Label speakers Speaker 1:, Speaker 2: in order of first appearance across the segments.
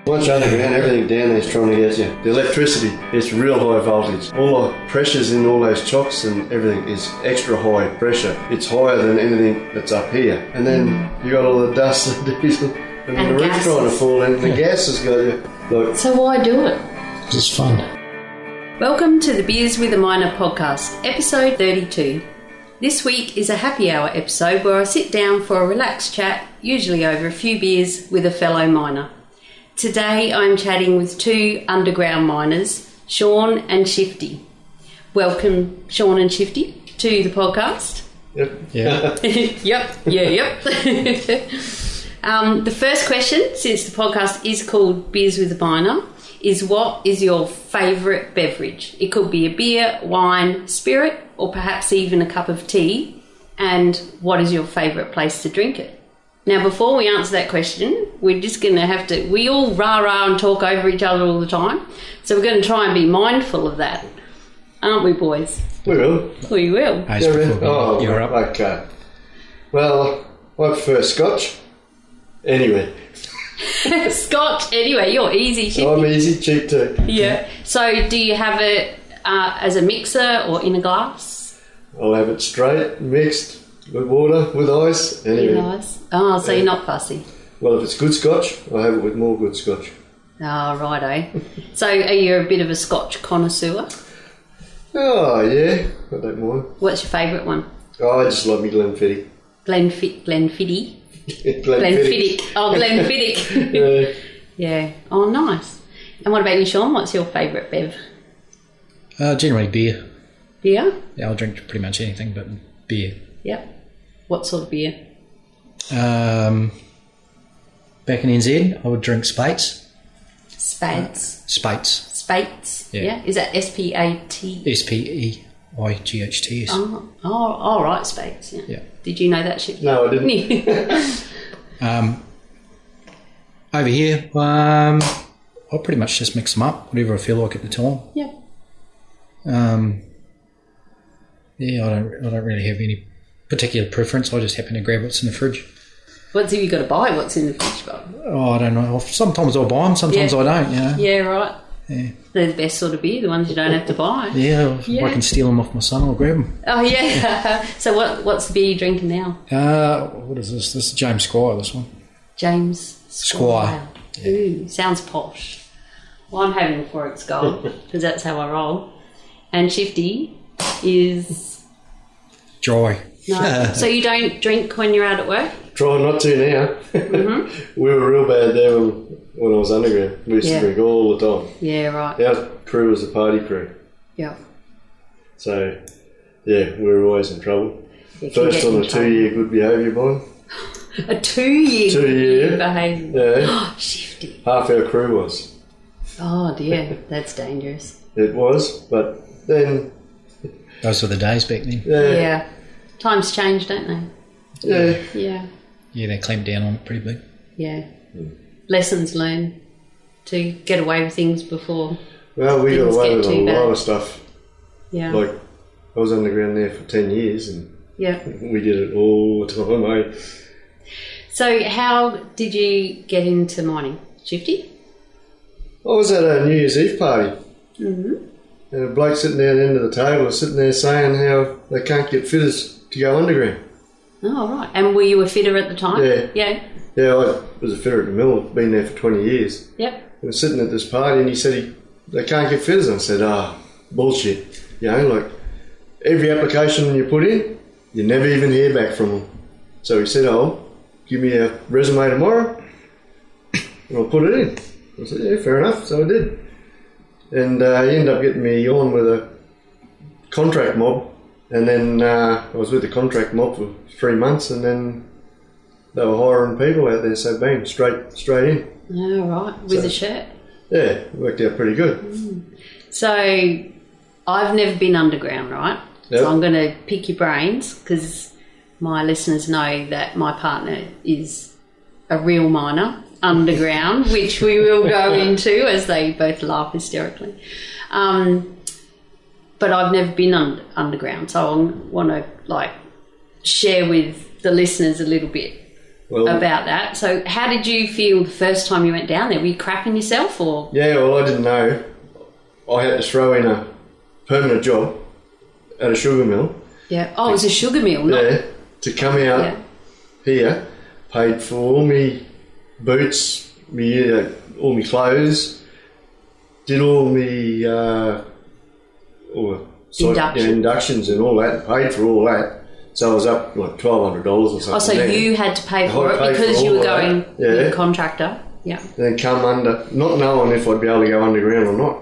Speaker 1: Once you're underground, everything down there is trying to get you. The electricity, it's real high voltage. All the pressures in all those chocks and everything is extra high pressure. It's higher than anything that's up here. And then you got all the dust and diesel and the roof's trying to fall in. The gas has got you. Look.
Speaker 2: So why do it?
Speaker 3: It's fun.
Speaker 2: Welcome to the Beers with a Miner podcast, episode 32. This week is a happy hour episode where I sit down for a relaxed chat, usually over a few beers, with a fellow miner. Today I'm chatting with two underground miners, Sean and Shifty. Welcome, Sean and Shifty, to the podcast.
Speaker 1: Yep.
Speaker 3: Yeah.
Speaker 2: Yep. The first question, since the podcast is called Beers with a Miner, is what is your favourite beverage? It could be a beer, wine, spirit, or perhaps even a cup of tea. And what is your favourite place to drink it? Now, before we answer that question, we're just going to have to... We all rah-rah and talk over each other all the time. So we're going to try and be mindful of that. Aren't we, boys?
Speaker 1: We will.
Speaker 2: We will.
Speaker 3: You're up.
Speaker 1: Okay. Well, I prefer Scotch. Anyway.
Speaker 2: Scotch, anyway, you're easy, Shifty.
Speaker 1: I'm easy, cheap too.
Speaker 2: Yeah. So do you have it as a mixer or in a glass?
Speaker 1: I'll have it straight, mixed, with water, with ice. Anyway.
Speaker 2: Nice. Oh, so you're not fussy.
Speaker 1: Well, if it's good Scotch, I'll have it with more good Scotch.
Speaker 2: Oh, righto. So are you a bit of a Scotch connoisseur?
Speaker 1: Oh, yeah, I don't mind.
Speaker 2: What's your favourite one?
Speaker 1: Oh, I just love me Glenfiddich.
Speaker 2: Glenfiddich.
Speaker 1: Glenfiddich.
Speaker 2: Oh, Glenfiddich. Yeah. Oh, nice. And what about you, Sean? What's your favourite bev?
Speaker 3: Generally beer.
Speaker 2: Beer?
Speaker 3: Yeah, I'll drink pretty much anything but beer.
Speaker 2: Yep. What sort of beer?
Speaker 3: Back in NZ, I would drink Spates.
Speaker 2: Spades.
Speaker 3: Spates.
Speaker 2: Yeah. Is that S-P-A-T?
Speaker 3: S-P-E-I-G-H-T-S.
Speaker 2: Oh, all right, Spades. Yeah. Did you know that shit?
Speaker 1: No, I didn't.
Speaker 3: Over here, I'll pretty much just mix them up, whatever I feel like at the time.
Speaker 2: Yeah.
Speaker 3: Yeah, I don't really have any particular preference. I just happen to grab what's in the fridge.
Speaker 2: What's have you got to buy? What's in the fridge, Bob?
Speaker 3: Oh, I don't know. Sometimes I'll buy them, sometimes I don't, you know.
Speaker 2: Yeah, right.
Speaker 3: Yeah.
Speaker 2: They're the best sort of beer, the ones you don't have to buy.
Speaker 3: Yeah, if I can steal them off my son, I'll grab them.
Speaker 2: Oh, yeah. So what's the beer you're drinking now?
Speaker 3: What is this? This is James Squire, this one.
Speaker 2: James Squire.
Speaker 3: Yeah.
Speaker 2: Ooh, sounds posh. Well, I'm having a Forex Gold because that's how I roll. And Shifty is...
Speaker 3: Dry.
Speaker 2: No. So you don't drink when you're out at work?
Speaker 1: Try not to now.
Speaker 2: Mm-hmm.
Speaker 1: We were real bad there when I was underground. We used to drink all the time.
Speaker 2: Yeah, right.
Speaker 1: Our crew was a party crew.
Speaker 2: Yeah.
Speaker 1: So, yeah, we were always in trouble.
Speaker 2: You
Speaker 1: First on a 2-year good behaviour bond.
Speaker 2: A 2-year
Speaker 1: 2-year
Speaker 2: good behaviour?
Speaker 1: Yeah.
Speaker 2: Shifty.
Speaker 1: Half our crew was.
Speaker 2: Oh, dear. That's dangerous.
Speaker 1: It was, but then...
Speaker 3: Those were the days back then.
Speaker 2: Yeah. Times change, don't they?
Speaker 1: Yeah.
Speaker 2: Yeah.
Speaker 3: Yeah, they clamped down on it pretty big.
Speaker 2: Yeah. Lessons learned to get away with things before.
Speaker 1: Well, we got
Speaker 2: things
Speaker 1: away
Speaker 2: get
Speaker 1: with a
Speaker 2: too
Speaker 1: lot
Speaker 2: bad.
Speaker 1: of stuff.
Speaker 2: Yeah.
Speaker 1: Like, I was underground there for 10 years and
Speaker 2: Yeah.
Speaker 1: we did it all the time, eh?
Speaker 2: So how did you get into mining? Shifty?
Speaker 1: I was at a New Year's Eve party.
Speaker 2: Mm-hmm.
Speaker 1: And a bloke sitting down the end of the table was sitting there saying how they can't get fitters to go underground.
Speaker 2: Oh, right. And were you a fitter at the time?
Speaker 1: Yeah.
Speaker 2: Yeah.
Speaker 1: Yeah, I was a fitter at the mill. I've been there for 20 years.
Speaker 2: Yep.
Speaker 1: I was sitting at this party and he said they can't get fitters. And I said, bullshit. You know, like every application you put in, you never even hear back from them. So he said, give me a resume tomorrow and I'll put it in. I said, yeah, fair enough. So I did. And he ended up getting me on with a contract mob. And then I was with the contract mob for 3 months and then they were hiring people out there. So bang, straight in.
Speaker 2: Oh, right. With a shirt?
Speaker 1: Yeah, it worked out pretty good.
Speaker 2: So I've never been underground, right?
Speaker 1: Yep.
Speaker 2: So I'm going to pick your brains because my listeners know that my partner is a real miner underground, which we will go into as they both laugh hysterically. But I've never been underground, so I want to share with the listeners a little bit about that. So how did you feel the first time you went down there? Were you crapping yourself or?
Speaker 1: Yeah, well, I didn't know. I had to throw in a permanent job at a sugar mill.
Speaker 2: Yeah. Oh, it was a sugar mill, not...
Speaker 1: Yeah, to come out here, paid for all me boots, all me clothes, did all me inductions and all that, paid for all that. So I was up like $1,200 or something.
Speaker 2: Oh, so you had to pay for it because you were going with a contractor. Yeah.
Speaker 1: Then come under, not knowing if I'd be able to go underground or not.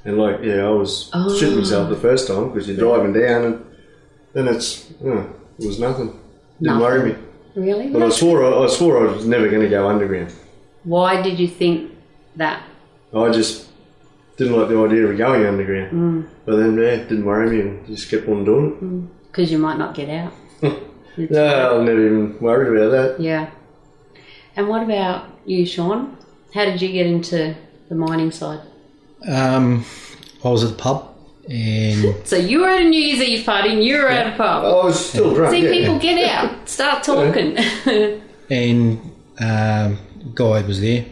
Speaker 1: And I was shitting myself the first time because you're driving down and then it was nothing. Didn't worry me.
Speaker 2: Really?
Speaker 1: But I swore I was never going to go underground.
Speaker 2: Why did you think that?
Speaker 1: I just didn't like the idea of going underground. But then, it didn't worry me and just kept on doing it.
Speaker 2: Because you might not get out.
Speaker 1: No, I never even worried about that.
Speaker 2: Yeah. And what about you, Sean? How did you get into the mining side?
Speaker 3: I was at the pub and...
Speaker 2: So you were at a New Year's Eve party and you were at a pub.
Speaker 1: I was still drunk.
Speaker 2: See, people get out. Start talking.
Speaker 3: And guy was there.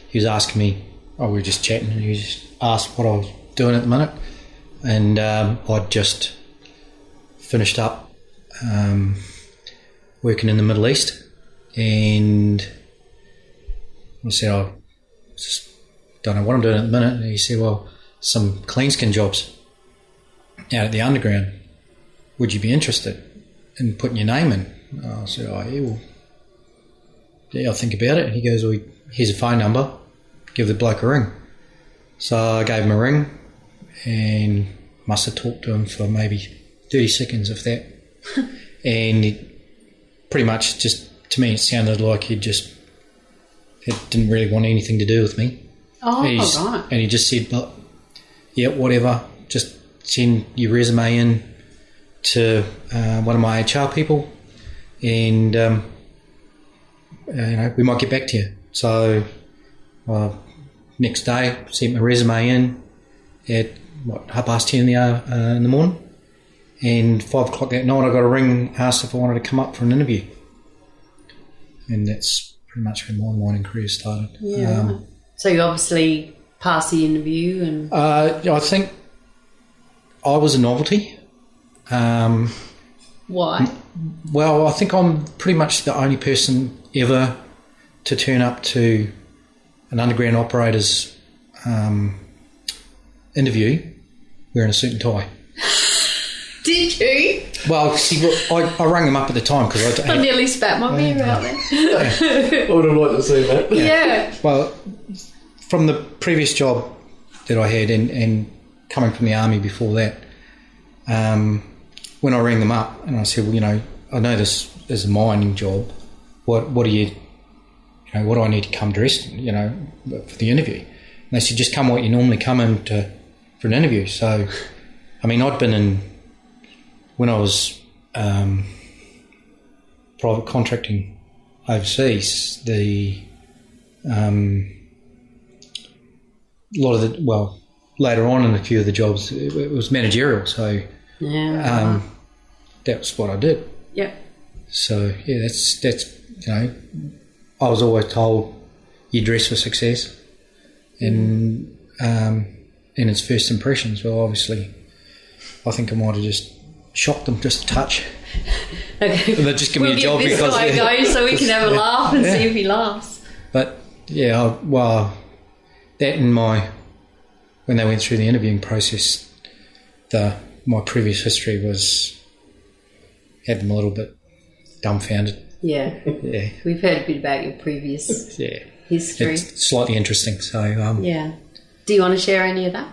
Speaker 3: He was asking me, we were just chatting, and he just asked what I was doing at the minute. And I'd just finished up working in the Middle East, and I said, I just don't know what I'm doing at the minute. And he said, well, some clean skin jobs out at the underground. Would you be interested in putting your name in? I said, I'll think about it. And he goes, well, here's a phone number, give the bloke a ring. So I gave him a ring and must have talked to him for maybe 30 seconds of that. And he pretty much just, to me, it sounded like he didn't really want anything to do with me.
Speaker 2: Oh, right.
Speaker 3: And he just said, whatever, just send your resume in to one of my HR people and we might get back to you. So next day, sent my resume in at 10:30 in the morning, and 5 o'clock that night I got a ring, asked if I wanted to come up for an interview, and that's pretty much when my mining career started.
Speaker 2: Yeah. So you obviously passed the interview, and
Speaker 3: I think I was a novelty.
Speaker 2: Why?
Speaker 3: Well, I think I'm pretty much the only person ever to turn up to an underground operator's interview wearing a suit and tie.
Speaker 2: Did you?
Speaker 3: Well, see, I rang him up at the time because
Speaker 2: I nearly spat my beer out there.
Speaker 1: I would have liked to see that.
Speaker 2: Yeah.
Speaker 3: Well, from the previous job that I had and coming from the army before that, when I rang them up and I said, well, I know this is a mining job. What do you what do I need to come dressed, for the interview? And they said, just come what you normally come in for an interview. So, I mean, I'd been in, when I was private contracting overseas, later on in a few of the jobs, it was managerial. So, that was what I did.
Speaker 2: Yep.
Speaker 3: So, yeah, that's I was always told you dress for success, and its first impressions. Well, obviously, I think I might have just shocked them just a touch.
Speaker 2: Okay.
Speaker 3: And they just give me a job
Speaker 2: this
Speaker 3: because
Speaker 2: guy go so we can have a laugh and see if he laughs.
Speaker 3: But yeah, that and when they went through the interviewing process, my previous history had them a little bit dumbfounded.
Speaker 2: Yeah.
Speaker 3: Yeah.
Speaker 2: We've heard a bit about your previous history.
Speaker 3: It's slightly interesting. So
Speaker 2: yeah. Do you want to share any of that?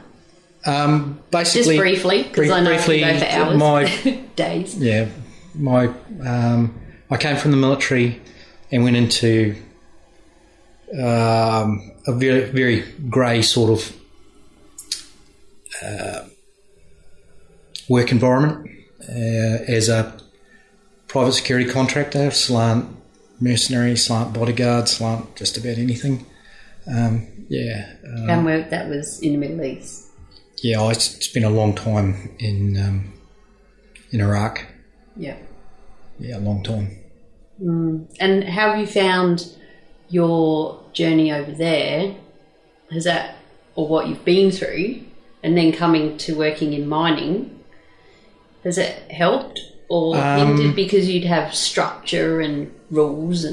Speaker 3: Basically,
Speaker 2: just briefly, because I know you go for hours, days.
Speaker 3: Yeah, I came from the military and went into a very, very grey sort of work environment as a private security contractor, slant mercenary, slant bodyguard, slant just about anything.
Speaker 2: And that was in the Middle East.
Speaker 3: Yeah, I spent a long time in Iraq.
Speaker 2: Yeah.
Speaker 3: Yeah, a long time.
Speaker 2: And how have you found your journey over there? Has that, or what you've been through, and then coming to working in mining, has it helped or hindered because you'd have structure and rules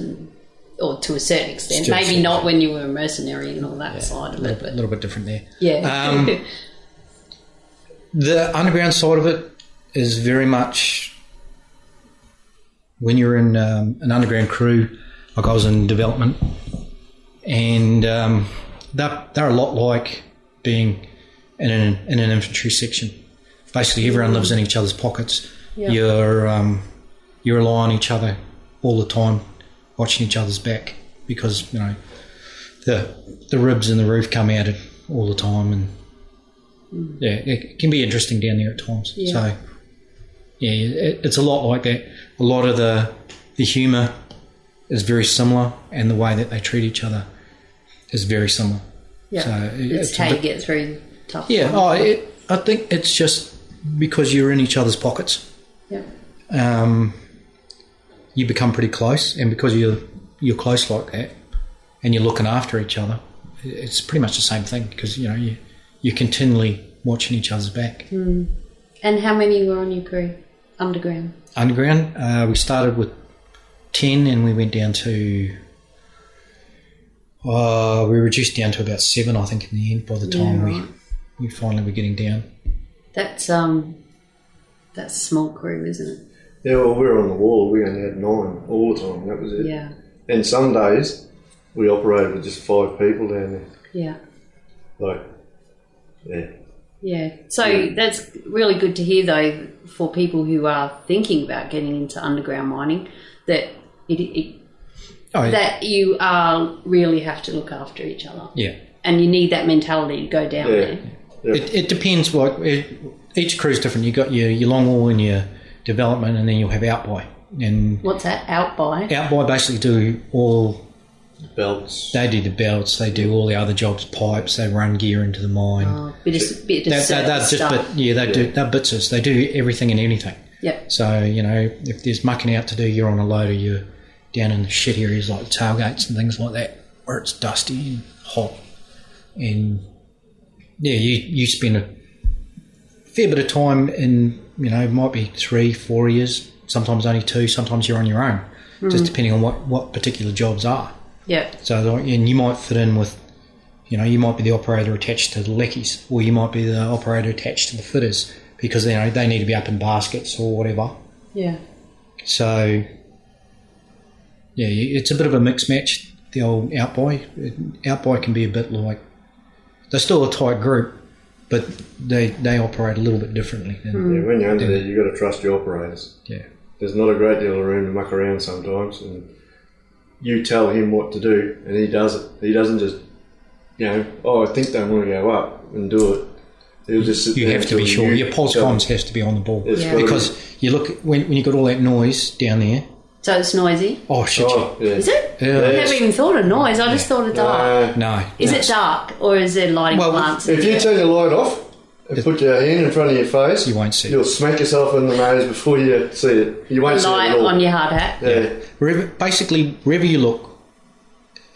Speaker 2: or to a certain extent,
Speaker 3: Still
Speaker 2: maybe not when you were a mercenary and all that side of it,
Speaker 3: a little bit different there.
Speaker 2: Yeah.
Speaker 3: The underground side of it is very much when you're in an underground crew, like I was in development, and they're a lot like being in an infantry section. Basically, everyone lives in each other's pockets.
Speaker 2: Yeah.
Speaker 3: You rely on each other all the time, watching each other's back, because the ribs and the roof come out all the time, and it can be interesting down there at times.
Speaker 2: Yeah.
Speaker 3: So it's a lot like that. A lot of the humour is very similar, and the way that they treat each other is very similar.
Speaker 2: Yeah,
Speaker 3: So
Speaker 2: it's how you get through tough
Speaker 3: Yeah,
Speaker 2: times.
Speaker 3: I think it's just because you're in each other's pockets.
Speaker 2: Yeah.
Speaker 3: You become pretty close, and because you're close like that, and you're looking after each other, it's pretty much the same thing, because you're continually watching each other's back.
Speaker 2: And how many were on your crew underground?
Speaker 3: Underground, we started with 10, and we went down to we reduced down to about 7, I think, in the end. By the time we finally were getting down.
Speaker 2: That's a small crew, isn't it?
Speaker 1: Yeah, well, we were on the wall. We only had 9 all the time. That was it.
Speaker 2: Yeah.
Speaker 1: And some days we operated with just 5 people down there.
Speaker 2: Yeah. Yeah. So that's really good to hear, though, for people who are thinking about getting into underground mining, that that you really have to look after each other.
Speaker 3: Yeah.
Speaker 2: And you need that mentality to go down there.
Speaker 1: Yeah.
Speaker 3: It depends. Each crew's different. You got your long haul and your development, and then you'll have out by. And
Speaker 2: what's that? Out by?
Speaker 3: Out by basically do all
Speaker 1: belts.
Speaker 3: They do the belts. They do all the other jobs, pipes. They run gear into the mine.
Speaker 2: Bit of stuff.
Speaker 3: They're bitsers. They do everything and anything.
Speaker 2: Yep.
Speaker 3: So if there's mucking out to do, you're on a loader. You're down in the shit areas like the tailgates and things like that, where it's dusty and hot, and you spend a fair bit of time in, it might be 3-4 years, sometimes only 2, sometimes you're on your own, just depending on what particular jobs are.
Speaker 2: Yeah.
Speaker 3: So, and you might fit in with, you might be the operator attached to the leckies, or you might be the operator attached to the fitters, because they need to be up in baskets or whatever.
Speaker 2: Yeah.
Speaker 3: So, it's a bit of a mixed match, the old outboy. Outboy can be a bit like, they're still a tight group, but they operate a little bit differently.
Speaker 1: Yeah, when you're under there, you've got to trust your operators.
Speaker 3: Yeah.
Speaker 1: There's not a great deal of room to muck around sometimes, and you tell him what to do, and he does it. He doesn't just, I think they want to go up and do it. He'll just sit
Speaker 3: you
Speaker 1: there
Speaker 3: have to be sure. Your pulse comms has to be on the ball. Because you look, when you got all that noise down there.
Speaker 2: So it's noisy?
Speaker 3: Oh, shit.
Speaker 1: Yeah.
Speaker 2: Is it?
Speaker 3: Yeah.
Speaker 2: I never even thought of noise. I just thought of dark.
Speaker 3: No.
Speaker 2: Is it dark, or is there lighting plants?
Speaker 1: If you turn your light off and put your hand in front of your face,
Speaker 3: you won't see
Speaker 1: you'll smack yourself in the nose before you see it. You won't see it at all.
Speaker 2: Light on your hard hat.
Speaker 1: Yeah.
Speaker 3: Basically, wherever you look,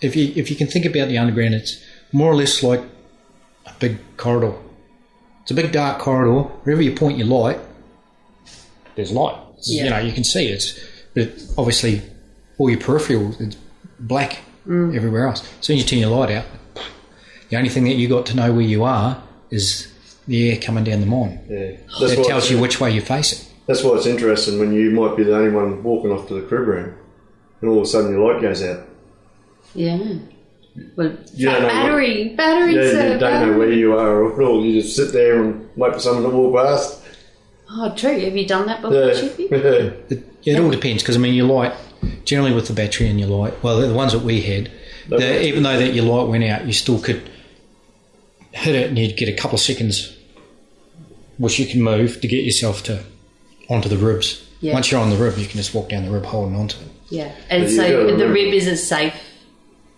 Speaker 3: if you can think about the underground, it's more or less like a big corridor. It's a big dark corridor. Wherever you point your light, there's light. You can see it. But obviously, all your peripherals, it's black everywhere else. As soon as you turn your light out, the only thing that you got to know where you are is the air coming down the mine.
Speaker 1: Yeah.
Speaker 3: That tells you which way you're facing.
Speaker 1: That's why it's interesting when you might be the only one walking off to the crib room, and all of a sudden your light goes out.
Speaker 2: Yeah. Well,
Speaker 1: You don't know
Speaker 2: battery.
Speaker 1: you don't know where you are at all. You just sit there and wait for someone to walk past.
Speaker 2: Oh, true. Have you done that before, Chippy?
Speaker 3: It all depends, because your light, generally with the battery and your light, well, the ones that we had, even though that your light went out, you still could hit it and you'd get a couple of seconds which you can move to get yourself onto the ribs.
Speaker 2: Yeah.
Speaker 3: Once you're on the rib, you can just walk down the rib holding onto it.
Speaker 2: Yeah. And so the rib is a safe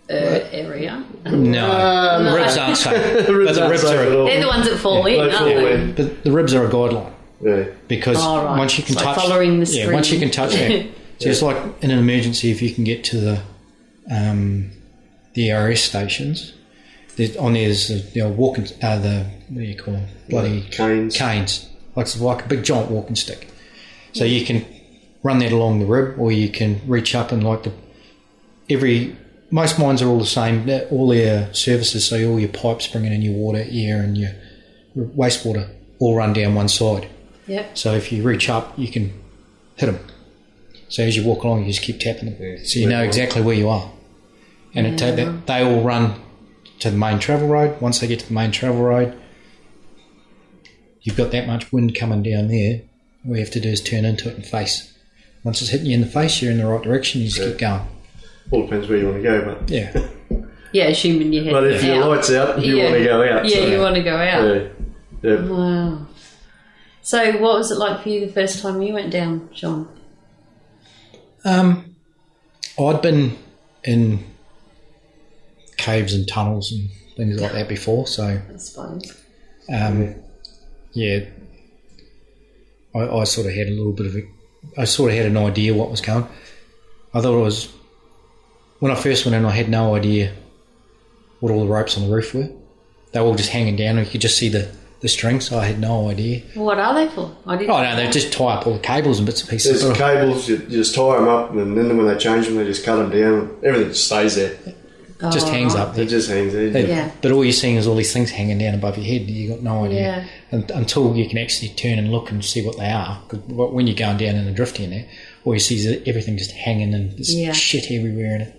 Speaker 2: area?
Speaker 3: No, the ribs aren't safe. But the ribs are
Speaker 2: they're the ones that fall in, aren't they?
Speaker 3: But the ribs are a guideline.
Speaker 1: Yeah.
Speaker 3: Because once you can touch,
Speaker 2: following the screen.
Speaker 3: once you can touch that, So it's like in an emergency, if you can get to the ARS stations, there's the old walking, what do you call them? Bloody canes. It's like a big giant walking stick. So you can run that along the rib, or you can reach up and most mines are all the same. All their services, so all your pipes bringing in your water, air, and your wastewater all run down one side.
Speaker 2: Yep.
Speaker 3: So if you reach up, you can hit them. So as you walk along, you just keep tapping them, so you know exactly where you are. And they all run to the main travel road. Once they get to the main travel road, you've got that much wind coming down there. All you have to do is turn into it and face. Once it's hitting you in the face, you're in the right direction. You just keep going.
Speaker 1: All depends where you want to go, but
Speaker 2: yeah, assuming you're heading
Speaker 1: but if your light's out, you want to go out.
Speaker 2: Yeah, you want to go out.
Speaker 1: Yeah.
Speaker 2: Wow. So, what was it like for you the first time you went down, Sean?
Speaker 3: I'd been in caves and tunnels and things like that before, so
Speaker 2: I suppose.
Speaker 3: I sort of had a little bit of I sort of had an idea what was coming. I thought it was, when I first went in, I had no idea what all the ropes on the roof were. They were all just hanging down and you could just see the strings, so I had no idea.
Speaker 2: What are they for?
Speaker 3: They just tie up all the cables and bits and pieces.
Speaker 1: There's cables, you just tie them up, and then when they change them, they just cut them down. Everything just stays there.
Speaker 3: It just hangs up there.
Speaker 1: It just hangs there.
Speaker 3: But all you're seeing is all these things hanging down above your head. You got no idea until you can actually turn and look and see what they are. Because when you're going down in a drifty in there, all you see is everything just hanging and there's shit everywhere in it.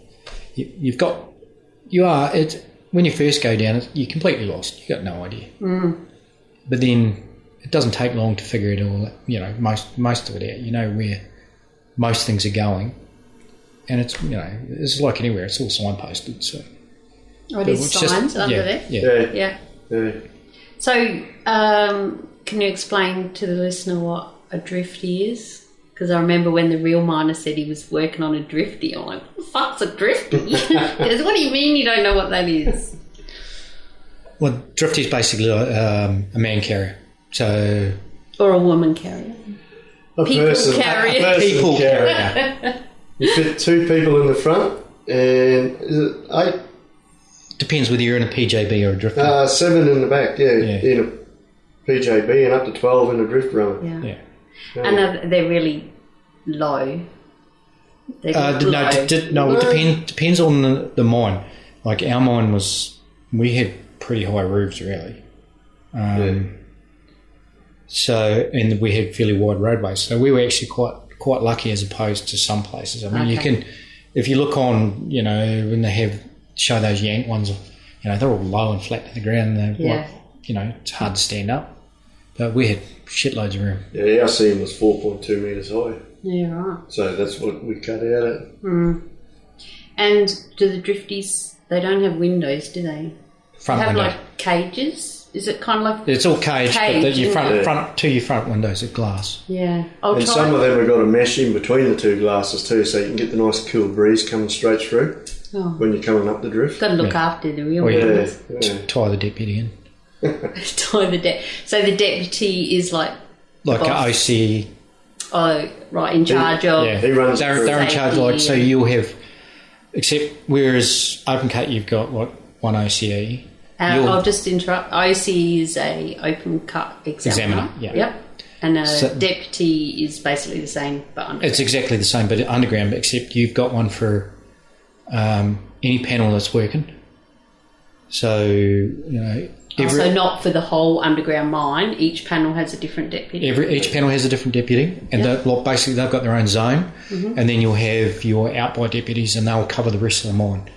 Speaker 3: When you first go down, you're completely lost. You got no idea. But then it doesn't take long to figure it all. Most of it out. You know where most things are going. And it's like anywhere. It's all signposted. So.
Speaker 2: Oh, there's signs under there?
Speaker 1: Yeah.
Speaker 2: So, can you explain to the listener what a drifty is? Because I remember when the real miner said he was working on a drifty, I'm like, what the fuck's a drifty? Because what do you mean you don't know what that is?
Speaker 3: Well, drifty is basically a man carrier. So.
Speaker 2: Or a woman carrier. People carrier.
Speaker 1: You fit 2 people in the front, and is it 8?
Speaker 3: Depends whether you're in a PJB or a drifter.
Speaker 1: 7 in the back, in a PJB, and up to 12 in a drift runner.
Speaker 2: Yeah. And they're really low.
Speaker 3: It depends on the mine. Like our mine we had pretty high roofs really. So, and we had fairly wide roadways. So we were actually quite lucky as opposed to some places. I mean, you can, if you look on, when they show those Yank ones, they're all low and flat to the ground. They're it's hard to stand up. But we had shitloads of room.
Speaker 1: Yeah, our seam was 4.2 metres high.
Speaker 2: Yeah, right.
Speaker 1: So that's what we cut out at.
Speaker 2: And do the drifties, they don't have windows, do they?
Speaker 3: Front
Speaker 2: they have
Speaker 3: window.
Speaker 2: like cages? Is it kind of like...
Speaker 3: It's all caged, but your front windows are glass.
Speaker 2: Yeah.
Speaker 1: And some of them have got a mesh in between the 2 glasses too, so you can get the nice cool breeze coming straight through when you're coming up the drift.
Speaker 2: Got to look after the real ones.
Speaker 3: Tie the deputy in.
Speaker 2: So the deputy is like
Speaker 3: an OC.
Speaker 2: Oh, right, in charge of.
Speaker 1: Yeah, he runs.
Speaker 3: They're in charge. So you'll have, except whereas Open Cut you've got one OCE.
Speaker 2: I'll just interrupt. OC is a open cut examiner. Yep. And a deputy is basically the same, but underground. It's
Speaker 3: exactly the same, but underground. Except you've got one for any panel that's working. So
Speaker 2: so not for the whole underground mine. Each panel has a different deputy.
Speaker 3: Each panel has a different deputy, and basically they've got their own zone, and then you'll have your out-by deputies, and they'll cover the rest of the mine.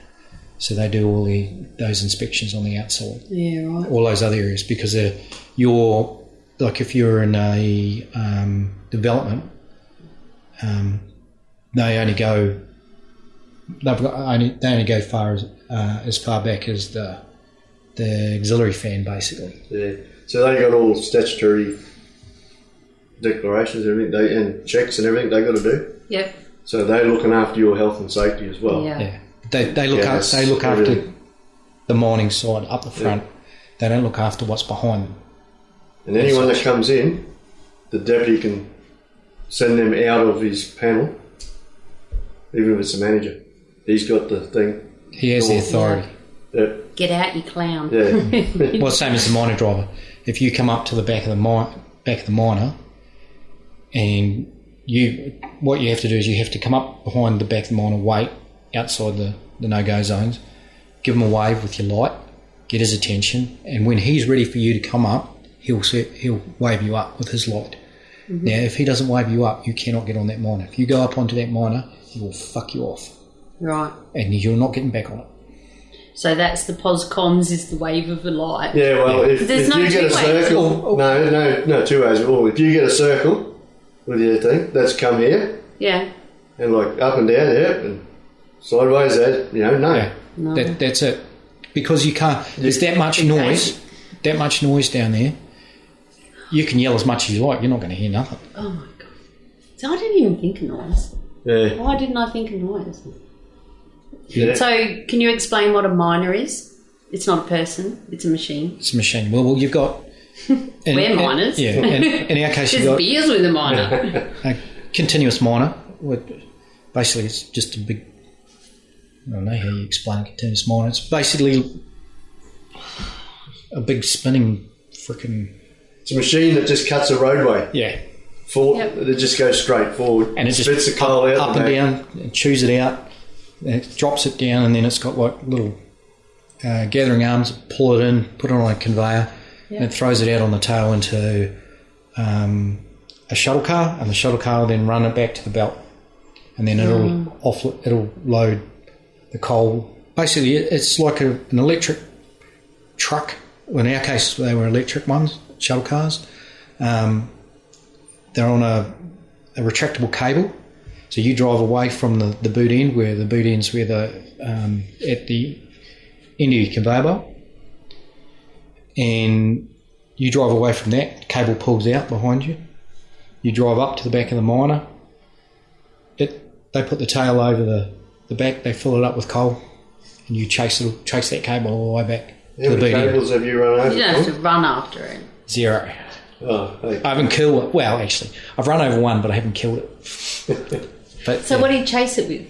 Speaker 3: So they do all those inspections on the outside. Yeah, right. All those other areas, because if you're in a development, they only go as far back as the auxiliary fan, basically.
Speaker 1: Yeah. So they got all statutory declarations and everything, and checks and everything they got to do.
Speaker 2: Yep.
Speaker 1: So they're looking after your health and safety as well.
Speaker 2: Yeah.
Speaker 3: They look after the mining side up the front. Yeah. They don't look after what's behind them.
Speaker 1: And anyone that comes in, the deputy can send them out of his panel even if it's a manager. He's got the thing.
Speaker 3: He has the authority.
Speaker 1: Yeah.
Speaker 2: Get out, you clown.
Speaker 1: Yeah.
Speaker 3: Well, same as the minor driver. If you come up to the back of the minor, and what you have to do is you have to come up behind the back of the minor, wait outside the no-go zones, give him a wave with your light, get his attention, and when he's ready for you to come up, he'll wave you up with his light. Mm-hmm. Now, if he doesn't wave you up, you cannot get on that minor. If you go up onto that minor, he will fuck you off.
Speaker 2: Right.
Speaker 3: And you're not getting back on it.
Speaker 2: So that's the pos-cons is the wave of the light.
Speaker 1: Yeah, well, if you get a circle... No, 2 ways. Or if you get a circle with your thing, that's come here.
Speaker 2: Yeah.
Speaker 1: And like up and down, yeah, and sideways, no.
Speaker 3: Yeah. No. That's it. Because you can't... There's that much noise down there. You can yell as much as you like. You're not going to hear nothing.
Speaker 2: Oh, my God. So I didn't even think of noise.
Speaker 1: Yeah.
Speaker 2: Why didn't I think of noise?
Speaker 1: Yeah.
Speaker 2: So can you explain what a miner is? It's not a person. It's a machine.
Speaker 3: It's a machine. Well you've got...
Speaker 2: We're miners.
Speaker 3: Yeah. In our case, you've got...
Speaker 2: There's beers with a miner.
Speaker 3: A continuous miner. Basically, it's just a big... I don't know how you explain a continuous miner. It's basically a big spinning freaking...
Speaker 1: It's a machine that just cuts a roadway.
Speaker 3: Yeah.
Speaker 1: It just goes straight forward.
Speaker 3: And it just
Speaker 1: spits the coal out.
Speaker 3: Up and down, and chews it out, and it drops it down, and then it's got like little gathering arms that pull it in, put it on a conveyor, and it throws it out on the tail into a shuttle car, and the shuttle car will then run it back to the belt. And then it'll load the coal. Basically, it's like an electric truck. Well, in our case, they were electric ones, shuttle cars. They're on a retractable cable, so you drive away from the boot end, where the boot end's where at the end of your conveyor belt, and you drive away from that. Cable pulls out behind you. You drive up to the back of the miner. They put the tail over the back. They fill it up with coal, and you chase that cable all the way back to the boot end.
Speaker 1: How many cables have you run over?
Speaker 2: You don't have to run after it.
Speaker 3: 0.
Speaker 1: Oh, hey.
Speaker 3: I haven't killed it. Well, actually, I've run over one, but I haven't killed it.
Speaker 2: So what do you chase it with?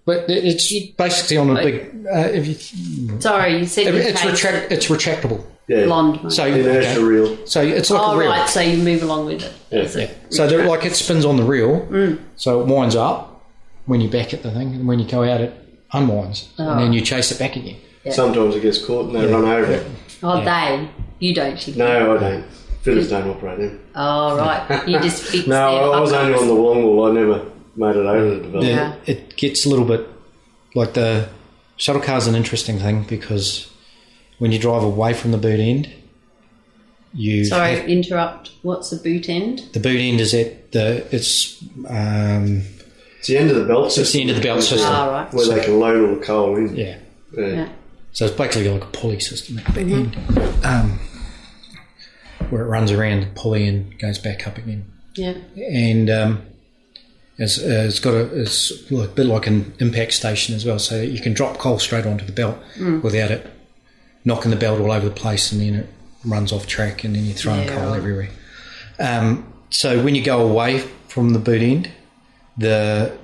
Speaker 3: But it's basically on a big...
Speaker 2: Sorry, you said
Speaker 3: it's retractable.
Speaker 1: Yeah.
Speaker 2: Blonde. Mate.
Speaker 3: So
Speaker 1: inertia reel.
Speaker 3: So it's like a reel.
Speaker 2: Right, so you move along with it.
Speaker 1: Yeah.
Speaker 3: So like it spins on the reel, so it winds up when you back at the thing, and when you go out it unwinds, and then you chase it back again.
Speaker 2: Yeah.
Speaker 1: Sometimes it gets caught and they run over it.
Speaker 2: Oh, you don't, Chicky.
Speaker 1: No, I don't. Fitters don't operate them.
Speaker 2: Oh, right. You just fix
Speaker 1: No, I was only on the long wall. I never made it over the development.
Speaker 2: Yeah.
Speaker 3: It gets a little bit... Like the shuttle car's an interesting thing, because when you drive away from the boot end,
Speaker 2: Sorry, interrupt. What's the boot end?
Speaker 3: The boot end is at
Speaker 1: it's the end of the belt system.
Speaker 3: It's the end of the belt system.
Speaker 2: Ah, right.
Speaker 1: Where they can load all the coal in.
Speaker 3: Yeah.
Speaker 1: So
Speaker 3: it's basically like a pulley system at the back end, where it runs around the pulley and goes back up again.
Speaker 2: Yeah.
Speaker 3: And it's got it's a bit like an impact station as well, so that you can drop coal straight onto the belt without it knocking the belt all over the place, and then it runs off track, and then you're throwing coal everywhere. So when you go away from the boot end, the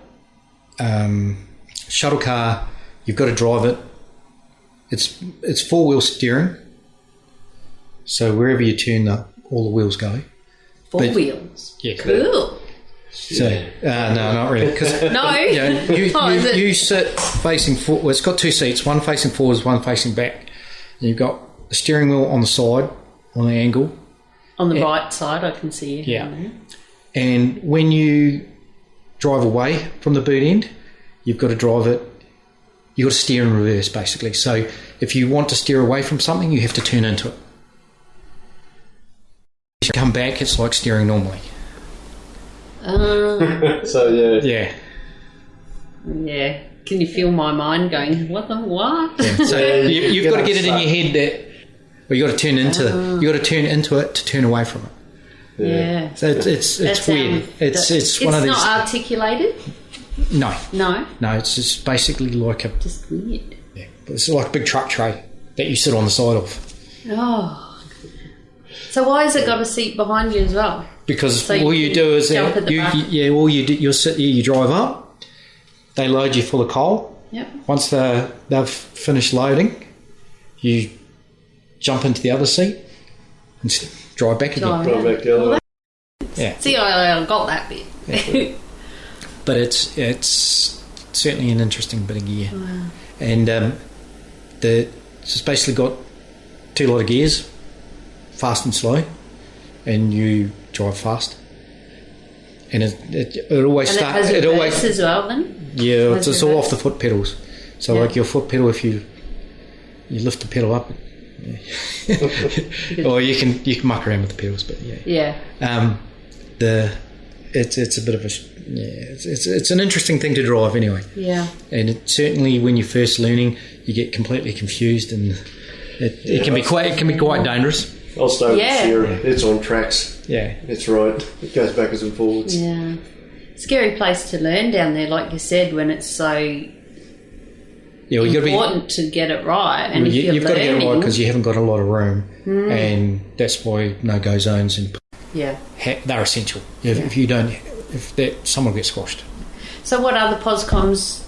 Speaker 3: shuttle car, you've got to drive it. It's 4-wheel steering, so wherever you turn, all the wheels go.
Speaker 2: 4 wheels.
Speaker 3: Yeah,
Speaker 2: cool.
Speaker 3: So no, not really.
Speaker 2: No.
Speaker 3: You sit facing forward. Well, it's got 2 seats, one facing forwards, one facing back. And you've got a steering wheel on the side, on the angle.
Speaker 2: On the right side, I can see it.
Speaker 3: Yeah. And when you drive away from the boot end, you've got to drive it. You've got to steer in reverse, basically. So if you want to steer away from something, you have to turn into it. If you come back, it's like steering normally.
Speaker 1: So
Speaker 3: Yeah.
Speaker 2: Yeah. Can you feel my mind going, what?
Speaker 3: Yeah. So you've got to get it in your head that, well, you got to turn into it to turn away from it.
Speaker 2: Yeah.
Speaker 3: So it's weird. It's one of these.
Speaker 2: It's not articulated.
Speaker 3: No.
Speaker 2: No.
Speaker 3: It's just basically like
Speaker 2: just weird.
Speaker 3: Yeah, it's like a big truck tray that you sit on the side of.
Speaker 2: Oh. So why has it got a seat behind you as well?
Speaker 3: Because all you do is
Speaker 2: jump at the back.
Speaker 3: all you do, you'll sit there, you drive up, they load you full of coal.
Speaker 2: Yep.
Speaker 3: Once they've finished loading, you jump into the other seat and drive back again.
Speaker 1: Drive back the other way.
Speaker 3: Yeah.
Speaker 2: See, I got that bit.
Speaker 3: Yeah. But it's certainly an interesting bit of gear.
Speaker 2: Wow.
Speaker 3: And it's basically got 2 lot of gears, fast and slow, and you drive fast. And it always
Speaker 2: And
Speaker 3: starts.
Speaker 2: it has reverse as well, then?
Speaker 3: Yeah,
Speaker 2: Has
Speaker 3: it's all
Speaker 2: reverse?
Speaker 3: off the foot pedals. So
Speaker 2: Yeah.
Speaker 3: like your foot pedal, if you lift the pedal up, or you can muck around with the pedals, but yeah.
Speaker 2: Yeah.
Speaker 3: It's a bit of a it's an interesting thing to drive anyway.
Speaker 2: Yeah.
Speaker 3: And certainly when you're first learning, you get completely confused, and it can be quite dangerous.
Speaker 1: I'll start
Speaker 2: Yeah.
Speaker 1: with Sierra. It's on tracks.
Speaker 3: Yeah,
Speaker 1: It's right. It goes backwards and forwards.
Speaker 2: Yeah. Scary place to learn down there, like you said, when it's so
Speaker 3: yeah. Well, you got to be.
Speaker 2: important to get it right. And if
Speaker 3: You've got to get it right because you haven't got a lot of room,
Speaker 2: Hmm.
Speaker 3: and that's why no-go zones and
Speaker 2: yeah.
Speaker 3: they're essential. If you don't, someone will get squashed.
Speaker 2: So what other POSCOMs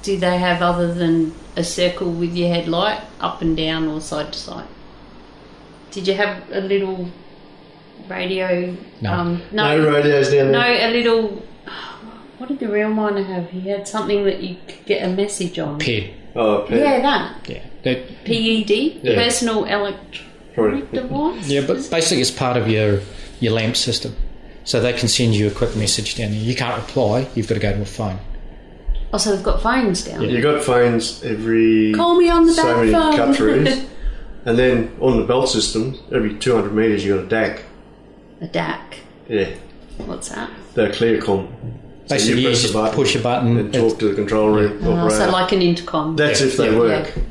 Speaker 2: do they have other than a circle with your headlight up and down or side to side? Did you have a little radio?
Speaker 3: No.
Speaker 1: No radios down
Speaker 2: No,
Speaker 1: there.
Speaker 2: a little. What did the real miner have? He had something that you could get a message on.
Speaker 3: PED.
Speaker 1: Oh, Ped.
Speaker 2: Yeah, that.
Speaker 3: Yeah. That,
Speaker 2: PED,
Speaker 1: Yeah.
Speaker 2: personal electronic device.
Speaker 3: yeah, but basically it's part of your lamp system. So they can send you a quick message down there. You can't reply. You've got to go to a phone.
Speaker 2: Oh, so they've got phones down.
Speaker 1: You got phones every
Speaker 2: Call me on the
Speaker 1: so
Speaker 2: back
Speaker 1: many
Speaker 2: phone.
Speaker 1: cut throughs, and then on the belt system, every 200 metres you got a DAC.
Speaker 2: A DAC.
Speaker 1: Yeah,
Speaker 2: What's that?
Speaker 1: they're ClearCom. So
Speaker 3: Basically, you
Speaker 1: press
Speaker 3: just
Speaker 1: the button
Speaker 3: push a button.
Speaker 1: and talk to the control room
Speaker 2: Oh,
Speaker 1: operator.
Speaker 2: so like an intercom.
Speaker 1: That's if they
Speaker 3: Yeah.
Speaker 1: work.
Speaker 2: Yeah.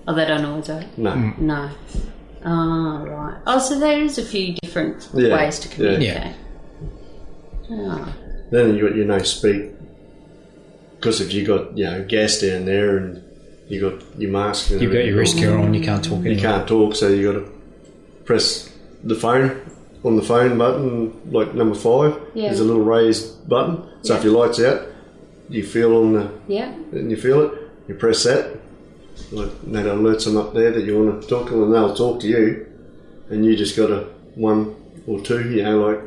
Speaker 2: Oh, they don't always work.
Speaker 1: No.
Speaker 2: No. Oh, right. Oh, so there is a few different
Speaker 1: Yeah.
Speaker 2: ways to communicate.
Speaker 3: Yeah.
Speaker 2: Oh.
Speaker 1: Then you got your no speak, because if you got gas down there and you got your mask, and
Speaker 3: You've got your
Speaker 1: everything,
Speaker 3: rescue on. You can't talk anymore.
Speaker 1: you can't talk, so you got to press the phone on the phone button, like number 5.
Speaker 2: Yeah.
Speaker 1: There's a little raised button. So if your light's out, you feel on the
Speaker 2: Yeah.
Speaker 1: and you feel it. You press that, like that alerts them up there that you want to talk to them, and they'll talk to you, and you just got a 1 or 2, like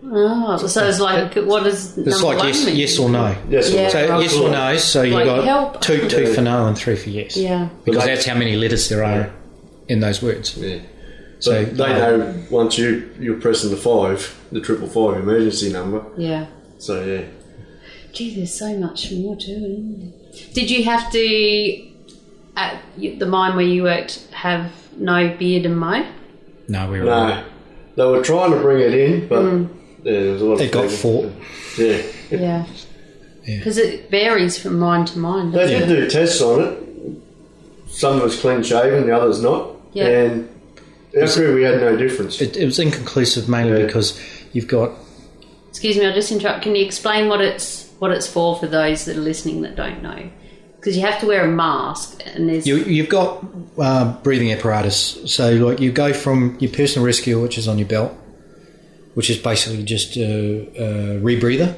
Speaker 2: Oh, so it's like, what does
Speaker 3: It's
Speaker 2: number
Speaker 3: like
Speaker 2: one mean?
Speaker 3: yes or no.
Speaker 1: yes or
Speaker 2: Yeah.
Speaker 1: no.
Speaker 3: So yes or no. So you
Speaker 2: Like
Speaker 3: got
Speaker 2: help.
Speaker 3: two for no and 3 for yes.
Speaker 2: Yeah.
Speaker 3: Because
Speaker 1: But
Speaker 3: that's how many letters there are in those words.
Speaker 1: Yeah.
Speaker 3: So
Speaker 1: But they know once you're pressing the 5, the 555 emergency number.
Speaker 2: Yeah.
Speaker 1: So yeah.
Speaker 2: Gee, there's so much more to it, isn't there? Did you have to, at the mine where you worked, have no beard and mow?
Speaker 3: No, we were.
Speaker 1: No, they were trying to bring it in, but there was a lot
Speaker 3: It
Speaker 1: of
Speaker 3: got
Speaker 1: people-
Speaker 3: fought.
Speaker 1: Yeah.
Speaker 2: Yeah. Because it varies from mine to mine,
Speaker 1: They
Speaker 2: doesn't
Speaker 1: did
Speaker 2: it?
Speaker 1: do tests on it. Some was clean shaven, the others not.
Speaker 2: Yeah.
Speaker 1: And our crew, we had no difference.
Speaker 3: It was inconclusive mainly
Speaker 1: Yeah.
Speaker 3: because you've got
Speaker 2: Excuse me, I'll just interrupt. Can you explain what it's for those that are listening that don't know? Because you have to wear a mask, and there's
Speaker 3: you've got breathing apparatus. So like you go from your personal rescue, which is on your belt, which is basically just a rebreather.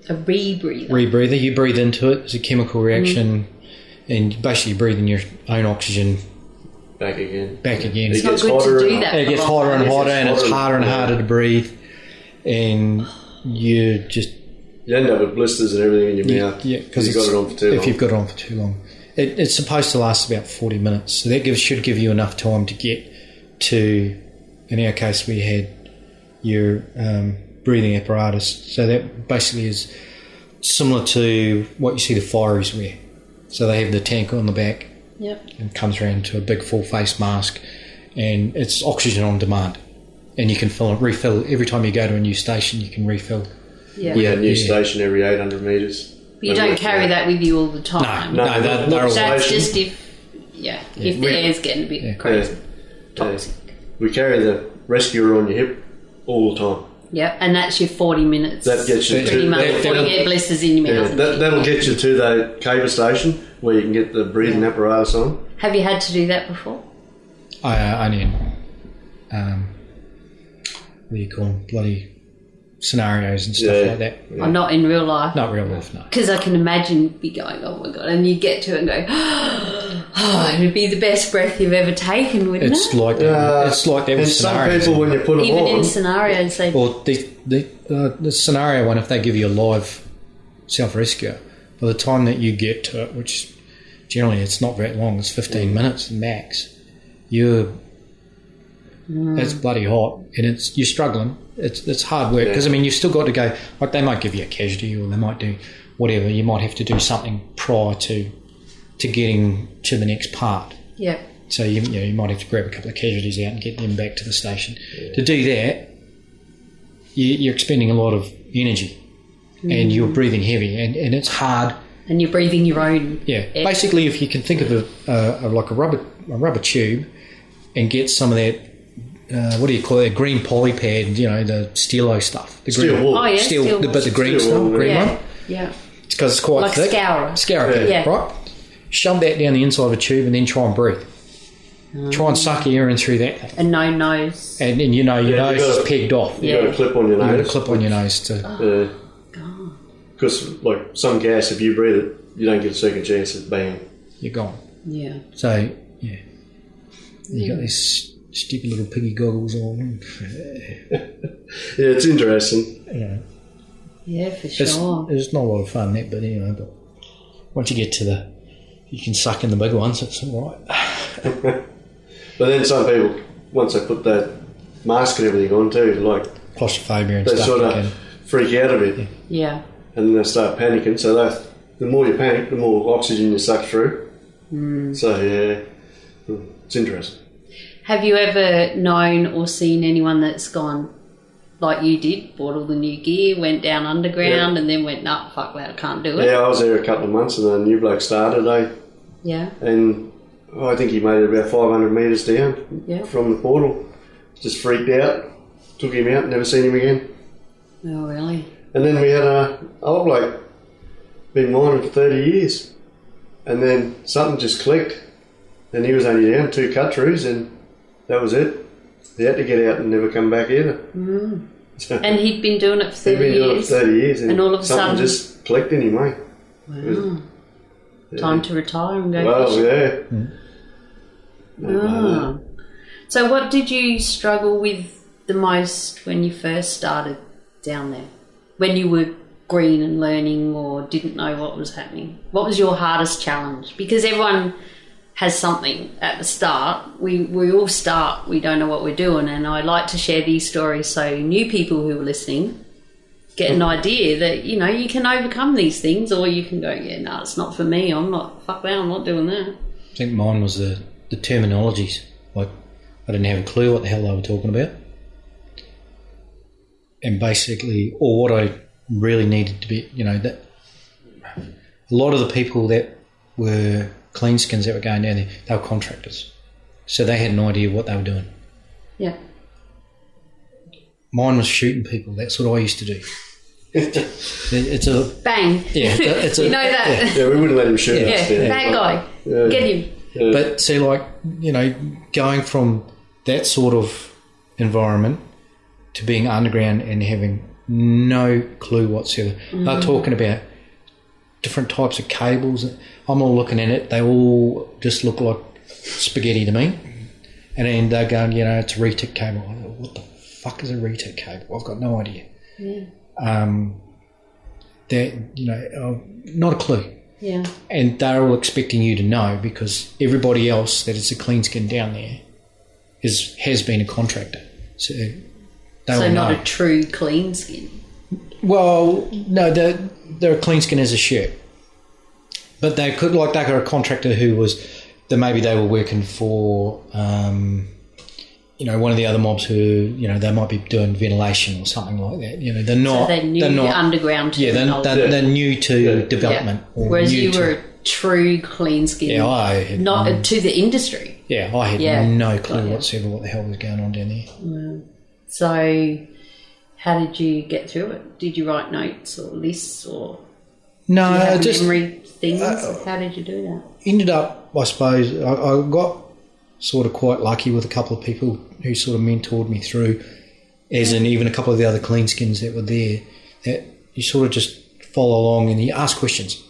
Speaker 2: a rebreather.
Speaker 3: Rebreather. You breathe into it. It's a chemical reaction, and basically you're breathing your own oxygen
Speaker 1: Back again.
Speaker 3: back again.
Speaker 1: It
Speaker 2: It's not
Speaker 1: gets
Speaker 2: good
Speaker 1: hotter
Speaker 2: to do
Speaker 1: and
Speaker 2: that.
Speaker 3: It gets
Speaker 2: for long.
Speaker 3: hotter and
Speaker 1: Yes,
Speaker 3: hotter,
Speaker 1: it's
Speaker 3: and it's
Speaker 1: hotter.
Speaker 3: harder and harder to breathe, and you just
Speaker 1: You end up with blisters and everything in your mouth.
Speaker 3: yeah, because
Speaker 1: you got it on for too long.
Speaker 3: if you've got it on for too long, it's supposed to last about 40 minutes. So that should give you enough time to get to. In our case, we had your breathing apparatus. So that basically is similar to what you see the fireys wear. So they have the tank on the back
Speaker 2: Yep.
Speaker 3: and comes around to a big full face mask, and it's oxygen on demand. And you can refill every time you go to a new station. You can refill.
Speaker 2: Yeah.
Speaker 1: We had a new
Speaker 3: Yeah.
Speaker 1: station every 800 metres.
Speaker 2: But you don't carry that with you all the time.
Speaker 3: No,
Speaker 1: No,
Speaker 3: they're
Speaker 1: not
Speaker 3: all
Speaker 2: That's
Speaker 1: station.
Speaker 2: just if the air's getting a bit crazy. Toxic.
Speaker 1: We carry the rescuer on your hip all the time.
Speaker 2: Yep, and that's your 40 minutes.
Speaker 1: That gets you
Speaker 2: pretty
Speaker 1: to
Speaker 2: much before you
Speaker 3: that'll-
Speaker 2: get blisters in your mouth.
Speaker 1: that'll get you to the caber station where you can get the breathing apparatus on.
Speaker 2: Have you had to do that before?
Speaker 3: I only what do you call them? Bloody scenarios and stuff
Speaker 1: Yeah.
Speaker 3: like that.
Speaker 2: Or not in real life.
Speaker 3: Not real life, no.
Speaker 2: Because I can imagine be going, oh my God, and you get to it and go, oh, it'd be the best breath you've ever taken, wouldn't
Speaker 3: It's
Speaker 2: it?
Speaker 3: like that. It's like that
Speaker 1: And
Speaker 3: with
Speaker 1: some
Speaker 3: scenarios.
Speaker 1: people, when you put them
Speaker 2: Even
Speaker 1: on,
Speaker 2: in scenarios, they
Speaker 3: Or the scenario one, if they give you a live self-rescue, by the time that you get to it, which generally it's not very long, it's 15 minutes max, it's bloody hot and you're struggling. It's hard work because, I mean, you've still got to go, like they might give you a casualty or they might do whatever. You might have to do something prior to getting to the next part.
Speaker 2: yeah.
Speaker 3: So you might have to grab a couple of casualties out and get them back to the station. To do that, you're expending a lot of energy and you're breathing heavy and it's hard.
Speaker 2: And you're breathing your own
Speaker 3: Yeah,
Speaker 2: air.
Speaker 3: basically, if you can think of like a rubber tube and get some of that, what do you call it? Green polypad, the Stilo stuff. The
Speaker 1: Steel
Speaker 3: green,
Speaker 1: wool.
Speaker 2: Oh, yeah,
Speaker 3: steel,
Speaker 2: steel
Speaker 3: but the green
Speaker 1: Steel
Speaker 3: stuff,
Speaker 1: wool,
Speaker 3: green
Speaker 2: yeah.
Speaker 3: one.
Speaker 2: Yeah.
Speaker 3: It's because it's quite
Speaker 2: Like
Speaker 3: thick.
Speaker 2: scourer.
Speaker 3: Scourer,
Speaker 2: Yeah.
Speaker 3: right? Shove that down the inside of a tube and then try and breathe. Try and suck air in through that,
Speaker 2: And no nose.
Speaker 3: and your
Speaker 1: you
Speaker 3: nose
Speaker 1: gotta-
Speaker 3: is pegged off.
Speaker 1: you got a clip on your
Speaker 3: You got a
Speaker 1: nose.
Speaker 3: clip on your nose to.
Speaker 1: Because, like, some gas, if you breathe it, you don't get a second chance at bang.
Speaker 3: You're gone.
Speaker 2: Yeah.
Speaker 3: So yeah, you got these stupid little piggy goggles on.
Speaker 1: Yeah, it's interesting.
Speaker 2: Yeah, for
Speaker 3: It's
Speaker 2: sure.
Speaker 3: not a lot of fun, that, but but once you get to you can suck in the big ones. It's all right.
Speaker 1: But then some people, once they put that mask and everything on too, like,
Speaker 3: Claustrophobia and
Speaker 1: they
Speaker 3: stuff.
Speaker 1: sort
Speaker 3: you
Speaker 1: of
Speaker 3: can-
Speaker 1: freak out a bit.
Speaker 2: Yeah.
Speaker 1: And then they start panicking. So the more you panic, the more oxygen you suck through. So, yeah, it's interesting.
Speaker 2: Have you ever known or seen anyone that's gone like you did, bought all the new gear, went down underground, and then went, nah, fuck that, I can't do it?
Speaker 1: Yeah, I was there a couple of months and a new bloke started,
Speaker 2: Yeah.
Speaker 1: and I think he made it about 500 metres down
Speaker 2: Yeah.
Speaker 1: from the portal. Just freaked out, took him out, never seen him again.
Speaker 2: Oh, really?
Speaker 1: And then we had a old bloke, been mining for 30 years, and then something just clicked, and he was only down 2 cut-throughs, and that was it. He had to get out and never come back either. So,
Speaker 2: And he'd been doing it for
Speaker 1: he'd
Speaker 2: 30
Speaker 1: been doing it
Speaker 2: years.
Speaker 1: for 30 years, and
Speaker 2: all of a
Speaker 1: something
Speaker 2: sudden-
Speaker 1: just clicked in him, mate.
Speaker 2: Wow. Time to retire and go
Speaker 1: Well,
Speaker 2: fishing.
Speaker 1: yeah.
Speaker 2: Ah. So what did you struggle with the most when you first started down there? When you were green and learning or didn't know what was happening? What was your hardest challenge? Because everyone has something at the start. We all start, we don't know what we're doing, and I like to share these stories so new people who are listening get an idea that, you can overcome these things, or you can go, yeah, no, it's not for me, I'm not doing that.
Speaker 3: I think mine was the terminologies. Like, I didn't have a clue what the hell they were talking about. And basically, or what I really needed to be, that a lot of the people that were clean skins that were going down there, they were contractors. So they had no idea what they were doing.
Speaker 2: Yeah.
Speaker 3: Mine was shooting people. That's what I used to do. It's a...
Speaker 2: Bang.
Speaker 3: Yeah, it's a...
Speaker 2: You know that.
Speaker 1: Yeah, we wouldn't let him shoot us.
Speaker 2: Yeah, bad guy.
Speaker 1: Yeah.
Speaker 2: Get him.
Speaker 3: But see, going from that sort of environment to being underground and having no clue whatsoever. They're talking about different types of cables. I'm all looking at it. They all just look like spaghetti to me. And then they're going, it's a retic cable. I go, what the fuck is a retic cable? I've got no idea.
Speaker 2: Yeah.
Speaker 3: Not a clue.
Speaker 2: Yeah.
Speaker 3: And they're all expecting you to know because everybody else that is a clean skin down there has been a contractor. So they
Speaker 2: So
Speaker 3: all
Speaker 2: not
Speaker 3: know.
Speaker 2: a true clean skin.
Speaker 3: Well, no, they're a clean skin as a shirt. But they got a contractor who was, maybe they were working for, one of the other mobs who, they might be doing ventilation or something like that. They're not.
Speaker 2: So they knew
Speaker 3: they're
Speaker 2: the
Speaker 3: not,
Speaker 2: underground
Speaker 3: yeah,
Speaker 2: terminology.
Speaker 3: they're new to development. Or
Speaker 2: Whereas
Speaker 3: new
Speaker 2: you
Speaker 3: to-
Speaker 2: were a true clean skin.
Speaker 3: Yeah, I had
Speaker 2: not to the industry.
Speaker 3: Yeah, I had
Speaker 2: Yeah.
Speaker 3: no clue
Speaker 2: Got you.
Speaker 3: whatsoever what the hell was going on down there.
Speaker 2: So how did you get through it? Did you write notes or lists or
Speaker 3: No,
Speaker 2: do you have
Speaker 3: just
Speaker 2: memory things? How did you do that?
Speaker 3: ended up, I suppose, I got sort of quite lucky with a couple of people who sort of mentored me through as in even a couple of the other clean skins that were there, that you sort of just follow along and you ask questions.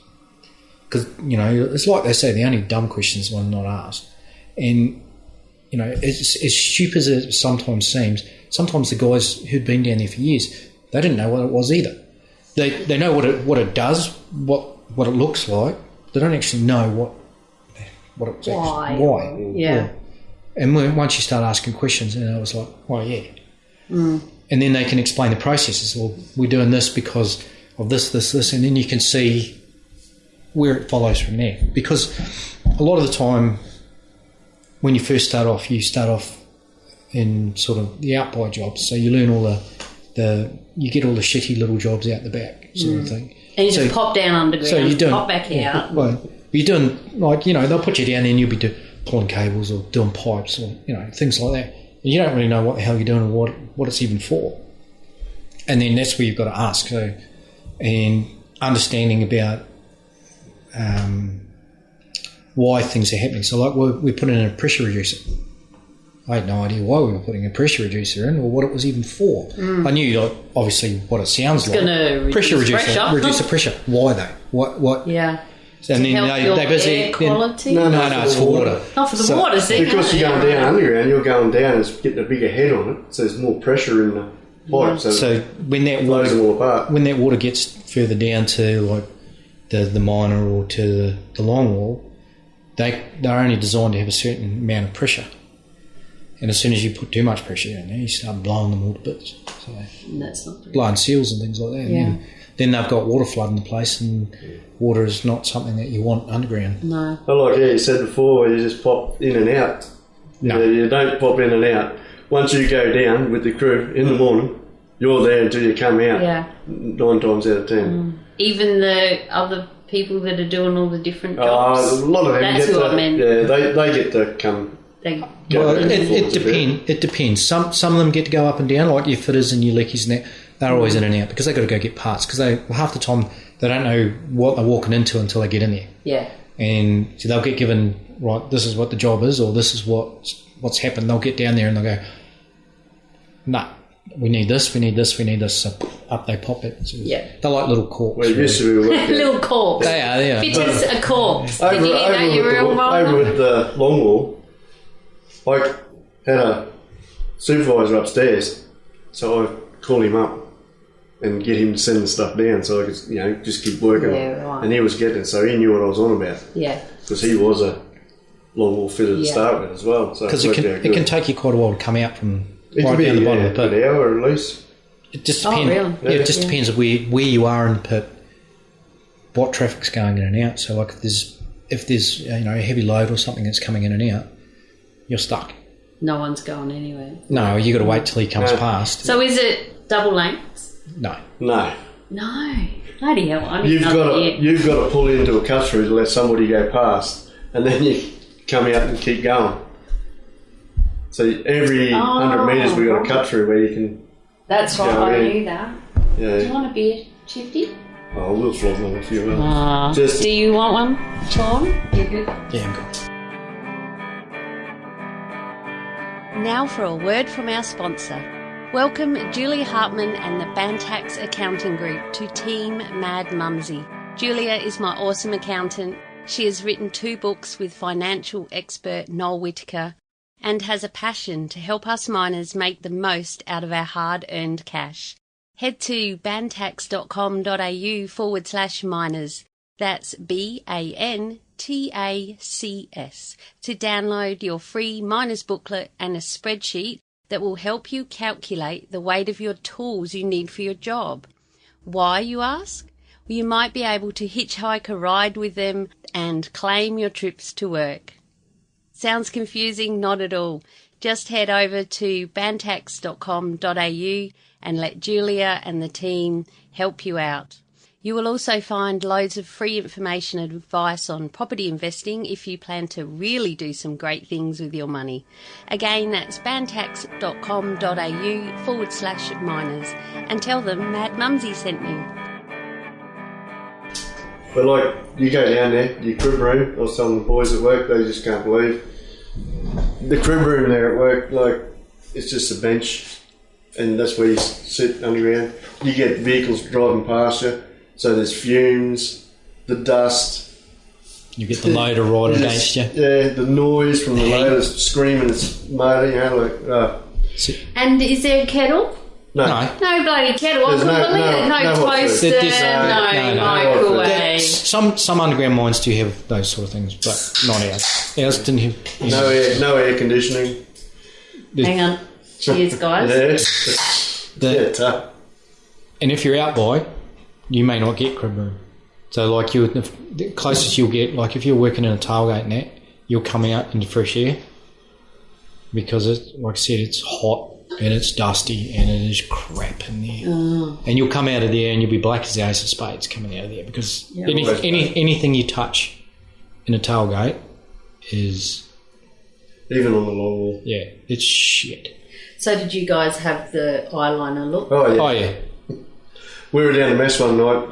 Speaker 3: Because, you know, it's like they say, the only dumb questions when not asked. And, you know, it's as stupid as it sometimes seems, sometimes the guys who'd been down there for years, they didn't know what it was either. They know what it does, what it looks like. They don't actually know what it's why.
Speaker 2: Yeah.
Speaker 3: And once you start asking questions, and I was like, oh yeah. And then they can explain the processes. Well, we're doing this because of this, and then you can see where it follows from there. Because a lot of the time, when you first start off, you start off in sort of the out-by jobs, so you learn all you get all the shitty little jobs out the back sort of thing.
Speaker 2: And you just pop down underground,
Speaker 3: so you're doing,
Speaker 2: pop back out.
Speaker 3: Well, you're doing, like, you know, they'll put you down there and you'll be pulling cables or doing pipes or, you know, things like that. And you don't really know what the hell you're doing or what it's even for. And then that's where you've got to ask. So, and understanding about why things are happening. So, like, we put in a pressure reducer. I had no idea why we were putting a pressure reducer in or what it was even for. I knew, like, obviously, what it sounds like. Pressure reducer, reduce the pressure. Why though? What?
Speaker 2: Yeah.
Speaker 3: And
Speaker 2: to
Speaker 3: then
Speaker 2: help your air quality?
Speaker 1: No,
Speaker 3: it's for water.
Speaker 2: Not for the water, see?
Speaker 1: Because you're going down underground, you're going down and getting a bigger head on it, so there's more pressure in the pipe.
Speaker 3: So when that
Speaker 1: blows them all apart.
Speaker 3: When that water gets further down to like the minor or to the long wall, they're only designed to have a certain amount of pressure. And as soon as you put too much pressure in there, you start blowing them all to bits. So
Speaker 2: that's not
Speaker 3: blowing seals and things like that.
Speaker 2: Yeah.
Speaker 3: And then they've got water flooding the place, and water is not something that you want underground.
Speaker 2: No.
Speaker 1: But like you said before, you just pop in and out.
Speaker 3: No.
Speaker 1: You don't pop in and out. Once you go down with the crew in the morning, you're there until you come out.
Speaker 2: Yeah.
Speaker 1: 9 times out of 10.
Speaker 2: Even the other people that are doing all the different jobs.
Speaker 1: A lot of them
Speaker 2: That's
Speaker 1: get
Speaker 2: who
Speaker 1: to,
Speaker 2: I meant.
Speaker 1: Yeah, they get to come.
Speaker 3: Well, it depends. Some of them get to go up and down, like your fitters and your leakies and that. They're always in and out because they've got to go get parts. Because half the time they don't know what they're walking into until they get in there.
Speaker 2: Yeah.
Speaker 3: And so they'll get given, right, this is what the job is, or this is what's happened. They'll get down there and they'll go, nah, we need this. So up they pop it. So they're like little corks.
Speaker 1: Well, used to be
Speaker 2: little corks.
Speaker 3: They are.
Speaker 2: Fitters a corpse. Did you hear that, you real wrong?
Speaker 1: Over with the long wall, I had a supervisor upstairs, so I called him up and get him to send the stuff down so I could, you know, just keep working on it.
Speaker 2: Right.
Speaker 1: And he was getting it, so he knew what I was on about.
Speaker 2: Yeah.
Speaker 1: Because he was a long wall fitter to start with as well.
Speaker 3: Because it can take you quite a while to come out from
Speaker 1: it
Speaker 3: right down the bottom of the pit.
Speaker 1: An hour at least.
Speaker 3: It just depends.
Speaker 2: Really?
Speaker 3: Yeah, it just depends where you are in the pit, what traffic's going in and out. So, like, if there's you know, a heavy load or something that's coming in and out, you're stuck.
Speaker 2: No one's going anywhere.
Speaker 3: No, you got to wait till he comes past.
Speaker 2: So is it double lengths?
Speaker 3: No.
Speaker 2: No. Bloody hell!
Speaker 1: You've got to pull into a cut through to let somebody go past, and then you come out and keep going. So every 100 metres we got a cut through where you can.
Speaker 2: That's right. I knew that.
Speaker 1: Yeah.
Speaker 2: Do you want a beer, Shifty?
Speaker 1: Oh, we'll flog them if you will.
Speaker 2: Do you want one, Sean? You good?
Speaker 3: Yeah, I'm good.
Speaker 2: Now for a word from our sponsor. Welcome Julia Hartman and the Bantax Accounting Group to Team Mad Mumsy. Julia is my awesome accountant. She has written 2 books with financial expert Noel Whittaker and has a passion to help us miners make the most out of our hard-earned cash. Head to bantax.com.au/miners. That's BANTACS to download your free miners booklet and a spreadsheet that will help you calculate the weight of your tools you need for your job. Why, you ask? Well, you might be able to hitchhike a ride with them and claim your trips to work. Sounds confusing? Not at all. Just head over to bantax.com.au and let Julia and the team help you out. You will also find loads of free information and advice on property investing if you plan to really do some great things with your money. Again, that's bantax.com.au/miners and tell them Mad Mumsy sent you.
Speaker 1: But like, you go down there, your crib room, I was telling the boys at work, they just can't believe. The crib room there at work, like, it's just a bench and that's where you sit underground. You get vehicles driving past you, so there's fumes, the dust.
Speaker 3: You get the loader right against you.
Speaker 1: Yeah, the noise from the loader screaming its motor, you know,
Speaker 2: And is there a kettle?
Speaker 1: No.
Speaker 2: No bloody kettle.
Speaker 1: There's
Speaker 2: I couldn't believe it. No toaster.
Speaker 3: No.
Speaker 2: Microwave.
Speaker 3: Some underground mines do have those sort of things, but not ours. Ours didn't have.
Speaker 1: No air conditioning.
Speaker 2: Hang on. Cheers, guys.
Speaker 1: Tough.
Speaker 3: And if you're out by, you may not get crib room. So, like, the closest you'll get, like, if you're working in a tailgate and that, you'll come out into fresh air because, like I said, it's hot and it's dusty and it is crap in there. And you'll come out of there and you'll be black as the ace of spades coming out of there because anything you touch in a tailgate is...
Speaker 1: Even on the long wall.
Speaker 3: Yeah, it's shit.
Speaker 2: So did you guys have the eyeliner look?
Speaker 1: Oh, yeah. We were down the mess one night,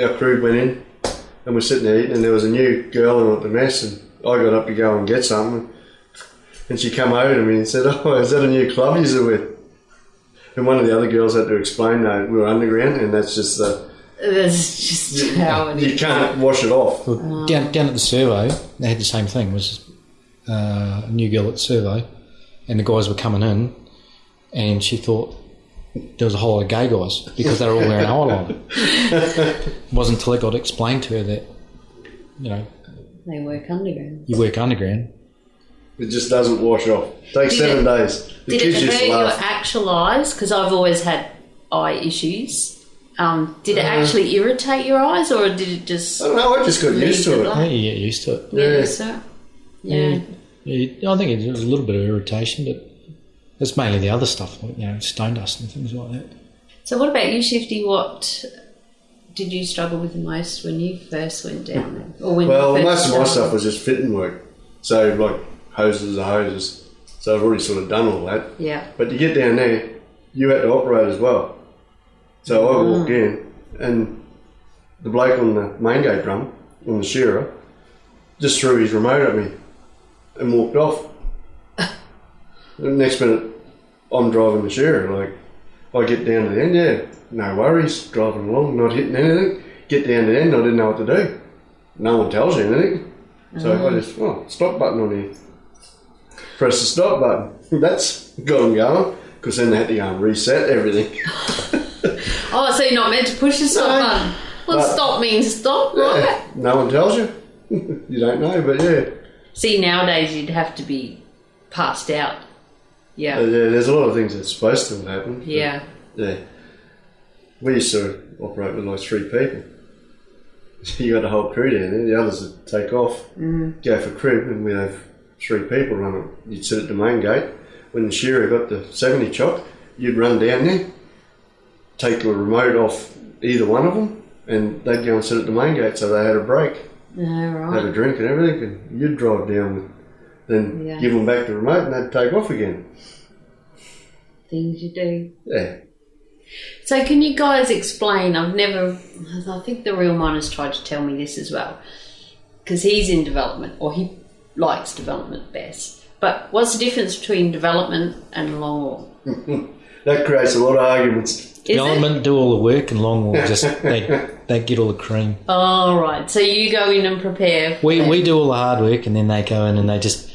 Speaker 1: our crew went in and we're sitting there eating and there was a new girl in at the mess and I got up to go and get something and she come over to me and said, "Oh, is that a new club you're with?" And one of the other girls had to explain that we were underground and that's just
Speaker 2: how it is.
Speaker 1: You can't wash it off.
Speaker 3: Well, down at the servo, they had the same thing. It was a new girl at the servo and the guys were coming in and she thought there was a whole lot of gay guys because they were all wearing eyeliner. It wasn't until it got explained to her that, you know,
Speaker 2: they work underground.
Speaker 3: You work underground.
Speaker 1: It just doesn't wash off. It takes 7 days.
Speaker 2: Did it hurt your actual eyes? Because I've always had eye issues. Did it actually irritate your eyes or did it just...
Speaker 1: I don't know, I just got used to it.
Speaker 3: Yeah, you get used to it.
Speaker 2: Yeah.
Speaker 3: I think it was a little bit of irritation, but it's mainly the other stuff, like, you know, stone dust and things like that.
Speaker 2: So what about you, Shifty? What did you struggle with the most when you first went down there? Or when
Speaker 1: most of my stuff was just fitting work. So, like, hoses are hoses. So I've already sort of done all that.
Speaker 2: Yeah.
Speaker 1: But to get down there, you had to operate as well. So I walked in and the bloke on the main gate drum, on the shearer, just threw his remote at me and walked off. The next minute, I'm driving the shearer. Like, I get down to the end, no worries, driving along, not hitting anything. Get down to the end, I didn't know what to do. No one tells you anything. So I just, stop button on here. Press the stop button. That's got them going, because then they had to go and reset everything.
Speaker 2: So you're not meant to push the stop button? Well, stop means stop, right?
Speaker 1: No one tells you. You don't know, but yeah.
Speaker 2: See, nowadays you'd have to be passed out. Yeah.
Speaker 1: There's a lot of things that's supposed to happen.
Speaker 2: Yeah.
Speaker 1: Yeah. We used to operate with like 3 people. You got the whole crew down there, the others would take off, go for crib, and we'd have 3 people run it. You'd sit at the main gate. When the shearer got the 70 chock, you'd run down there, take the remote off either one of them, and they'd go and sit at the main gate so they had a break.
Speaker 2: Right.
Speaker 1: Have a drink and everything, and you'd drive down with, then give them back the remote and they'd take off again.
Speaker 2: Things you do.
Speaker 1: Yeah.
Speaker 2: So can you guys explain, I think the real miner's tried to tell me this as well, because he's in development, or he likes development best. But what's the difference between development and longwall?
Speaker 1: That creates a lot of arguments.
Speaker 3: Development do all the work and longwall just, they get all the cream.
Speaker 2: Oh, right. So you go in and prepare.
Speaker 3: We do all the hard work and then they go in and they just...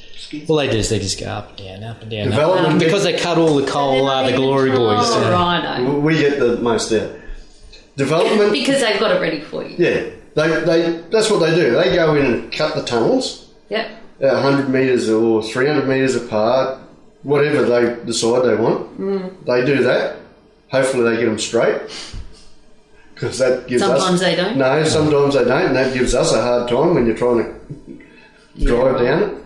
Speaker 3: All they do is they just go up and down, up and down.
Speaker 1: Development
Speaker 3: because they cut all the coal, the glory boys.
Speaker 2: Oh, right.
Speaker 1: We get the most out. Development...
Speaker 2: Because they've got it ready for you.
Speaker 1: Yeah. That's what they do. They go in and cut the tunnels.
Speaker 2: Yep.
Speaker 1: 100 metres or 300 metres apart, whatever they decide they want. They do that. Hopefully they get them straight. Because that gives us...
Speaker 2: Sometimes they don't.
Speaker 1: No, sometimes they don't, and that gives us a hard time when you're trying to drive down it.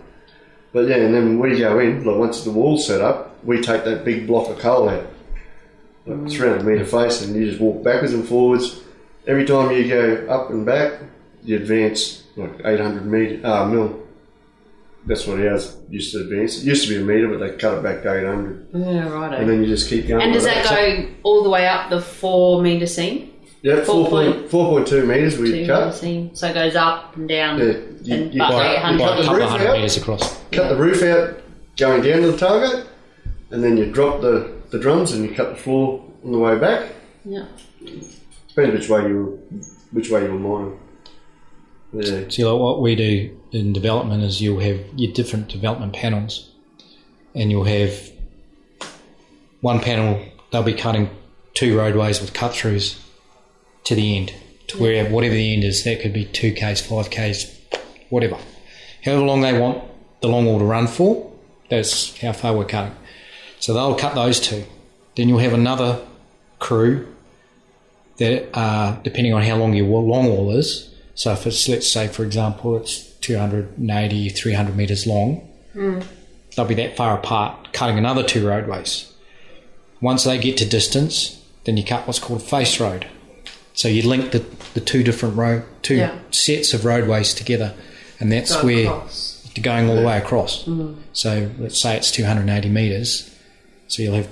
Speaker 1: But yeah, and then we go in, like once the wall's set up, we take that big block of coal out. Like 300 metre face, and you just walk backwards and forwards. Every time you go up and back, you advance like 800 mil. That's what ours used to advance. It used to be a metre, but they cut it back to 800.
Speaker 2: Yeah, right.
Speaker 1: And then you just keep going.
Speaker 2: And does that go all the way up the 4 metre seam?
Speaker 1: Yeah, 4.2 metres we cut.
Speaker 2: Seam. So it goes up and down.
Speaker 1: Yeah,
Speaker 2: and
Speaker 1: you
Speaker 2: up
Speaker 1: cut
Speaker 2: 800.
Speaker 3: Like a couple of
Speaker 1: roof
Speaker 3: hundred
Speaker 1: out.
Speaker 3: metres across.
Speaker 1: Cut the roof out going down to the tailgate, and then you drop the the drums and you cut the floor on the way back.
Speaker 2: Yeah.
Speaker 1: Depends which way you're mining. Yeah.
Speaker 3: See, like what we do in development is you'll have your different development panels, and you'll have one panel, they'll be cutting 2 roadways with cut-throughs to the end, to where whatever the end is. That could be 2Ks, 5Ks, whatever. However long they want the longwall to run for, that's how far we're cutting. So they'll cut those 2. Then you'll have another crew that are, depending on how long your longwall is, so if it's, let's say, for example, it's 280, 300 metres long, they'll be that far apart, cutting another 2 roadways. Once they get to distance, then you cut what's called face road. So you link the 2 different sets of roadways together, and that's where you're going all the way across. So let's say it's 280 metres, so you'll have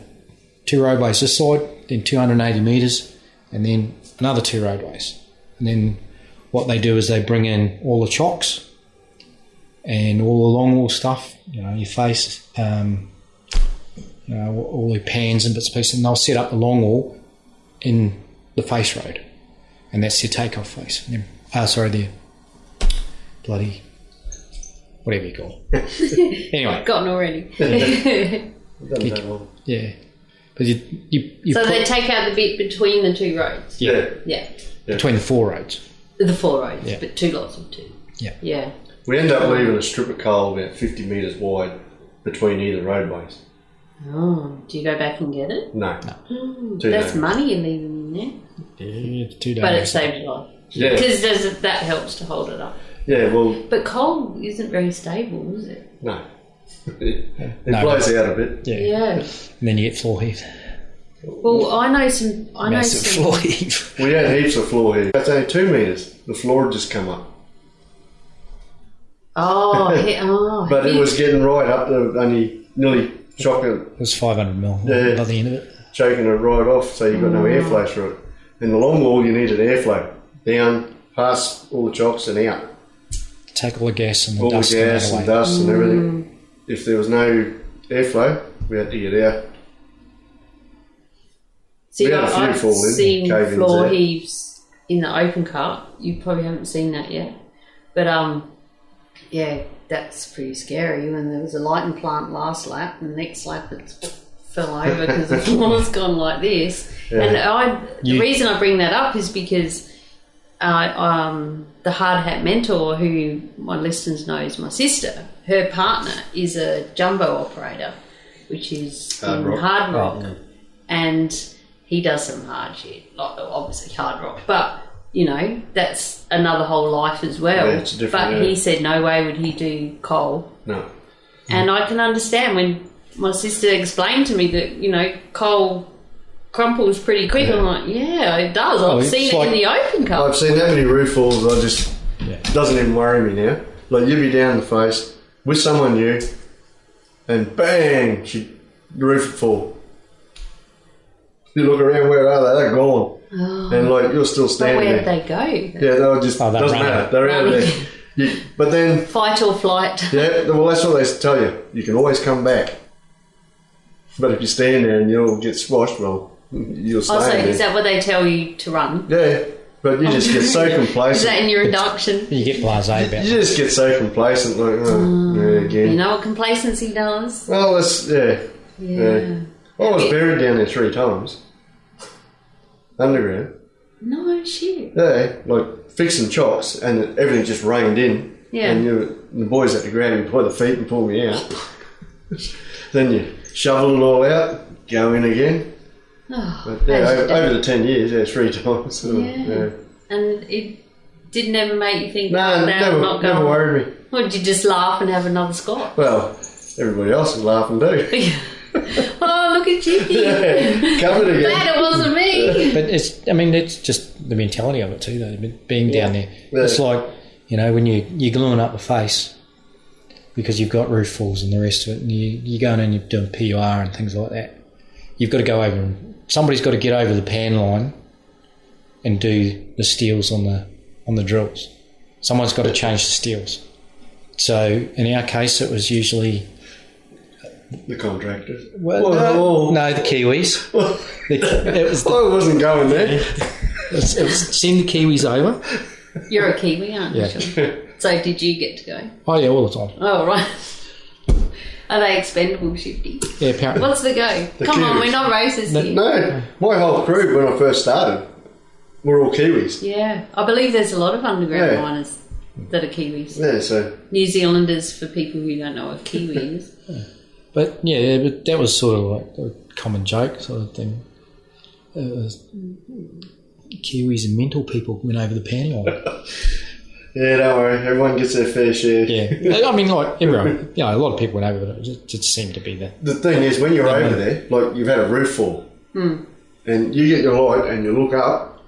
Speaker 3: 2 roadways this side, then 280 metres, and then another 2 roadways. And then what they do is they bring in all the chocks and all the longwall stuff, your face, all the pans and bits and pieces, and they'll set up the longwall in the face road, and that's your takeoff face. The bloody whatever you call it. Anyway,
Speaker 2: Forgotten already.
Speaker 3: yeah, but you
Speaker 2: so they take out the bit between the 2 roads.
Speaker 1: Yeah.
Speaker 3: Between the 4 roads.
Speaker 2: The 4 roads,
Speaker 3: Yeah.
Speaker 2: but 2 lots of 2. Yeah.
Speaker 1: We end up leaving a strip of coal about 50 metres wide between either roadways.
Speaker 2: Oh, do you go back and get it?
Speaker 1: No.
Speaker 2: That's
Speaker 1: days.
Speaker 2: money you're leaving in there.
Speaker 3: Yeah, it's 2 days.
Speaker 2: But it saves life.
Speaker 1: Yeah.
Speaker 2: Because that helps to hold it up.
Speaker 1: Yeah, well,
Speaker 2: But coal isn't very stable, is it?
Speaker 1: no. It blows out a bit.
Speaker 3: Yeah.
Speaker 2: Yeah.
Speaker 3: And then you get floor heave.
Speaker 2: Well, I know some.
Speaker 3: Massive floor heave.
Speaker 1: We had heaps of floor here. That's only 2 metres. The floor had just come up. But it was getting right up to only nearly choking,
Speaker 3: It was 500 mil
Speaker 1: Yeah.
Speaker 3: by the end of it.
Speaker 1: choking it right off, so you've got no airflow through it. In the long wall, you needed airflow. Down, past all the chocks and out.
Speaker 3: Take all the gas and the
Speaker 1: All the
Speaker 3: dust
Speaker 1: gas and
Speaker 3: away.
Speaker 1: dust and everything. If there was no airflow, we had to get out.
Speaker 2: See,
Speaker 1: We had a few
Speaker 2: I've
Speaker 1: fall in,
Speaker 2: seen
Speaker 1: cave-ins
Speaker 2: floor
Speaker 1: there.
Speaker 2: heaves in the open cut. You probably haven't seen that yet. But, yeah, that's pretty scary. When there was a lighting plant last lap, and the next lap it fell over because the floor's gone like this.
Speaker 1: Yeah.
Speaker 2: And the reason I bring that up is because the hard hat mentor, who my listeners know is my sister, her partner is a jumbo operator, which is
Speaker 1: Hard
Speaker 2: in
Speaker 1: rock.
Speaker 2: Hard Rock. And he does some hard shit, like obviously hard rock, but that's another whole life as well.
Speaker 1: Yeah, it's different,
Speaker 2: but
Speaker 1: yeah.
Speaker 2: he said no way would he do coal.
Speaker 1: No.
Speaker 2: And I can understand when my sister explained to me that, coal crumples pretty quick.
Speaker 1: Yeah.
Speaker 2: I'm like, yeah, it does.
Speaker 3: Oh,
Speaker 2: I've
Speaker 3: it's
Speaker 2: seen it
Speaker 3: like-
Speaker 2: in the open cut.
Speaker 1: I've seen that many roof falls, it doesn't even worry me now. Like, you'd be down the face with someone new, and bang, the roof would fall. You look around, where are they? They're gone.
Speaker 2: Oh.
Speaker 1: And, you're still
Speaker 2: But
Speaker 1: standing
Speaker 2: where
Speaker 1: there.
Speaker 2: did they go?
Speaker 1: Yeah, they were just,
Speaker 3: Oh, they're
Speaker 1: doesn't
Speaker 3: running.
Speaker 1: matter. They're out
Speaker 2: Running.
Speaker 1: there. But then,
Speaker 2: Fight or flight.
Speaker 1: yeah, well, that's what they tell you. You can always come back. But if you stand there and you'll get squashed, well, you'll stay
Speaker 2: Also,
Speaker 1: there.
Speaker 2: is that what they tell you to run?
Speaker 1: Yeah, but you just get so
Speaker 2: Is
Speaker 1: complacent.
Speaker 2: that in your induction?
Speaker 3: You get blasé about
Speaker 1: You
Speaker 3: it.
Speaker 1: just get so complacent, again.
Speaker 2: You know what complacency does?
Speaker 1: Well, it's, yeah.
Speaker 2: Yeah.
Speaker 1: I was buried down there 3 times. Underground.
Speaker 2: No shit.
Speaker 1: Yeah, fixing chocks, and everything just rained in.
Speaker 2: Yeah.
Speaker 1: And the boys had to grab me by the feet and pull me out. Then you shovel it all out, go in again.
Speaker 2: Oh,
Speaker 1: But yeah,
Speaker 2: as you do.
Speaker 1: over the 10 years, 3 times. So,
Speaker 2: Yeah. And it did never make you think,
Speaker 1: No,
Speaker 2: I'm not going.
Speaker 1: never worried me.
Speaker 2: Or did you just laugh and have another scotch?
Speaker 1: Well, everybody else was laughing too.
Speaker 2: Oh, look at you.
Speaker 1: Yeah, covered again.
Speaker 2: Glad it wasn't me.
Speaker 3: But it's just the mentality of it too, though. Being down there,
Speaker 1: Yeah.
Speaker 3: it's like when you're gluing up the face because you've got roof falls and the rest of it, and you're going in, you're doing PUR and things like that. You've got to go over, and somebody's got to get over the pan line and do the steels on the drills. Someone's got to change the steels. So in our case, it was usually
Speaker 1: The contractors.
Speaker 3: Well, no, the Kiwis.
Speaker 1: I wasn't going there.
Speaker 3: It was send the Kiwis over.
Speaker 2: You're a Kiwi, aren't you?
Speaker 3: Yeah.
Speaker 2: Sean? So did you get to go?
Speaker 3: Oh, yeah, all the time.
Speaker 2: Oh, right. Are they expendable, Shifty?
Speaker 3: Yeah, apparently.
Speaker 2: What's the go? Come on,
Speaker 1: Kiwis.
Speaker 2: we're not racist here.
Speaker 1: No, my whole crew when I first started were all Kiwis.
Speaker 2: Yeah, I believe there's a lot of underground
Speaker 1: Yeah.
Speaker 2: miners that are Kiwis.
Speaker 1: Yeah, so
Speaker 2: New Zealanders, for people who don't know what Kiwi is.
Speaker 3: But yeah, but that was sort of like a common joke sort of thing. It was Kiwis and mental people went over the panel.
Speaker 1: yeah, don't worry, everyone gets their fair share.
Speaker 3: Yeah, I mean, like everyone, a lot of people went over, but it just seemed to be that.
Speaker 1: The thing is, when you're over there, like you've had a roof fall, and you get your light and you look up,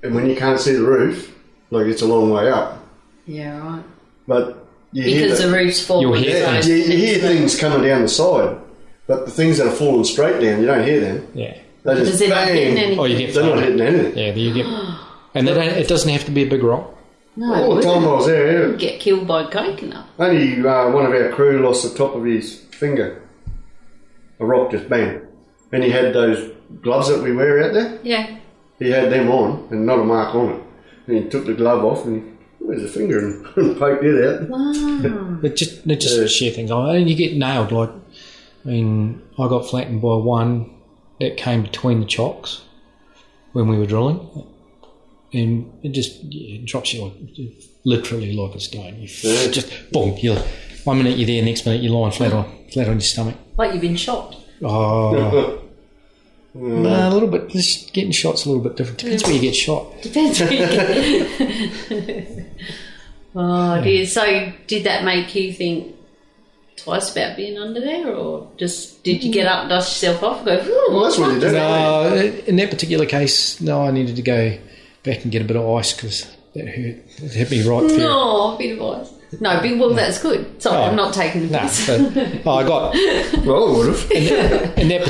Speaker 1: and when you can't see the roof, like it's a long way up.
Speaker 2: Yeah, right.
Speaker 1: But you
Speaker 2: Because
Speaker 1: hear
Speaker 2: the roof's falling.
Speaker 3: You'll hear
Speaker 1: yeah, you hear things coming down the side, but the things that are falling straight down, you don't hear them.
Speaker 3: Yeah.
Speaker 1: They
Speaker 2: Because
Speaker 1: just
Speaker 2: they're not hitting
Speaker 1: bang.
Speaker 2: anything.
Speaker 3: Oh, you get
Speaker 1: They're not
Speaker 3: flooded.
Speaker 1: hitting anything.
Speaker 3: Yeah, you get, and they don't, it doesn't have to be a big rock.
Speaker 2: No,
Speaker 1: All the time I was there,
Speaker 2: you'd get killed by coconut.
Speaker 1: only one of our crew lost the top of his finger. A rock just bang. And he had those gloves that we wear out there.
Speaker 2: Yeah.
Speaker 1: He had them on and not a mark on it. And he took the glove off and where's the finger and poked it out.
Speaker 2: Wow.
Speaker 3: They just share things. And you get nailed. Like, I mean, I got flattened by one that came between the chocks when we were drilling, and it just drops you literally like a stone. You just boom. You 1 minute you're there, next minute you're lying flat on your stomach.
Speaker 2: Like you've been shot.
Speaker 3: Oh. No, a little bit. Just getting shot's a little bit different. Depends where you get shot.
Speaker 2: Depends where you get. Oh dear. So did that make you think twice about being under there, or just did you get up, dust yourself off and go,
Speaker 1: Well, that's what you do.
Speaker 3: No, in that particular case, no, I needed to go back and get a bit of ice because that hurt. It hit me right through.
Speaker 2: no, bit of ice. No, big well, that's good. Sorry, I'm not taking the
Speaker 3: No,
Speaker 2: piss.
Speaker 3: but I got
Speaker 1: Well, I would have.
Speaker 3: in that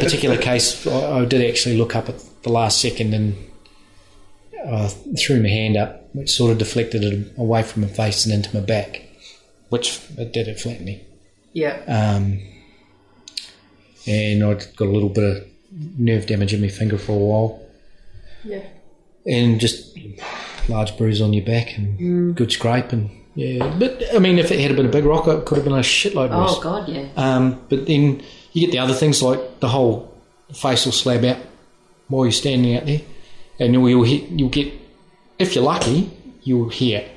Speaker 3: particular case. I did actually look up at the last second and threw my hand up, which sort of deflected it away from my face and into my back, which it flattened me.
Speaker 2: Yeah.
Speaker 3: And I'd got a little bit of nerve damage in my finger for a while.
Speaker 2: Yeah.
Speaker 3: And just large bruise on your back and good scrape and but I mean if it had been a big rock it could have been a shitload worse.
Speaker 2: Oh God, yeah.
Speaker 3: But then you get the other things like the whole face will slab out while you're standing out there, and you'll get, if you're lucky, you'll hear it.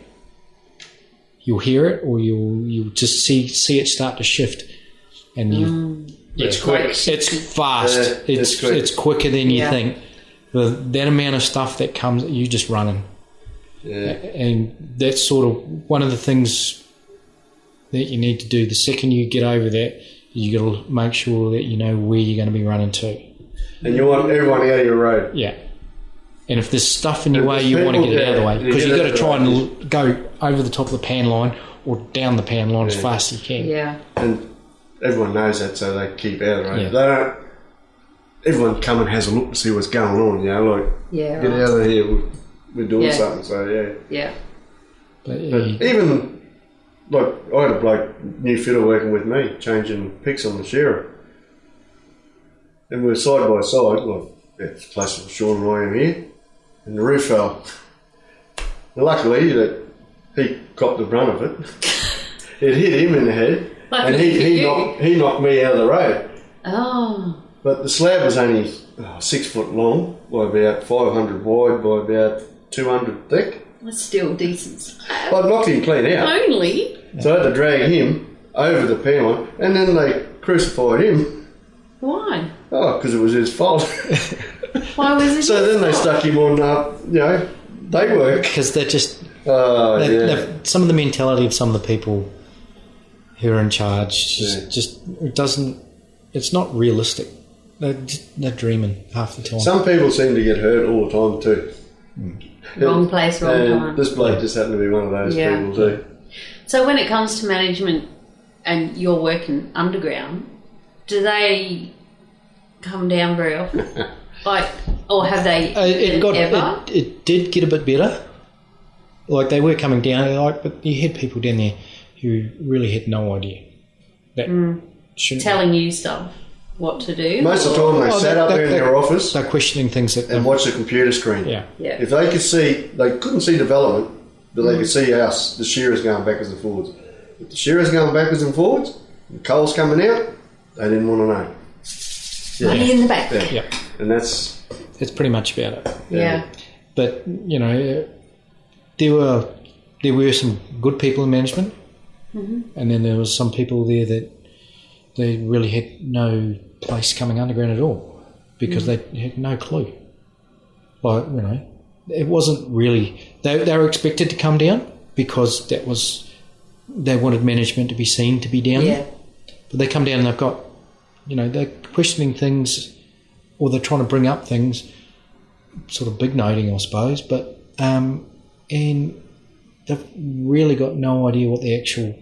Speaker 3: You'll hear it, or you'll just see it start to shift, and you.
Speaker 1: It's quick.
Speaker 3: It's fast.
Speaker 1: Yeah, it's quick.
Speaker 3: It's quicker than you
Speaker 2: Yeah.
Speaker 3: think. That amount of stuff that comes, you just running.
Speaker 1: Yeah.
Speaker 3: And that's sort of one of the things that you need to do. The second you get over that, you got to make sure that you know where you're going to be running to.
Speaker 1: And you want everyone out of your road.
Speaker 3: Yeah. And if there's stuff in your
Speaker 1: And
Speaker 3: way,
Speaker 1: there's
Speaker 3: you want to
Speaker 1: people
Speaker 3: get it out of the way.
Speaker 1: there,
Speaker 3: Because
Speaker 1: you
Speaker 3: you've got
Speaker 1: get
Speaker 3: to
Speaker 1: it
Speaker 3: try
Speaker 1: right.
Speaker 3: and go over the top of the pan line or down the pan line as
Speaker 1: Yeah.
Speaker 3: fast as you can.
Speaker 2: Yeah.
Speaker 1: And everyone knows that, so they keep out of the road.
Speaker 3: Yeah.
Speaker 1: They don't. Everyone come and has a look to see what's going on. You know, like
Speaker 2: Yeah.
Speaker 1: get
Speaker 2: Right.
Speaker 1: out of here. We're doing
Speaker 2: Yeah.
Speaker 1: something. So yeah.
Speaker 2: Yeah.
Speaker 3: But,
Speaker 1: But even like I had a bloke, new fitter working with me, changing picks on the shearer, and we were side by side. Well, it's close to Sean and I am here, and the roof fell. And luckily, that he copped the brunt of it. It hit him in the head,
Speaker 2: Lucky
Speaker 1: and
Speaker 2: for
Speaker 1: he
Speaker 2: you.
Speaker 1: knocked me out of the road.
Speaker 2: Oh.
Speaker 1: But the slab was only 6 foot long, by about 500 wide, by about 200 thick.
Speaker 2: That's still decent.
Speaker 1: I knocked him clean out.
Speaker 2: Only.
Speaker 1: So I had to drag him over the pan line, and then they crucified him.
Speaker 2: Why?
Speaker 1: Oh, because it was his fault.
Speaker 2: Why was it?
Speaker 1: So then they stuck him on, day work.
Speaker 3: because they're just
Speaker 1: Oh, yeah.
Speaker 3: some of the mentality of some of the people who are in charge
Speaker 1: Yeah.
Speaker 3: just it doesn't. It's not realistic. They're dreaming half the time.
Speaker 1: Some people seem to get hurt all the time too.
Speaker 2: Wrong place, wrong
Speaker 1: and
Speaker 2: time.
Speaker 1: this bloke just happened to be one of those
Speaker 2: Yeah.
Speaker 1: people too.
Speaker 2: So when it comes to management and you're working underground, do they come down very often? Or have they ever?
Speaker 3: It did get a bit better. Like they were coming down, but you had people down there who really had no idea that shouldn't.
Speaker 2: telling you stuff, what to do.
Speaker 1: Most of the time they sat up there in their office
Speaker 3: They're questioning things that
Speaker 1: and watched the computer screen.
Speaker 3: Yeah.
Speaker 2: Yeah.
Speaker 1: If they could see, they couldn't see development, but they could see us, the shearers going backwards and forwards. If the shearers going backwards and forwards, the coal's coming out, they didn't want to know.
Speaker 2: Money in the bank.
Speaker 1: Yeah.
Speaker 3: Yeah.
Speaker 1: And that's,
Speaker 3: pretty much about it.
Speaker 2: Yeah.
Speaker 3: But there were some good people in management, and then there was some people there that they really had no place coming underground at all because they had no clue. Like it wasn't really they were expected to come down because they wanted management to be seen to be down there. But they come down and they've got they're questioning things or they're trying to bring up things, sort of big noting, I suppose, but and they've really got no idea what the actual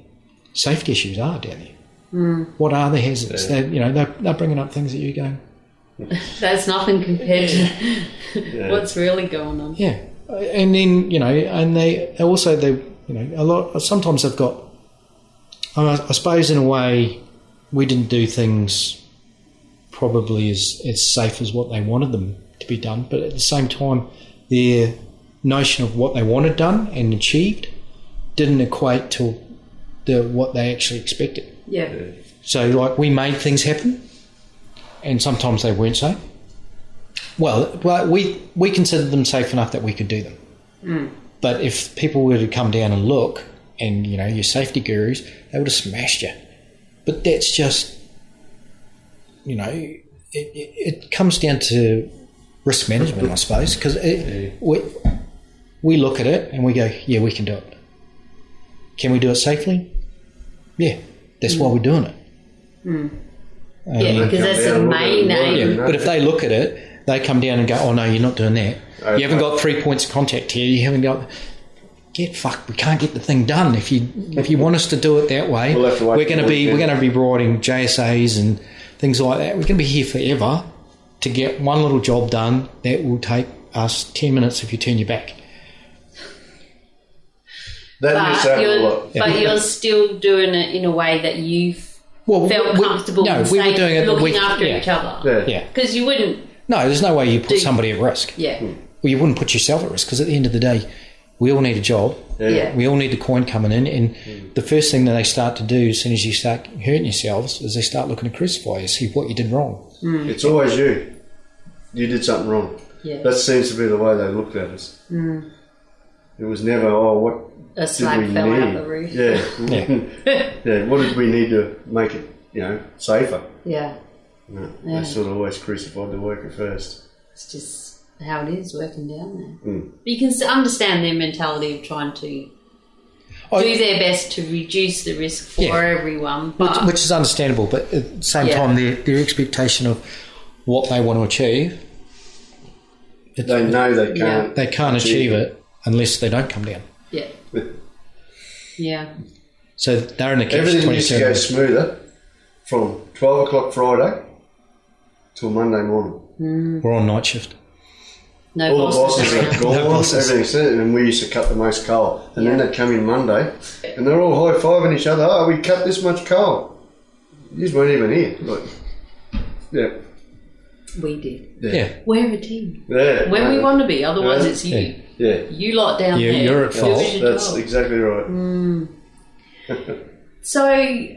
Speaker 3: safety issues are down there. What are the hazards? They're bringing up things that you're going,
Speaker 2: That's nothing compared to what's really going on.
Speaker 3: yeah. And then and they also a lot. Sometimes they've got. I suppose in a way, we didn't do things probably as safe as what they wanted them to be done, but at the same time, their notion of what they wanted done and achieved didn't equate to what they actually expected.
Speaker 2: Yeah.
Speaker 3: So, like, we made things happen, and sometimes they weren't safe. Well, we considered them safe enough that we could do them. But if people were to come down and look, and, your safety gurus, they would have smashed you. But that's just, it comes down to risk management, I suppose, because we look at it and we go, yeah, we can do it. Can we do it safely? Yeah, that's why we're doing it.
Speaker 2: Yeah, because that's the main aim.
Speaker 3: Yeah, but if they look at it, they come down and go, oh, no, you're not doing that. You haven't got 3 points of contact here. You haven't got... Get fucked. We can't get the thing done. If you want us to do it that way, we're going to be writing JSAs and things like that. We're going to be here forever to get one little job done that will take us 10 minutes if you turn your back.
Speaker 2: But you're still doing it in a way that you felt comfortable and
Speaker 3: we were doing it
Speaker 2: looking after each other.
Speaker 3: Yeah.
Speaker 2: Because you wouldn't...
Speaker 3: No, there's no way you put somebody at risk.
Speaker 2: Yeah.
Speaker 3: Well, you wouldn't put yourself at risk because at the end of the day, we all need a job.
Speaker 2: Yeah.
Speaker 3: We all need the coin coming in. And the first thing that they start to do as soon as you start hurting yourselves is they start looking to crucify you, see what you did wrong.
Speaker 1: It's always you. You did something wrong.
Speaker 2: Yeah.
Speaker 1: That seems to be the way they looked at us. It was never, what
Speaker 2: a slag fell out the roof.
Speaker 1: Yeah. Yeah. What did we need to make it, safer?
Speaker 2: Yeah.
Speaker 1: No, they sort of always crucified the worker first.
Speaker 2: It's just how it is working down there. But you can understand their mentality of trying to do their best to reduce the risk for everyone. But
Speaker 3: Which is understandable, but at the same time, their expectation of what they want to achieve,
Speaker 1: They know they can't.
Speaker 3: they can't achieve it unless they don't come down.
Speaker 2: Yeah. Yeah.
Speaker 3: So they're in a
Speaker 1: Everything used to go
Speaker 3: catch-22.
Speaker 1: smoother from 12 o'clock Friday till Monday morning.
Speaker 3: We're on night shift.
Speaker 2: No
Speaker 1: All the bosses
Speaker 2: bosses
Speaker 1: are
Speaker 2: around.
Speaker 1: gone,
Speaker 3: No bosses.
Speaker 1: everything's set, and we used to cut the most coal. And then they'd come in Monday, and they're all high-fiving each other. Oh, we cut this much coal. You just weren't even here.
Speaker 2: We did.
Speaker 3: Yeah.
Speaker 2: We're a team.
Speaker 1: Yeah.
Speaker 2: When we want to be, otherwise it's you.
Speaker 1: Yeah.
Speaker 2: You lot down there.
Speaker 3: You're at fault.
Speaker 2: Do your
Speaker 1: That's
Speaker 2: job.
Speaker 1: exactly right.
Speaker 2: So,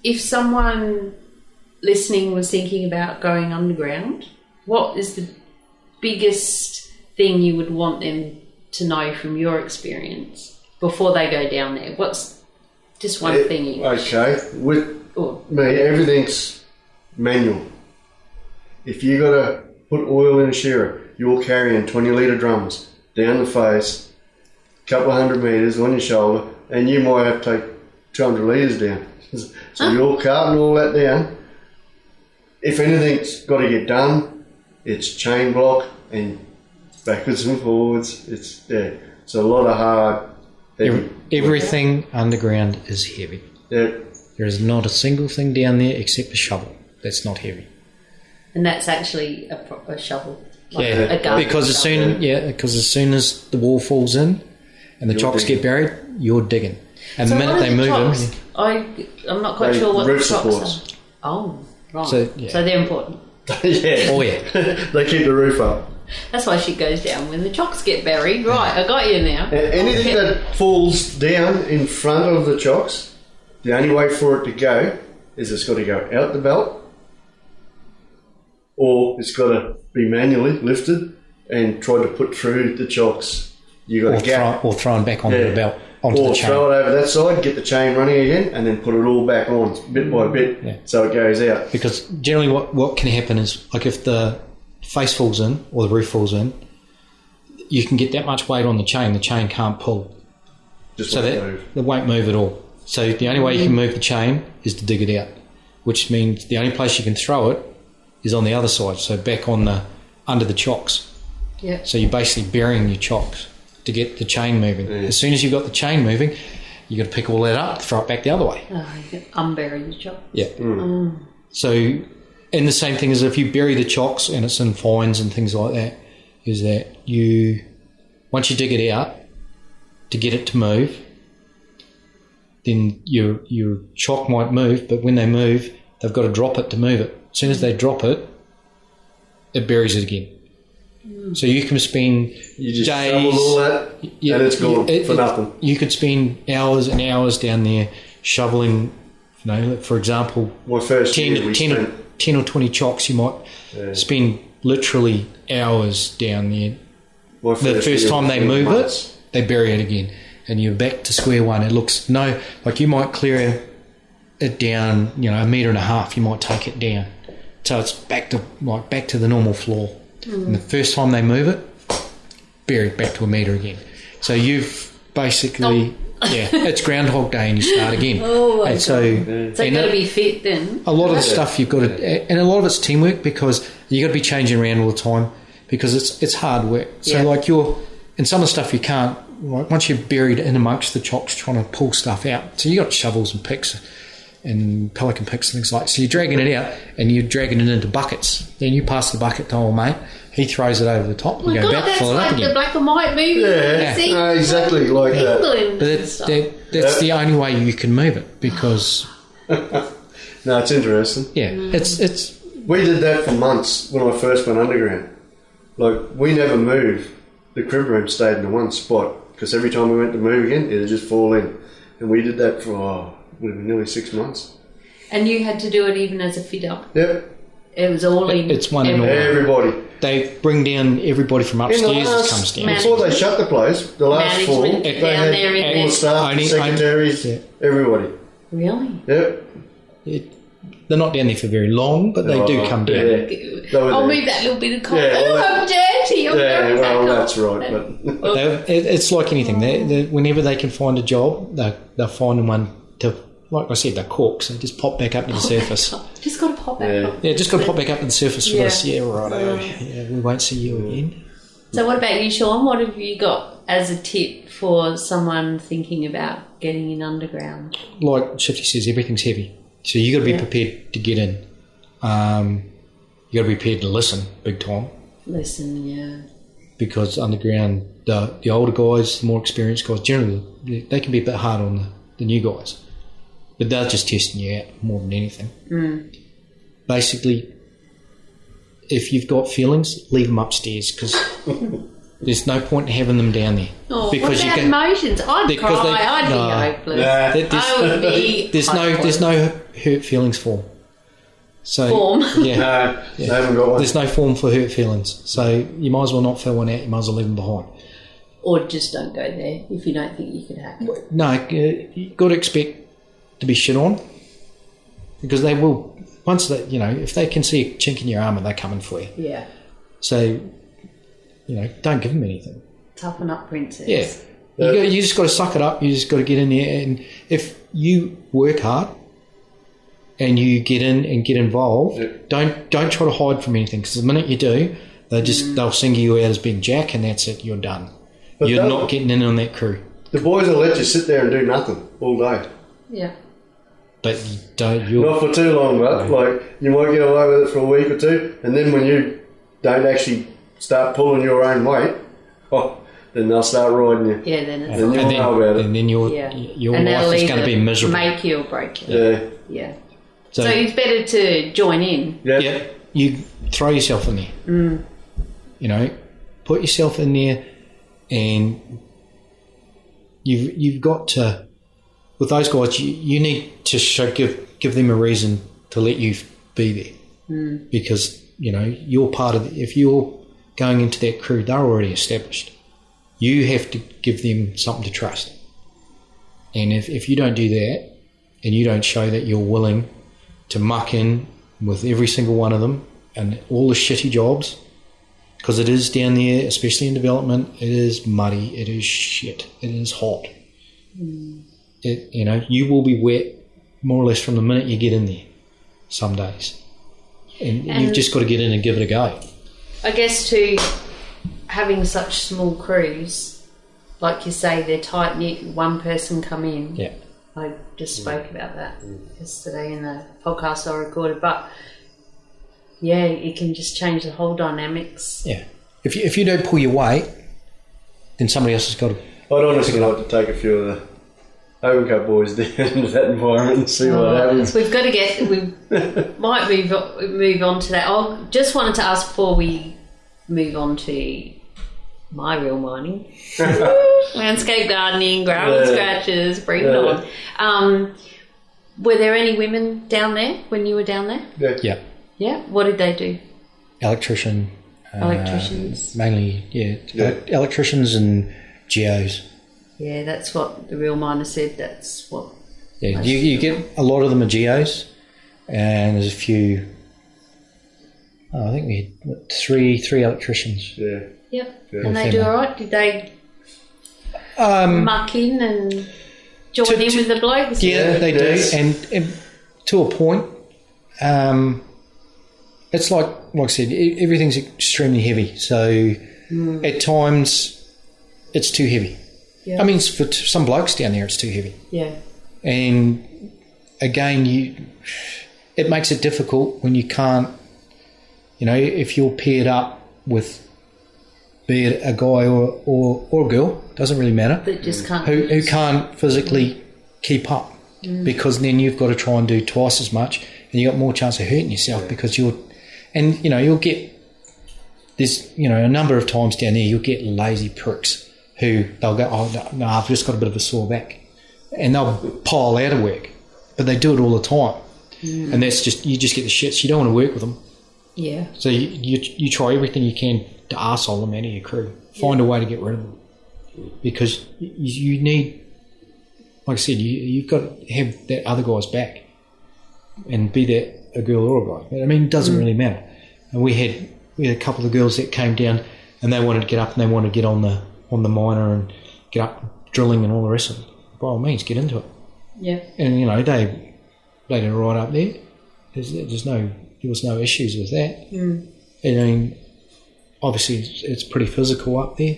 Speaker 2: if someone listening was thinking about going underground, what is the biggest thing you would want them to know from your experience before they go down there? What's just one thing?
Speaker 1: Okay. With me, everything's manual. If you got to put oil in a shearer, you're carrying 20-litre drums down the face, a couple of 100 metres on your shoulder, and you might have to take 200 litres down. So you're carting all that down. If anything's got to get done, it's chain block and backwards and forwards. It's a lot of hard, heavy.
Speaker 3: Everything underground is heavy.
Speaker 1: Yeah.
Speaker 3: There is not a single thing down there except a shovel that's not heavy.
Speaker 2: And that's actually a shovel. Like
Speaker 3: Yeah,
Speaker 2: a gun
Speaker 3: because as soon as the wall falls in and the chocks get buried, you're digging. And
Speaker 2: So
Speaker 3: the minute
Speaker 2: what are
Speaker 3: they move
Speaker 2: chocks?
Speaker 3: them,
Speaker 2: I'm not quite sure what the
Speaker 1: roof
Speaker 2: chocks
Speaker 1: supports.
Speaker 2: Oh, right.
Speaker 3: So, yeah.
Speaker 2: So they're important.
Speaker 1: Yeah.
Speaker 3: Oh, yeah.
Speaker 1: They keep the roof up.
Speaker 2: That's why she goes down when the chocks get buried. Right, I got you now.
Speaker 1: Anything that falls down in front of the chocks, the only way for it to go is it's got to go out the belt, or it's got to be manually lifted and try to put through the chocks. You got to gap.
Speaker 3: Or thrown back onto the belt, onto
Speaker 1: or
Speaker 3: the chain.
Speaker 1: throw it over that side, get the chain running again, and then put it all back on bit by bit so it goes out.
Speaker 3: Because generally what can happen is, like if the face falls in or the roof falls in, you can get that much weight on the chain can't pull.
Speaker 1: Just
Speaker 3: It won't move at all. So the only way you can move the chain is to dig it out, which means the only place you can throw it is on the other side, so back on under the chocks.
Speaker 2: Yeah.
Speaker 3: So you're basically burying your chocks to get the chain moving. As soon as you've got the chain moving, you got to pick all that up, throw it back the other way.
Speaker 2: Oh, you can unbury the chock.
Speaker 3: Yeah. So, and the same thing as if you bury the chocks and it's in fines and things like that, is that once you dig it out, to get it to move, then your chock might move, but when they move, they've got to drop it to move it. As soon as they drop it, it buries it again. So you can spend
Speaker 1: You just
Speaker 3: days,
Speaker 1: shovel all that, and it's gone for nothing.
Speaker 3: You could spend hours and hours down there shoveling, for example,
Speaker 1: My first year we
Speaker 3: 10 or 20 chocks, you might spend literally hours down there. The first time they move it, they bury it again, and you're back to square one. It looks like you might clear it down, 1.5 meters. You might take it down, so it's back to the normal floor. And the first time they move it, bury it back to 1 meter again. So you've basically, it's Groundhog Day and you start again.
Speaker 2: Oh, my
Speaker 3: and so
Speaker 2: you've got to be fit then.
Speaker 3: a lot of the stuff you've got to, and a lot of it's teamwork, because you got to be changing around all the time, because it's hard work. So and some of the stuff you can't, once you're buried in amongst the chocks trying to pull stuff out. So you got shovels and picks and pelican picks and things like that. So you're dragging it out and you're dragging it into buckets. Then you pass the bucket to old mate. He throws it over the top and go back, fill it up again.
Speaker 2: The black and white movie.
Speaker 1: Yeah, exactly like that.
Speaker 2: England.
Speaker 3: But that's the only way you can move it, because
Speaker 1: No, it's interesting.
Speaker 3: it's
Speaker 1: We did that for months when I first went underground. Like, we never moved. The crib room stayed in the one spot, because every time we went to move again, it'd just fall in. And we did that for would have been nearly 6 months.
Speaker 2: And you had to do it even as a fitter.
Speaker 1: Yep.
Speaker 2: It was all in.
Speaker 3: It's one and all.
Speaker 1: Everybody.
Speaker 3: They bring down everybody from upstairs that comes down.
Speaker 1: Before they shut the place, the last four,
Speaker 2: Management
Speaker 1: they
Speaker 2: down
Speaker 1: had
Speaker 2: there in
Speaker 1: all
Speaker 2: there.
Speaker 1: the staff, secretaries, everybody.
Speaker 2: Really?
Speaker 1: Yep.
Speaker 3: They're not down there for very long, but they do come down.
Speaker 1: Yeah.
Speaker 2: I'll move that little bit of cotton.
Speaker 1: Yeah, well,
Speaker 2: I'm dirty. I'm
Speaker 1: that's right. But
Speaker 3: It's like anything. Whenever they can find a job, they're finding one to, like I said, they're corks. They just pop back up to the surface.
Speaker 2: Just got to pop back up.
Speaker 3: Yeah, just got to pop back up to the surface for
Speaker 2: Yeah.
Speaker 3: this. Yeah, righto. Yeah, we won't see you again.
Speaker 2: So what about you, Sean? What have you got as a tip for someone thinking about getting in underground?
Speaker 3: Like Shifty says, everything's heavy. So you got to be prepared to get in. You got to be prepared to listen big time.
Speaker 2: Listen,
Speaker 3: Because underground, the older guys, the more experienced guys, generally they can be a bit hard on the new guys. But they're just testing you out more than anything. Basically, if you've got feelings, leave them upstairs, because there's no point in having them down there.
Speaker 2: Oh, what about emotions? I'd cry. I'd be hopeless. I would be
Speaker 3: There's no hurt feelings form. So,
Speaker 2: form.
Speaker 3: Yeah.
Speaker 1: they haven't got one.
Speaker 3: There's no form for hurt feelings. So you might as well not fill one out. You might as well leave them behind.
Speaker 2: Or just don't go there if you don't think you could hack it.
Speaker 3: No, you've got to expect to be shit on, because they will. Once they, if they can see a chink in your armour, they're coming for you.
Speaker 2: Yeah.
Speaker 3: So, don't give them anything.
Speaker 2: Toughen up, princess.
Speaker 3: Yeah. You just got to suck it up. You just got to get in there, and if you work hard and you get in and get involved, don't try to hide from anything, because the minute you do, they'll single you out as being Jack, and that's it. You're done.
Speaker 1: But
Speaker 3: you're not getting in on that crew.
Speaker 1: The boys will let you sit there and do nothing all day.
Speaker 2: Yeah.
Speaker 3: But you don't.
Speaker 1: Not for too long, but like you might get away with it for a week or two, and then when you don't actually start pulling your own weight, then they'll start riding you.
Speaker 2: Yeah, then it's
Speaker 1: And you'll know about it.
Speaker 3: And then your
Speaker 2: and
Speaker 3: life is going to be miserable.
Speaker 2: Make you or break you.
Speaker 1: Yeah.
Speaker 2: Yeah. So it's better to join in.
Speaker 1: Yep.
Speaker 3: Yeah, you throw yourself in there. You know, put yourself in there, and you've got to, with those guys, you need to give them a reason to let you be there, because you know you're part of. If you're going into that crew, they're already established. You have to give them something to trust, and if you don't do that, and you don't show that you're willing to muck in with every single one of them and all the shitty jobs, because it is down there, especially in development, it is muddy, it is shit, it is hot. You know, you will be wet more or less from the minute you get in there some days. And you've just got to get in and give it a go.
Speaker 2: I guess too, having such small crews, like you say, they're tight-knit, one person come in.
Speaker 3: Yeah.
Speaker 2: I just spoke about that yesterday in the podcast I recorded, but yeah, it can just change the whole dynamics.
Speaker 3: Yeah. If you don't pull your weight, then somebody else has got to.
Speaker 1: I'd honestly like to take a few of the Open Cup boys down into that environment and see what happens.
Speaker 2: We've got to we might move on to that. I just wanted to ask before we move on to my real mining, landscape gardening, gravel scratches, bring it on. Were there any women down there when you were down there?
Speaker 3: Yeah.
Speaker 2: Yeah. What did they do?
Speaker 3: Electricians.
Speaker 2: Mainly,
Speaker 3: electricians and geos.
Speaker 2: Yeah, that's what the real miner said. That's what.
Speaker 3: Yeah, you get a lot of them are geos, and there's a few. I think we had three electricians.
Speaker 1: Yeah.
Speaker 2: Yep. And they do all right? Did they muck in and join in with the blokes?
Speaker 3: Yeah, they do. And to a point, it's like I said, everything's extremely heavy. So at times, it's too heavy. Yeah. I mean, for some blokes down there, it's too heavy. Yeah. And again, it makes it difficult when you can't, you know, if you're paired up with, be it a guy or a girl, doesn't really matter.
Speaker 2: That just can't.
Speaker 3: Who can't physically keep up, because then you've got to try and do twice as much, and you've got more chance of hurting yourself because you'll get, there's, you know, a number of times down there you'll get lazy pricks who they'll go, oh no, I've just got a bit of a sore back, and they'll pile out of work, but they do it all the time, and that's just, you just get the shits. You don't want to work with them. Yeah. So you try everything you can to arsehole them out of your crew. Find a way to get rid of them, because you need, like I said, you've got to have that other guy's back, and be that a girl or a guy. I mean, it doesn't really matter. And we had a couple of girls that came down, and they wanted to get up and they wanted to get on the miner and get up drilling and all the rest of it. By all means, get into it. Yeah. And you know, they did all right up there. There was no issues with that. And I mean, obviously it's pretty physical up there.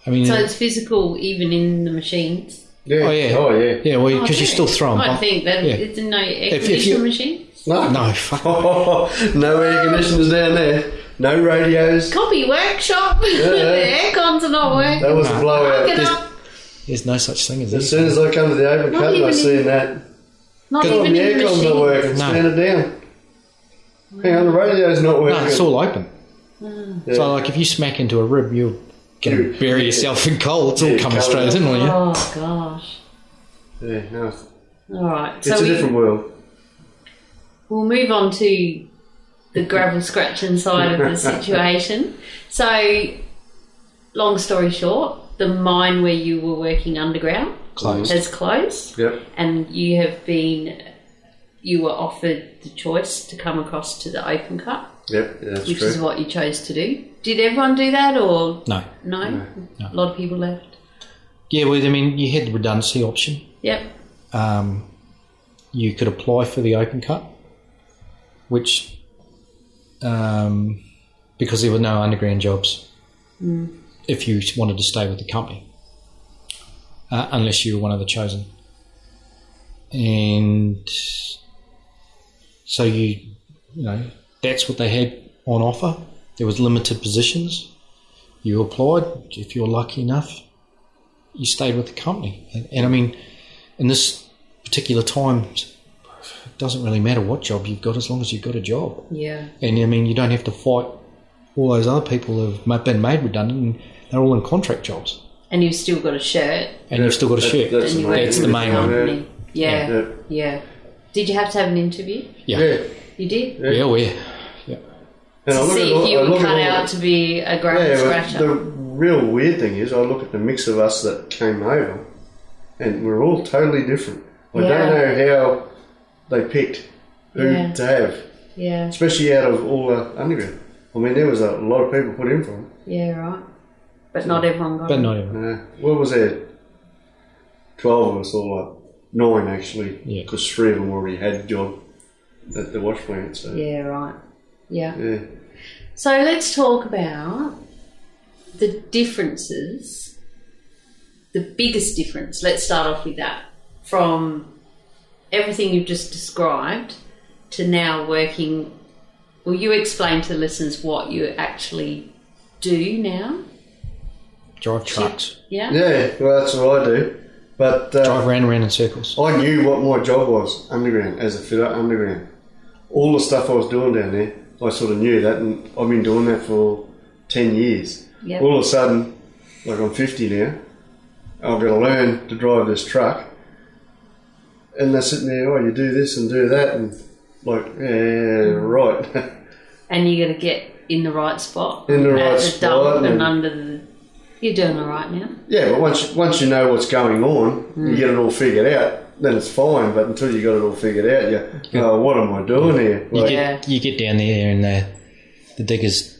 Speaker 3: I mean,
Speaker 2: so it's physical even in the machines.
Speaker 1: Yeah.
Speaker 3: Oh yeah.
Speaker 1: Oh yeah.
Speaker 3: Yeah. Well, because you still throw them.
Speaker 2: I think that it's no air conditioning machine.
Speaker 3: No. Fuck.
Speaker 1: No air conditioners down there. No radios.
Speaker 2: Copy workshop. The aircons are not working.
Speaker 1: That was a blowout.
Speaker 3: There's no such thing as that.
Speaker 1: As soon as I come to the open cut, I see that.
Speaker 2: Not even
Speaker 1: the
Speaker 2: in the
Speaker 1: aircon's
Speaker 2: machine.
Speaker 1: not working. Stand it down. Hang on, the radio's not working.
Speaker 3: No, it's all open. Yeah. So, like, if you smack into a rib, you're going to bury yourself in coal. It's all coming straight in on you.
Speaker 2: Oh, gosh.
Speaker 1: Yeah, no.
Speaker 2: All right.
Speaker 1: It's a different world.
Speaker 2: We'll move on to the gravel scratching side of the situation. So, long story short, the mine where you were working underground has closed.
Speaker 1: Yep.
Speaker 2: And you were offered the choice to come across to the open cut.
Speaker 1: Yep, that's
Speaker 2: which
Speaker 1: true.
Speaker 2: is what you chose to do. Did everyone do that, or
Speaker 3: no?
Speaker 2: A lot of people left.
Speaker 3: Yeah, well, I mean, you had the redundancy option.
Speaker 2: Yep.
Speaker 3: You could apply for the open cut, which because there were no underground jobs if you wanted to stay with the company, unless you were one of the chosen. And so you know, that's what they had on offer. There was limited positions. You applied. If you were lucky enough, you stayed with the company. And I mean, in this particular time, it doesn't really matter what job you've got as long as you've got a job.
Speaker 2: Yeah.
Speaker 3: And I mean, you don't have to fight all those other people who have been made redundant and they're all in contract jobs.
Speaker 2: And you've still got a shirt.
Speaker 3: And you've still got a shirt.
Speaker 1: That's
Speaker 3: the main one.
Speaker 2: Yeah. Did you have to have an interview?
Speaker 3: Yeah.
Speaker 2: You did?
Speaker 3: Yeah,
Speaker 1: And
Speaker 2: To see if you were cut out to be a gravel scratcher.
Speaker 1: The real weird thing is, I look at the mix of us that came over, and we're all totally different. I don't know how they picked who to have, especially out of all the underground. I mean, there was a lot of people put in for them.
Speaker 2: Yeah, right. But not everyone got it.
Speaker 3: But not everyone.
Speaker 1: What was there? 12 of us, or 9 actually, because 3 of them already had a job at the wash plant. So.
Speaker 2: Yeah, right. Yeah. So let's talk about the differences, the biggest difference. Let's start off with that. From everything you've just described to now working, will you explain to the listeners what you actually do now?
Speaker 3: Drive trucks.
Speaker 2: Yeah?
Speaker 1: Yeah, well, that's what I do. But
Speaker 3: Drive round and round in circles.
Speaker 1: I knew what my job was underground, as a fitter underground. All the stuff I was doing down there, I sort of knew that, and I've been doing that for 10 years.
Speaker 2: Yep.
Speaker 1: All of a sudden, like I'm 50 now, I've got to learn to drive this truck. And they're sitting there, you do this and do that, and like, right.
Speaker 2: And you got to get in the right spot.
Speaker 1: In the
Speaker 2: at
Speaker 1: right
Speaker 2: the
Speaker 1: spot.
Speaker 2: dump and under the... You're doing all right now.
Speaker 1: Yeah, but once you know what's going on, you get it all figured out, then it's fine. But until you got it all figured out, what am I doing here? Like,
Speaker 3: You get down there and the digger's,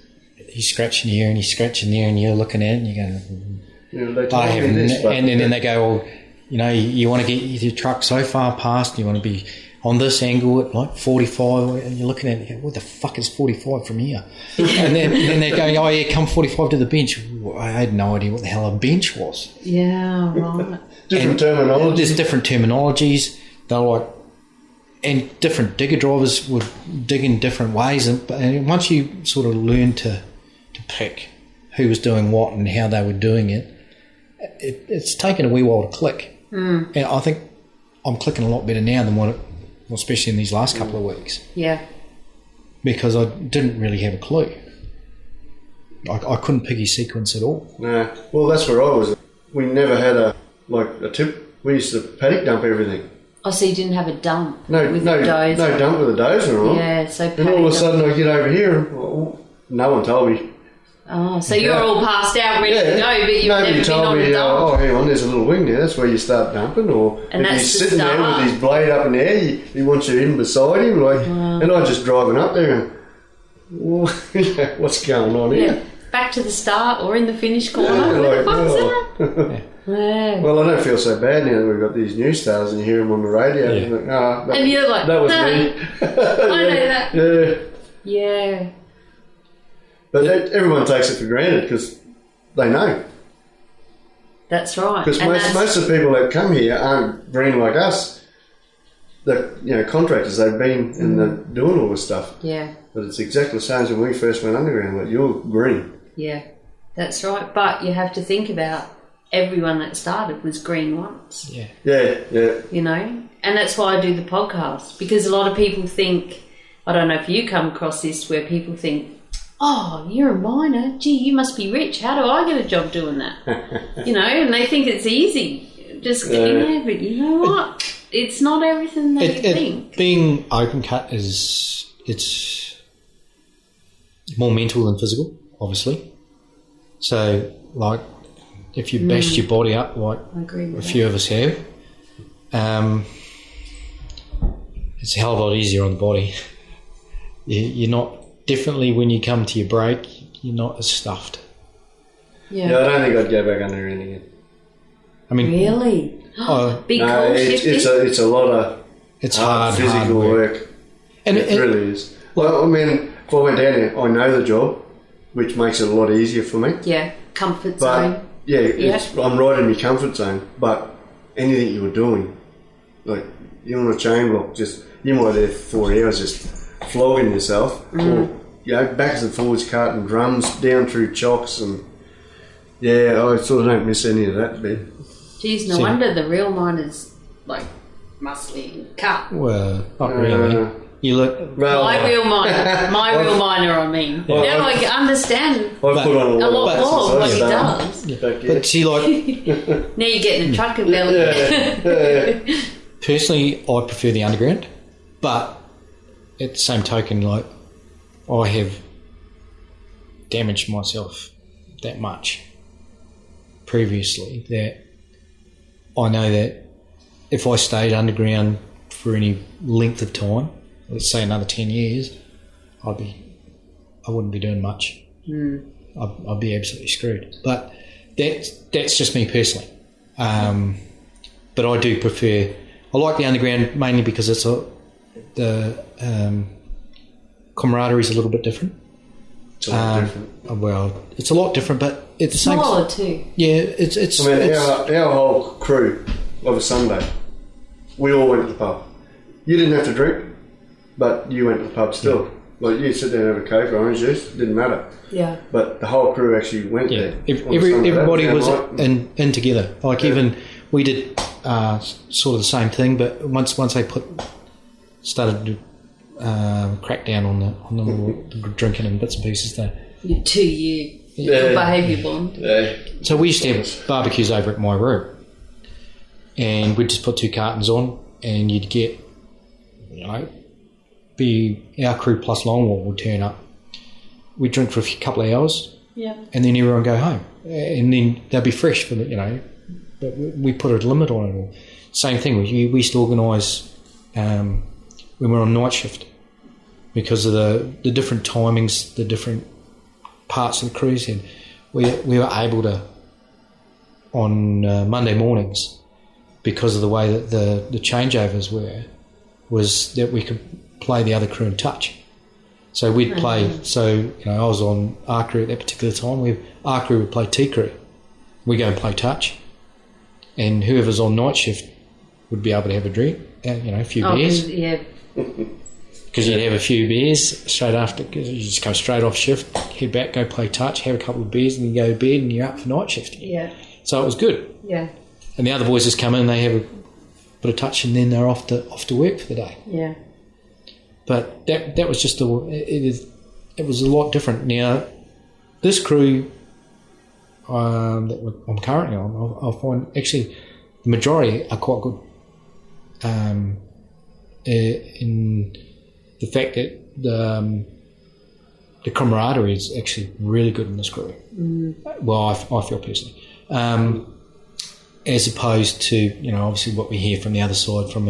Speaker 3: he's scratching here and he's scratching there, and you're looking at it and you're going,
Speaker 1: they told me this,
Speaker 3: and then they go, well, you want to get your truck so far past, you want to be on this angle at like 45, and you're looking at it, you go, what the fuck is 45 from here? And then they're going, come 45 to the bench. I had no idea what the hell a bench was.
Speaker 2: Yeah, right.
Speaker 1: Different terminology.
Speaker 3: There's different terminologies. They're like, and different digger drivers would dig in different ways. And once you sort of learn to pick who was doing what and how they were doing it, it's taken a wee while to click. And I think I'm clicking a lot better now than especially in these last couple of weeks.
Speaker 2: Yeah.
Speaker 3: Because I didn't really have a clue. I couldn't pick his sequence at all.
Speaker 1: No. Well, that's where I was. We never had a tip. We used to paddock dump everything.
Speaker 2: Oh, so you didn't have a dump
Speaker 1: No
Speaker 2: with a dozer?
Speaker 1: No dump with a dozer on.
Speaker 2: Yeah, so
Speaker 1: and all of a sudden I get over here and no one told me.
Speaker 2: Oh, so you're all passed out, ready to go, but you've
Speaker 1: Nobody
Speaker 2: never
Speaker 1: told
Speaker 2: been on
Speaker 1: me,
Speaker 2: a dump.
Speaker 1: hang on, there's a little wing there, that's where you start dumping. Or
Speaker 2: And
Speaker 1: if
Speaker 2: that's
Speaker 1: he's
Speaker 2: the
Speaker 1: sitting there
Speaker 2: start.
Speaker 1: with his blade up in the air, he wants you in beside him. And I just driving up there and, what's going on here?
Speaker 2: Yeah. Back to the start or in the finish corner.
Speaker 1: Yeah,
Speaker 2: Where the
Speaker 1: like,
Speaker 2: fuck's that? Yeah.
Speaker 1: Well, I don't feel so bad now that we've got these new stars and you hear them on the radio.
Speaker 3: Yeah.
Speaker 1: And
Speaker 2: And you're like,
Speaker 1: that was
Speaker 2: "Hey,
Speaker 1: me.
Speaker 2: I know that.
Speaker 1: Yeah.
Speaker 2: Yeah.
Speaker 1: But everyone takes it for granted because they know.
Speaker 2: That's right.
Speaker 1: Because
Speaker 2: And
Speaker 1: most of the people that come here aren't green like us. They're contractors. They've been and they're doing all this stuff.
Speaker 2: Yeah.
Speaker 1: But it's exactly the same as when we first went underground. Like, you're green.
Speaker 2: Yeah. That's right. But you have to think about everyone that started was green once.
Speaker 3: Yeah.
Speaker 1: Yeah.
Speaker 2: You know? And that's why I do the podcast. Because a lot of people think, I don't know if you come across this, where people think, oh, you're a miner. Gee, you must be rich. How do I get a job doing that? And they think it's easy. Just get in there. But you know what? It's not everything that you think.
Speaker 3: Being open cut it's more mental than physical, obviously. So, like, if you bashed your body up, like
Speaker 2: I agree with
Speaker 3: a few of us have, it's a hell of a lot easier on the body. You're not, definitely when you come to your break, you're not as stuffed.
Speaker 2: Yeah.
Speaker 1: Yeah, I don't think I'd go back underground again.
Speaker 3: I mean,
Speaker 2: Really? Big
Speaker 1: No,
Speaker 2: coal shifting?
Speaker 1: it's a lot of
Speaker 3: it's hard
Speaker 1: physical work.
Speaker 3: And
Speaker 1: it really is. Well, I mean, if I went down there, I know the job, which makes it a lot easier for me.
Speaker 2: Yeah. Comfort
Speaker 1: But
Speaker 2: zone.
Speaker 1: I'm right in my comfort zone. But anything you were doing, like you're on a chain block, you might be there for 4 hours just flogging yourself, or backwards and forwards carting drums down through chocks, and I sort of don't miss any of that bit.
Speaker 2: Geez, no wonder the real miners muscly and cut.
Speaker 3: Well, not really. You look...
Speaker 1: Well,
Speaker 2: My real minor, I mean.
Speaker 1: Well,
Speaker 2: now I understand
Speaker 1: I've put on
Speaker 2: a lot more of what he
Speaker 1: does.
Speaker 2: does.
Speaker 3: But see, like...
Speaker 2: Now you're getting a trucker belly.
Speaker 1: Yeah.
Speaker 3: Personally, I prefer the underground. But at the same token, like, I have damaged myself that much previously that I know that if I stayed underground for any length of time, let's say another 10 years, I wouldn't be doing much. I'd be absolutely screwed. But that's just me personally. But I do prefer... I like the underground mainly because it's the camaraderie is a little bit different.
Speaker 1: It's a lot different.
Speaker 3: Well, it's a lot different, but it's the same.
Speaker 2: Smaller too.
Speaker 3: Yeah, it's.
Speaker 1: I mean,
Speaker 3: it's
Speaker 1: our whole crew of a Sunday, we all went to the pub. You didn't have to drink, but you went to the pub still. Like, you sit there and have a Coke or orange juice, didn't matter.
Speaker 2: Yeah.
Speaker 1: But the whole crew actually went there.
Speaker 3: Everybody was in together. Like, even we did sort of the same thing, but once they started to crack down on the drinking and bits and pieces there.
Speaker 2: Your 2 year behaviour bond.
Speaker 1: Yeah.
Speaker 3: So we used to have barbecues over at my room, and we'd just put 2 cartons on, and you'd get, our crew plus Longwall would turn up. We'd drink for a couple of hours, and then everyone go home, and then they'd be fresh for but we put a limit on it all. Same thing, we used to organise when we were on night shift because of the different timings, the different parts of the cruise had. We were able to, on Monday mornings, because of the way that the changeovers was that we could play the other crew in touch. So we'd play, I was on our crew at that particular time, our crew would play T crew. We go and play touch, and whoever's on night shift would be able to have a drink, a few beers.
Speaker 2: Yeah.
Speaker 3: Because you'd have a few beers straight after, cause you just come straight off shift, head back, go play touch, have a couple of beers, and then go to bed, and you're up for night shift again.
Speaker 2: Yeah.
Speaker 3: So it was good.
Speaker 2: Yeah.
Speaker 3: And the other boys just come in, they have a bit of touch, and then they're off to work for the day.
Speaker 2: Yeah.
Speaker 3: But that was just it was a lot different. Now, this crew that I'm currently on, I find actually the majority are quite good. In the fact that the camaraderie is actually really good in this crew. Well, I feel personally, as opposed to obviously what we hear from the other side from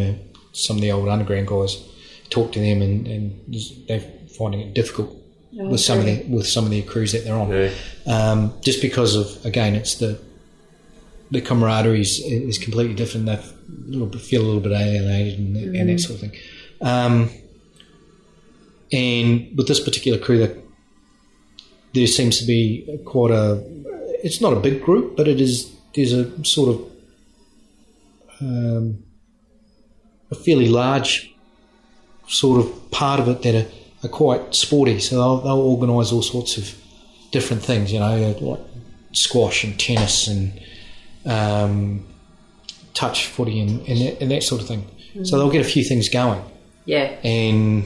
Speaker 3: some of the old underground guys. Talk to them and they're finding it difficult with some of the crews that they're on.
Speaker 1: Yeah.
Speaker 3: Just because of, again, it's the camaraderie is completely different. They feel a little bit alienated and that sort of thing. And with this particular crew, there seems to be it's not a big group, but there's a sort of a fairly large sort of part of it that are quite sporty, so they'll organise all sorts of different things, like squash and tennis and touch footy and that sort of thing. So they'll get a few things going.
Speaker 2: Yeah.
Speaker 3: And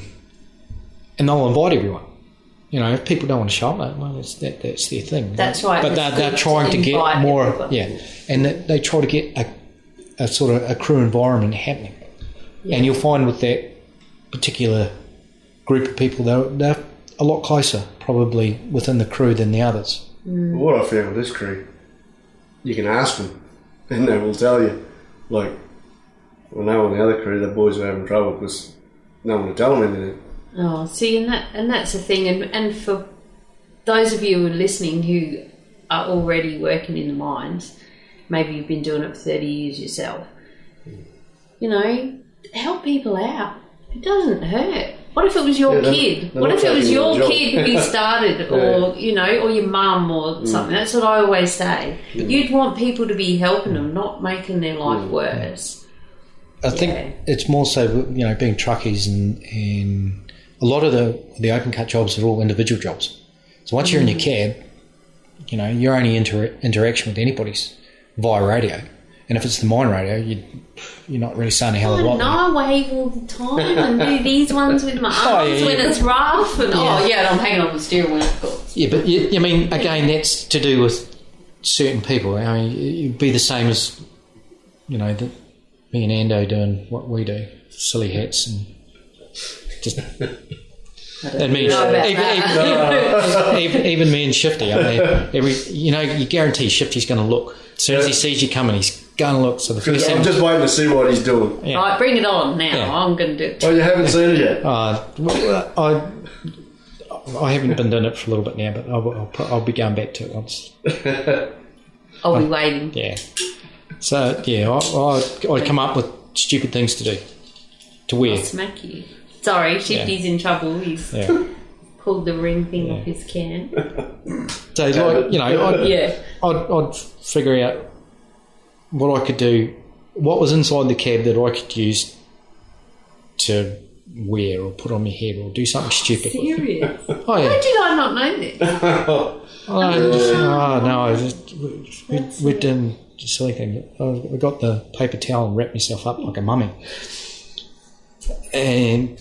Speaker 3: they'll invite everyone. If people don't want to show up, well, that's their thing.
Speaker 2: That's right.
Speaker 3: But they're trying to get more, everyone. And they try to get a sort of a crew environment happening. Yeah. And you'll find with that particular group of people, they're a lot closer probably within the crew than the others.
Speaker 1: What I found with this crew, you can ask them and they will tell you. Like, well, no, on the other crew, the boys were having trouble because no one would tell them anything.
Speaker 2: Oh, see, and that's the thing, and for those of you who are listening who are already working in the mines, maybe you've been doing it for 30 years yourself, help people out. It doesn't hurt. What if it was your kid? What if it was your kid who started, or or your mum or something? That's what I always say. You'd want people to be helping them, not making their life worse.
Speaker 3: I think it's more so, being truckies and a lot of the open cut jobs are all individual jobs. So once you're in your cab, your only interaction with anybody's via radio. And if it's the mine radio, you're not really saying a hell of a lot.
Speaker 2: No, I wave all the time and do these ones with my arms when it's rough. And and I'm hanging on the steering wheel, of course.
Speaker 3: Yeah, but I mean, again, that's to do with certain people. I mean, it'd be the same as, me and Ando doing what we do, silly hats and just. And me, even me and Shifty. I mean, you guarantee Shifty's going to look as soon as he sees you coming. He's going to look. So the first
Speaker 1: I'm just waiting to see what he's doing.
Speaker 3: Yeah.
Speaker 2: Right, bring it on now.
Speaker 3: Yeah.
Speaker 2: I'm going to do it.
Speaker 1: Oh, you haven't seen it yet?
Speaker 3: I haven't been doing it for a little bit now, but I'll be going back to it once.
Speaker 2: I'll be waiting.
Speaker 3: Yeah. So I'd come up with stupid things to do, to wear.
Speaker 2: I'll smack you. Sorry, Shifty's in trouble. He's pulled the ring thing off his can.
Speaker 3: So I'd figure out what I could do, what was inside the cab that I could use to wear or put on my head or do something stupid.
Speaker 2: Serious?
Speaker 3: Oh yeah.
Speaker 2: How did I not know this?
Speaker 3: We're doing silly thing. I got the paper towel and wrapped myself up like a mummy. And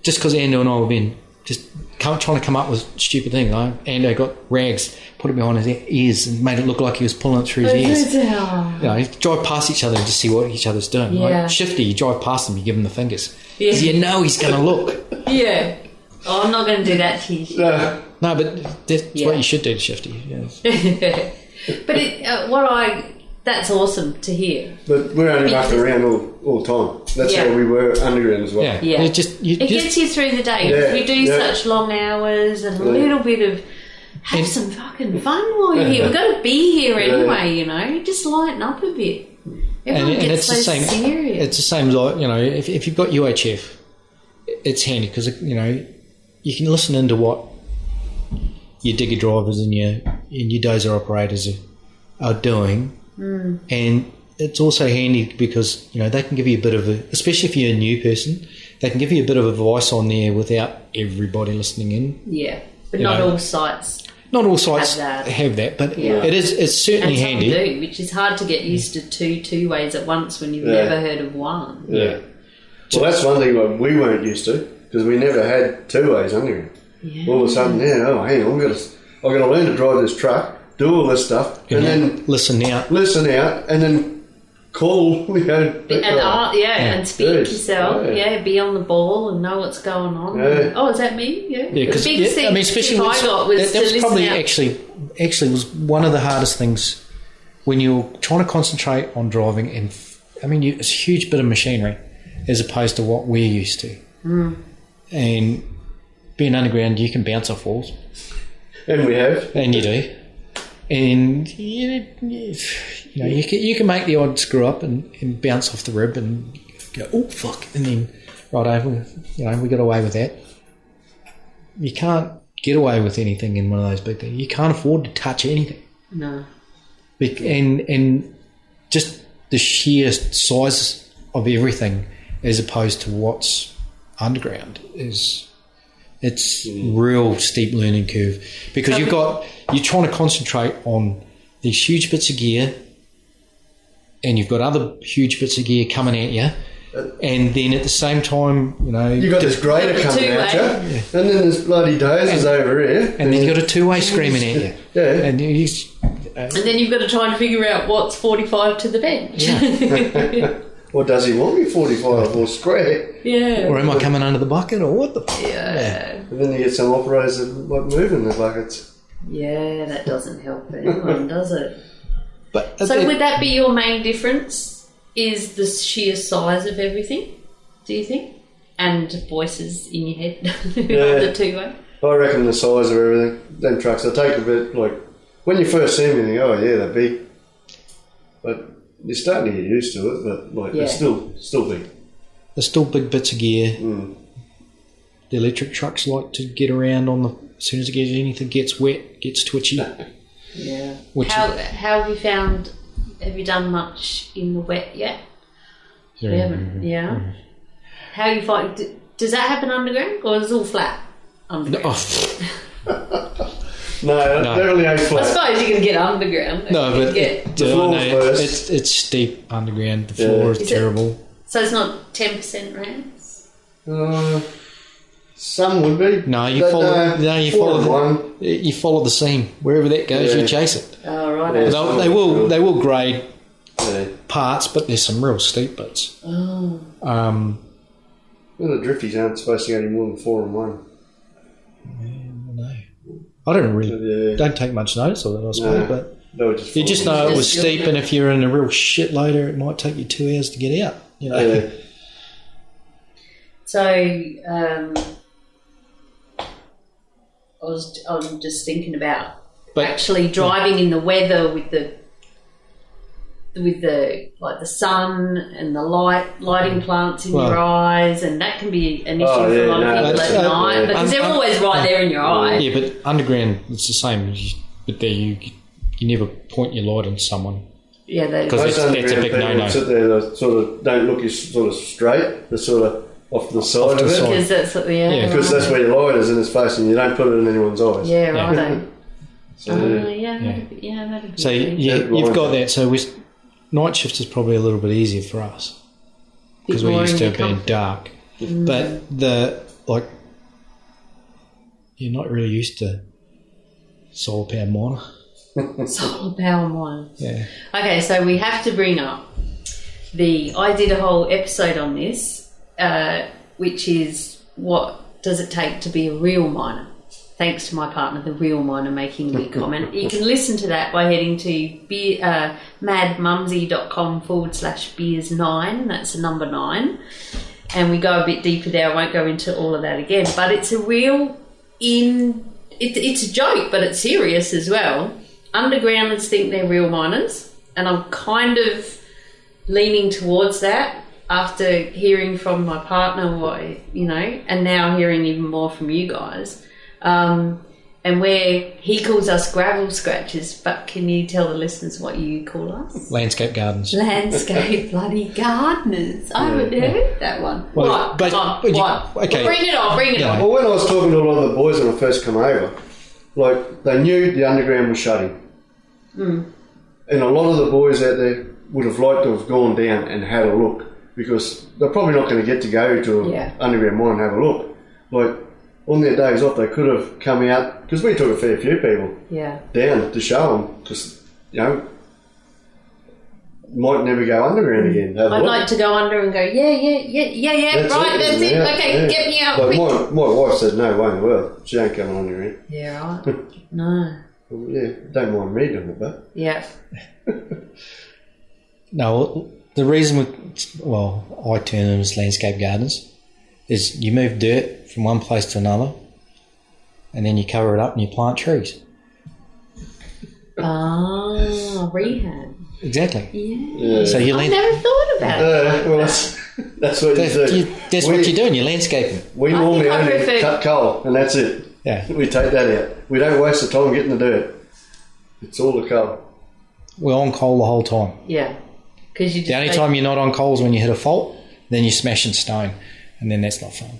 Speaker 3: just because Ando and I have been just trying to come up with stupid things, Ando got rags, put it behind his ears and made it look like he was pulling it through his ears. You drive past each other and just see what each other's doing.
Speaker 2: Yeah.
Speaker 3: Like Shifty, you drive past him, you give him the fingers. Because you know he's going to look.
Speaker 2: Yeah. Oh, I'm not going to do that to you.
Speaker 1: No,
Speaker 3: but that's what you should do to Shifty. Yes.
Speaker 2: But that's awesome to hear.
Speaker 1: but we're only mucking around all the time. That's how we were underground as well.
Speaker 3: Yeah.
Speaker 2: Yeah.
Speaker 3: It
Speaker 2: Gets you through the day.
Speaker 1: Yeah,
Speaker 2: We do such long hours and a little bit of have some fucking fun while you're here. We've got to be here anyway, Just lighten up a bit. Everyone
Speaker 3: and
Speaker 2: gets
Speaker 3: it's the same.
Speaker 2: serious.
Speaker 3: It's the same as if you've got UHF, it's handy because you can listen into what your digger drivers and your dozer operators are doing, and it's also handy because they can give you a bit of especially if you're a new person, they can give you a bit of advice on there without everybody listening in.
Speaker 2: Yeah, but not all sites.
Speaker 3: Not all sites have that, but it's certainly
Speaker 2: and
Speaker 3: handy.
Speaker 2: Some do, which is hard to get used to two ways at once when you've never heard of one.
Speaker 1: Yeah. Well, that's one thing we weren't used to because we never had two ways underground.
Speaker 2: Yeah.
Speaker 1: All of a sudden, hang on, I've got to learn to drive this truck, do all this stuff, and then
Speaker 3: listen out,
Speaker 1: and then call,
Speaker 2: and speak yourself. Yeah, be on the ball and know what's going on.
Speaker 1: Yeah.
Speaker 2: Oh, is that me? Yeah.
Speaker 3: Because
Speaker 2: the big thing
Speaker 3: especially
Speaker 2: I got was
Speaker 3: that was probably
Speaker 2: out.
Speaker 3: actually was one of the hardest things when you're trying to concentrate on driving. And it's a huge bit of machinery as opposed to what we're used to. And being underground, you can bounce off walls,
Speaker 1: and we have,
Speaker 3: and you do. And you can make the odd screw up and bounce off the rib and go, oh fuck, and then we got away with that. You can't get away with anything in one of those big things. You can't afford to touch anything.
Speaker 2: No.
Speaker 3: And just the sheer size of everything as opposed to what's underground it's real steep learning curve because you're trying to concentrate on these huge bits of gear and you've got other huge bits of gear coming at you and then at the same time
Speaker 1: you've got this grader coming at you and then there's bloody dozers over here
Speaker 3: and then you've got a two-way screaming at you and
Speaker 2: then you've got to try and figure out what's 45 to the bench.
Speaker 1: Or does he want me 45 or square?
Speaker 2: Yeah.
Speaker 3: Or am I coming under the bucket or what the
Speaker 2: Yeah.
Speaker 1: And then you get some operators that like moving the buckets.
Speaker 2: Yeah, that doesn't help anyone, does it?
Speaker 3: So
Speaker 2: would that be your main difference? Is the sheer size of everything, do you think? And voices in your head of the two-way?
Speaker 1: I reckon the size of everything. Them trucks, they take a bit, like, when you first see them, you think, oh yeah, they're big. But you're starting to get used to it, but they're still big.
Speaker 3: There's still big bits of gear. The electric trucks like to get around as soon as anything gets wet, gets twitchy.
Speaker 2: Yeah. How have you found? Have you done much in the wet yet? You haven't. Yeah. How you find? Does that happen underground, or is it all flat underground?
Speaker 1: No, definitely ain't
Speaker 2: I
Speaker 1: flat.
Speaker 2: suppose you can get underground.
Speaker 3: No, but
Speaker 1: The floor's worse.
Speaker 3: it's steep underground. The floor is
Speaker 2: Is it?
Speaker 3: terrible.
Speaker 2: So it's not 10% rats?
Speaker 1: Some would be.
Speaker 3: No, you
Speaker 1: But,
Speaker 3: follow. No, you
Speaker 1: four and
Speaker 3: follow.
Speaker 1: one.
Speaker 3: You follow the seam wherever that goes.
Speaker 1: Yeah.
Speaker 3: You chase it.
Speaker 2: Oh, right.
Speaker 1: Yeah.
Speaker 3: They will grade
Speaker 1: Yeah.
Speaker 3: parts, but there's some real steep bits.
Speaker 2: Oh.
Speaker 1: Well, the drifties aren't supposed to go any more than 4 and 1.
Speaker 3: No, I don't really
Speaker 1: Yeah.
Speaker 3: don't take much notice of it. I suppose,
Speaker 1: No.
Speaker 3: but
Speaker 1: They were just
Speaker 3: you just
Speaker 1: falling.
Speaker 3: know it was
Speaker 2: Just
Speaker 3: steep, and if you're in a real shit loader, it might take you 2 hours to get out. You know.
Speaker 1: Yeah.
Speaker 2: So, I'm just thinking about
Speaker 3: But-
Speaker 2: actually driving in the weather with the like the sun and the lighting plants in your
Speaker 3: Well-
Speaker 2: eyes, and that can be an issue
Speaker 1: Oh,
Speaker 2: for a
Speaker 1: yeah,
Speaker 2: lot of
Speaker 1: no,
Speaker 2: people
Speaker 3: that's-
Speaker 2: at night
Speaker 1: yeah.
Speaker 2: because they're always right there in your eye.
Speaker 3: Yeah, but underground it's the same. But there you never point your light on someone.
Speaker 2: Yeah, they
Speaker 3: Because
Speaker 1: Most
Speaker 3: that's a
Speaker 1: underground
Speaker 3: big
Speaker 1: people
Speaker 3: no-no.
Speaker 1: sit there, they sort of don't look as sort of straight. They're sort of off to the side
Speaker 3: Off to
Speaker 1: of
Speaker 3: the
Speaker 1: it.
Speaker 3: side.
Speaker 2: because that's what
Speaker 3: Yeah,
Speaker 1: Because that's where your light is in his face, and you don't put it in anyone's eyes.
Speaker 2: yeah, right.
Speaker 1: So,
Speaker 2: That'd be
Speaker 3: So
Speaker 2: good.
Speaker 3: you've got that. So night shift is probably a little bit easier for us because we're
Speaker 2: more
Speaker 3: used
Speaker 2: in
Speaker 3: to
Speaker 2: your
Speaker 3: it being
Speaker 2: comfort.
Speaker 3: dark. But you're not really used to solar power miner.
Speaker 2: Solar power mine.
Speaker 3: Yeah.
Speaker 2: Okay, so we have to bring up I did a whole episode on this, which is what does it take to be a real miner? Thanks to my partner, the real miner, making me comment. You can listen to that by heading to madmumsy.com/beers9. That's the number 9. And we go a bit deeper there. I won't go into all of that again. But it's a real it's a joke, but it's serious as well. Undergrounders think they're real miners, and I'm kind of leaning towards that after hearing from my partner, and now hearing even more from you guys. And where he calls us gravel scratchers, but can you tell the listeners what you call us?
Speaker 3: Landscape gardens.
Speaker 2: Landscape bloody gardeners. I haven't heard that one.
Speaker 3: Well,
Speaker 2: What?
Speaker 3: but-
Speaker 2: Come on,
Speaker 3: but you-
Speaker 2: what?
Speaker 3: okay.
Speaker 2: Bring it on, bring it
Speaker 3: Yeah.
Speaker 2: on.
Speaker 1: Well, when I was talking to a lot of the boys when I first come over, like they knew the underground was shutting, and a lot of the boys out there would have liked to have gone down and had a look because they're probably not going to get to go to an underground mine and have a look. Like on their days off, they could have come out because we took a fair few people
Speaker 2: Yeah.
Speaker 1: down to show them because might never go underground again. Have a
Speaker 2: I'd
Speaker 1: look.
Speaker 2: like to go under and go, yeah,
Speaker 1: That's
Speaker 2: right, that's it.
Speaker 1: yeah,
Speaker 2: Okay,
Speaker 1: yeah.
Speaker 2: get me out
Speaker 1: Like
Speaker 2: quick.
Speaker 1: my wife said, no way in the world. She ain't coming underground.
Speaker 2: Yeah, right. No.
Speaker 1: Well, yeah, don't mind me doing it, but
Speaker 2: Yeah.
Speaker 3: No, the reason I term them as landscape gardens is you move dirt from one place to another and then you cover it up and you plant trees.
Speaker 2: Rehab.
Speaker 3: Exactly.
Speaker 2: Yeah.
Speaker 3: So you
Speaker 2: I never thought about it.
Speaker 1: well, that's what you do.
Speaker 3: that's what you're doing, you're landscaping.
Speaker 1: We
Speaker 2: I
Speaker 1: normally
Speaker 2: think I
Speaker 1: only
Speaker 2: prefer-
Speaker 1: cut coal, and that's it.
Speaker 3: Yeah.
Speaker 1: We take that out. We don't waste the time getting the dirt. It's all the coal.
Speaker 3: We're on coal the whole time.
Speaker 2: Yeah. Because you just
Speaker 3: The only time you're not on coal is when you hit a fault, then you're smashing stone, and then that's not fun.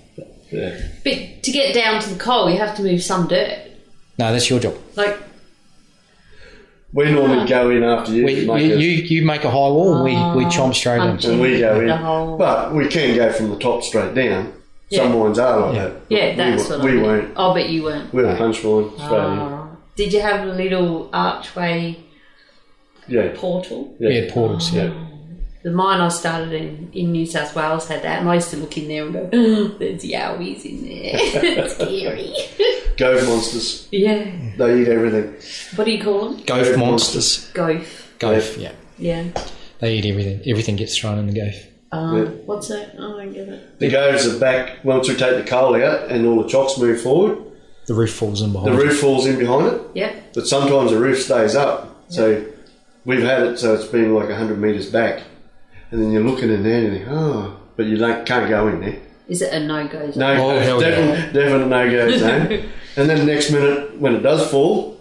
Speaker 1: Yeah.
Speaker 2: But to get down to the coal, you have to move some dirt.
Speaker 3: No, that's your job.
Speaker 2: Like,
Speaker 1: We normally go in after you.
Speaker 3: You make a high wall, and we chomp straight in.
Speaker 2: punch
Speaker 1: and we go in.
Speaker 2: the hole.
Speaker 1: But we can go from the top straight down.
Speaker 2: Yeah.
Speaker 1: Some mines are like
Speaker 3: Yeah.
Speaker 1: that.
Speaker 2: Yeah, that's what I
Speaker 1: we
Speaker 2: mean.
Speaker 1: won't.
Speaker 2: Oh, but you weren't.
Speaker 1: We're a punch line straight in.
Speaker 2: Oh. Did you have a little archway
Speaker 1: Yeah.
Speaker 2: portal?
Speaker 3: Yeah, portals, yeah.
Speaker 2: The mine I started in New South Wales had that, and I used to look in there and go, oh, there's yowies in there. It's scary.
Speaker 1: Gove monsters.
Speaker 2: Yeah.
Speaker 1: They eat everything.
Speaker 2: What do you call them?
Speaker 3: Goph monsters.
Speaker 2: Goph.
Speaker 3: Goph, yeah.
Speaker 2: Yeah.
Speaker 3: They eat everything. Everything gets thrown in the goph.
Speaker 1: Yeah.
Speaker 2: What's that? Oh, I don't get it.
Speaker 1: The goves are back once we take the coal out and all the chocks move forward.
Speaker 3: The roof falls in
Speaker 1: The
Speaker 3: behind.
Speaker 1: roof falls in behind it,
Speaker 2: Yeah.
Speaker 1: but sometimes the roof stays up. So we've had it so it's been like 100 metres back, and then you're looking in there and you think, oh, but you can't go in there.
Speaker 2: Is it a no-go zone?
Speaker 1: No,
Speaker 3: Oh, hell
Speaker 1: definite no-go zone. And then the next minute, when it does fall,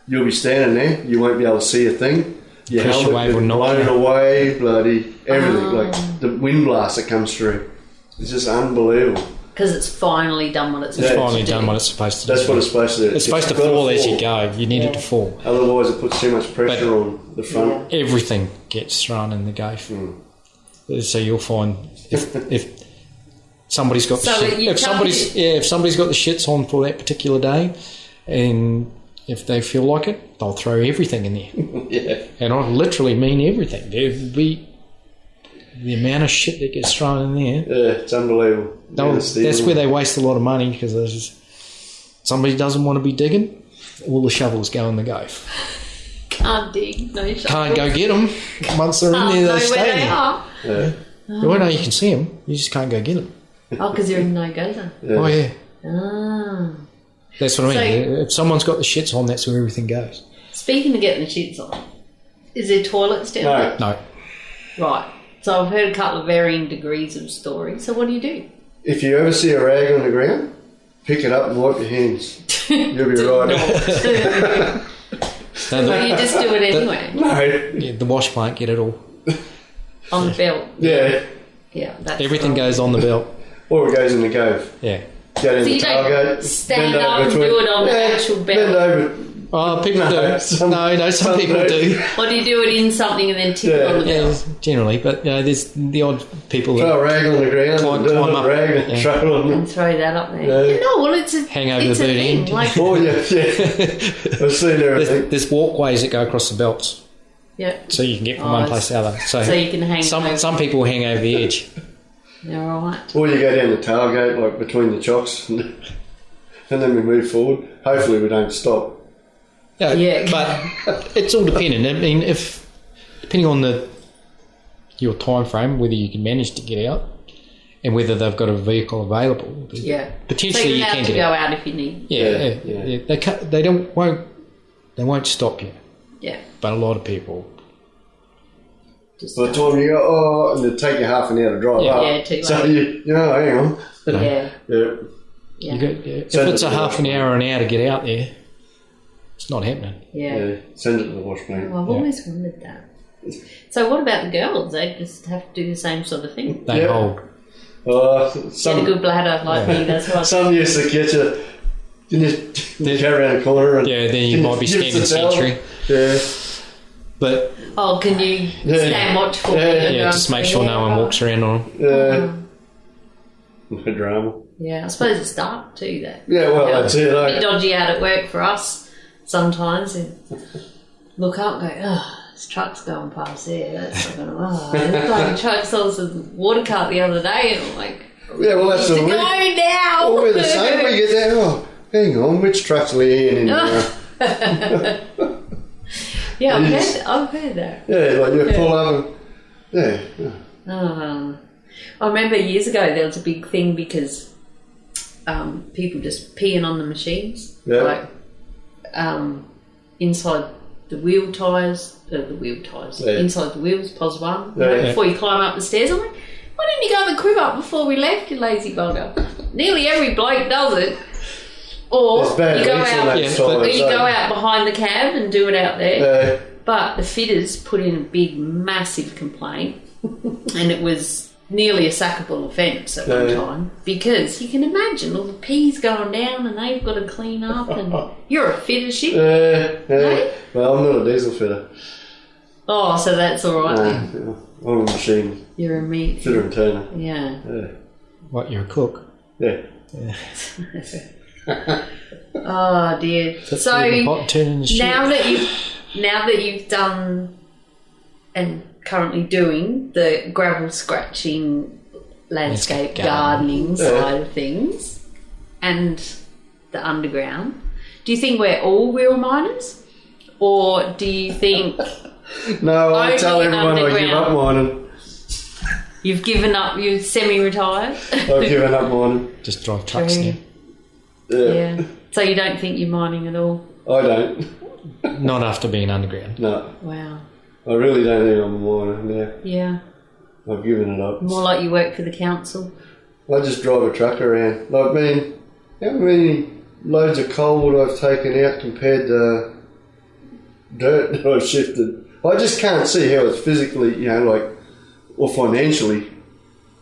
Speaker 1: you'll be standing there. You won't be able to see a thing. Your
Speaker 3: Pressure
Speaker 1: helmet
Speaker 3: wave
Speaker 1: is
Speaker 3: will knock
Speaker 1: blown
Speaker 3: you.
Speaker 1: away, bloody everything. Like the wind blast that comes through. It's just unbelievable.
Speaker 2: Because it's finally done what it's
Speaker 3: It's
Speaker 2: supposed
Speaker 3: finally
Speaker 2: to do.
Speaker 3: done what it's supposed to do.
Speaker 1: That's what it's supposed to do.
Speaker 3: It's supposed to
Speaker 1: gotta
Speaker 3: fall as you go. You need it to fall.
Speaker 1: Otherwise, it puts too much pressure on the front.
Speaker 3: Everything gets thrown in the gaff. So you'll find if somebody's got
Speaker 2: So
Speaker 3: the shit,
Speaker 2: you
Speaker 3: if somebody's got the shits on for that particular day, and if they feel like it, they'll throw everything in there.
Speaker 1: Yeah.
Speaker 3: And I literally mean everything. There'll be the amount of shit that gets thrown in there.
Speaker 1: Yeah, it's unbelievable.
Speaker 3: That's where they waste a lot of money, because somebody doesn't want to be digging. All the shovels go in the gaff.
Speaker 2: Can't dig, no shovels.
Speaker 3: Can't go get them. Once they're in
Speaker 2: Can't
Speaker 3: there,
Speaker 2: know
Speaker 3: they stay
Speaker 2: where they
Speaker 3: there.
Speaker 2: are.
Speaker 1: Yeah.
Speaker 3: Well, no, you can see them. You just can't go get them.
Speaker 2: Oh, because you're in no-go zone.
Speaker 1: Yeah.
Speaker 3: Oh, yeah.
Speaker 2: Ah.
Speaker 3: That's what I mean.
Speaker 2: So-
Speaker 3: If someone's got the shits on, that's where everything goes.
Speaker 2: Speaking of getting the shits on, is there toilets down there?
Speaker 1: No.
Speaker 3: No.
Speaker 2: Right. So I've heard a couple of varying degrees of stories. So what do you do?
Speaker 1: If you ever see a rag on the ground, pick it up and wipe your hands. You'll be right.
Speaker 3: No,
Speaker 2: Well, you just do it anyway.
Speaker 1: No.
Speaker 3: yeah, the wash plant get it all.
Speaker 2: On the belt.
Speaker 1: Yeah.
Speaker 2: Yeah. That's
Speaker 3: Everything
Speaker 2: right.
Speaker 3: goes on the belt.
Speaker 1: Or it goes in the cove.
Speaker 3: Yeah.
Speaker 1: Go down
Speaker 2: So
Speaker 1: the
Speaker 2: you don't
Speaker 1: tailgate.
Speaker 2: stand
Speaker 1: bend
Speaker 2: up
Speaker 1: over
Speaker 2: and
Speaker 1: between-
Speaker 2: do it on the actual belt?
Speaker 1: Bend over.
Speaker 3: Oh, people
Speaker 1: No,
Speaker 3: do.
Speaker 1: some
Speaker 3: Some people do.
Speaker 2: Or do you do it in something and then tip it on the
Speaker 3: Yeah,
Speaker 2: belt?
Speaker 3: generally. But there's the odd people
Speaker 1: Throw
Speaker 3: that
Speaker 1: a rag on the ground
Speaker 3: Climb-
Speaker 1: and do
Speaker 3: climb
Speaker 1: a
Speaker 3: up.
Speaker 1: rag and
Speaker 3: Yeah.
Speaker 1: throw it on them.
Speaker 2: And throw that up there.
Speaker 1: Yeah.
Speaker 2: Yeah, no, well, it's a
Speaker 3: Hang over
Speaker 2: it's
Speaker 3: the
Speaker 2: a
Speaker 3: boot
Speaker 2: thing.
Speaker 3: end.
Speaker 2: Like,
Speaker 1: Oh, yeah. I've seen everything.
Speaker 3: there's walkways that go across the belts,
Speaker 2: yeah.
Speaker 3: so you can get from
Speaker 2: Oh,
Speaker 3: one place to the other.
Speaker 2: So you can hang over.
Speaker 3: some people hang over the edge.
Speaker 2: Yeah, right.
Speaker 1: Or you go down the tailgate, like between the chocks, and then we move forward. Hopefully we don't stop.
Speaker 2: Yeah.
Speaker 3: But it's all dependent. I mean, depending on your time frame, whether you can manage to get out, and whether they've got a vehicle available.
Speaker 2: Yeah.
Speaker 3: Potentially
Speaker 2: so
Speaker 3: you
Speaker 2: you have
Speaker 3: can
Speaker 2: to
Speaker 3: get
Speaker 2: go
Speaker 3: out.
Speaker 2: out if you need.
Speaker 3: Yeah. They can't, they won't stop you.
Speaker 2: Yeah.
Speaker 3: But a lot of people.
Speaker 2: Just
Speaker 1: By the time you go, and it'll take you half an hour to drive
Speaker 3: Yeah.
Speaker 1: up.
Speaker 2: Yeah, too
Speaker 1: So
Speaker 2: late.
Speaker 1: hang on.
Speaker 2: Yeah.
Speaker 1: Yeah.
Speaker 2: Yeah.
Speaker 3: If
Speaker 1: Send
Speaker 3: it's
Speaker 1: it
Speaker 3: a
Speaker 1: to
Speaker 3: half an hour, an hour to get out there, it's not happening.
Speaker 2: Yeah.
Speaker 1: Yeah. Send it to the wash plant.
Speaker 2: Oh, I've always wondered that. So what about the girls? They just have to do the same sort of thing.
Speaker 3: They
Speaker 1: Yeah.
Speaker 3: hold.
Speaker 2: Get a
Speaker 1: Some
Speaker 2: good bladder like me, that's what
Speaker 1: some used to get you. You go around the corner and
Speaker 3: Yeah, then you might be
Speaker 1: give us
Speaker 3: standing
Speaker 1: a towel.
Speaker 3: sentry.
Speaker 1: Yeah.
Speaker 3: But
Speaker 2: Oh, can you
Speaker 1: Yeah.
Speaker 2: stand watch for
Speaker 1: Yeah,
Speaker 2: me?
Speaker 1: yeah,
Speaker 3: yeah, just make sure no one walks around on them.
Speaker 1: Yeah. No drama.
Speaker 2: Yeah, I suppose it's dark too, that.
Speaker 1: Yeah, well,
Speaker 2: Yeah.
Speaker 1: that's it.
Speaker 2: A bit
Speaker 1: Eh?
Speaker 2: dodgy out at work for us sometimes. And look up and go, oh, this truck's going past there. That's not going to. Oh, it's like a truck saw some water cart the other day, and I'm like,
Speaker 1: Yeah, well, that's
Speaker 2: to
Speaker 1: the
Speaker 2: go
Speaker 1: way.
Speaker 2: now.
Speaker 1: Oh, we're the same. We get there. Oh, hang on, which truck's laying in there?
Speaker 2: Yeah,
Speaker 1: It is.
Speaker 2: I've heard that.
Speaker 1: Yeah, like you pull up and yeah.
Speaker 2: I remember years ago there was a big thing because people just peeing on the machines,
Speaker 1: Yeah.
Speaker 2: like inside the wheel tyres,
Speaker 1: Yeah.
Speaker 2: inside the wheels, pos one.
Speaker 1: Yeah.
Speaker 2: Before you climb up the stairs, I'm like, why didn't you go in the crib up before we left, you lazy bugger? Nearly every bloke does it. Or
Speaker 1: There's bad
Speaker 2: you go
Speaker 1: leaks on
Speaker 2: out,
Speaker 1: that
Speaker 3: Yeah,
Speaker 1: side,
Speaker 2: or you
Speaker 1: so-
Speaker 2: go out behind the cab and do it out there.
Speaker 1: Yeah.
Speaker 2: But the fitters put in a big, massive complaint, and it was nearly a sackable offence at one
Speaker 1: Yeah.
Speaker 2: time because you can imagine all the peas going down and they've got to clean up, and you're a fitter shit.
Speaker 1: Yeah.
Speaker 2: Hey?
Speaker 1: Well, I'm not a diesel fitter.
Speaker 2: Oh, so that's all right. then.
Speaker 1: No, I'm a machine
Speaker 2: You're a meat
Speaker 1: fitter and turner.
Speaker 2: Yeah.
Speaker 1: Yeah.
Speaker 3: What, you're a cook?
Speaker 1: Yeah.
Speaker 2: Oh dear.
Speaker 3: That's
Speaker 2: So
Speaker 3: leaving pot and turning the shit.
Speaker 2: now that you've done and currently doing the gravel scratching, landscape
Speaker 3: Landscape
Speaker 2: gardening
Speaker 1: gardening.
Speaker 2: side of things, and the underground, do you think we're all real miners, or do you think
Speaker 1: No, I
Speaker 2: Only
Speaker 1: tell everyone I give
Speaker 2: underground.
Speaker 1: up mining.
Speaker 2: you've given up? You're semi-retired.
Speaker 1: I've given up mining.
Speaker 3: Just drive trucks
Speaker 2: True.
Speaker 3: now.
Speaker 1: Yeah.
Speaker 2: Yeah. So you don't think you're mining at all?
Speaker 1: I don't.
Speaker 3: Not after being underground.
Speaker 1: No.
Speaker 2: Wow.
Speaker 1: I really don't think I'm a miner. Yeah.
Speaker 2: Yeah.
Speaker 1: I've given it up.
Speaker 2: More like you work for the council.
Speaker 1: I just drive a truck around. Like, I mean, how many loads of coal would I've taken out compared to dirt that I've shifted? I just can't see how it's physically, like, or financially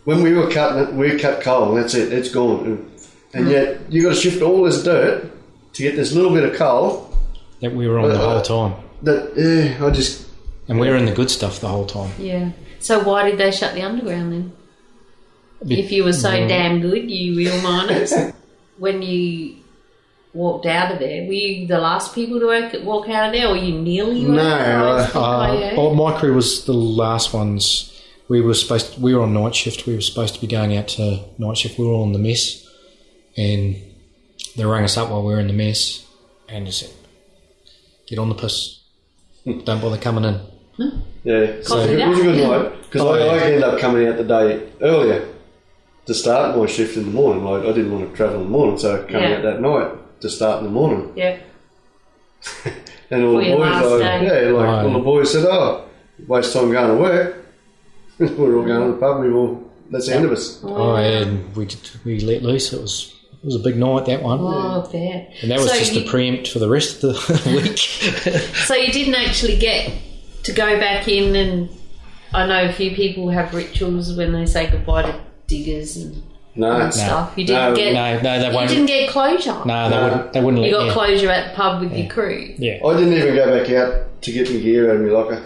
Speaker 1: when we were cutting it, we cut coal and that's it, it's gone. And yet you got to shift all this dirt to get this little bit of coal.
Speaker 3: That we were on the whole time.
Speaker 1: And
Speaker 3: we were in the good stuff the whole time.
Speaker 2: Yeah. So why did they shut the underground then? If you were so damn good, you real miners. When you walked out of there, were you the last people to walk out of there, or you nearly?
Speaker 3: My crew was the last ones. We were on night shift. We were supposed to be going out to night shift. We were all in the mess, and they rang us up while we were in the mess, and they said, "Get on the piss. Don't bother coming in."
Speaker 1: Yeah, so it was a good night because I ended up coming out the day earlier to start my shift in the morning. Like I didn't want to travel in the morning, so I came out that night to start in the morning.
Speaker 2: Yeah.
Speaker 1: And all the boys, all the boys said, "Oh, waste time going to work." We're all going to the pub. That's the end of us.
Speaker 3: And we let loose. It was a big night, that one.
Speaker 2: Oh, fair.
Speaker 3: And that was just a preempt for the rest of the week.
Speaker 2: So you didn't actually get to go back in, and I know a few people have rituals when they say goodbye to diggers and stuff. You didn't get.
Speaker 3: they won't.
Speaker 2: You didn't get closure.
Speaker 3: No, they wouldn't.
Speaker 2: You got closure at the pub with your crew.
Speaker 3: Yeah.
Speaker 1: I didn't even go back out to get my gear out of my locker.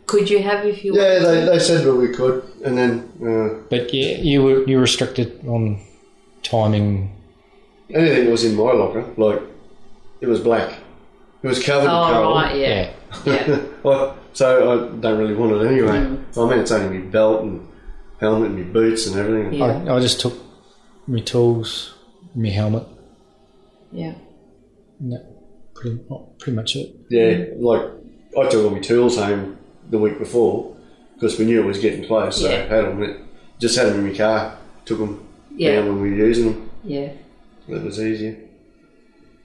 Speaker 2: Could you have if you?
Speaker 1: Yeah, they said that we could, and then.
Speaker 3: But yeah, you were restricted on timing.
Speaker 1: Anything that was in my locker, like it was black. It was covered in coal.
Speaker 2: Oh right, yeah.
Speaker 1: So I don't really want it anyway. I mean, it's only my belt and helmet and my boots and everything.
Speaker 2: Yeah.
Speaker 3: I just took my tools, my helmet.
Speaker 2: Yeah.
Speaker 3: No, pretty much it.
Speaker 1: Yeah, like I took all my tools home the week before because we knew it was getting close. So I had them. Just had them in my car. Took them down when we were using them.
Speaker 2: Yeah.
Speaker 1: That was easier.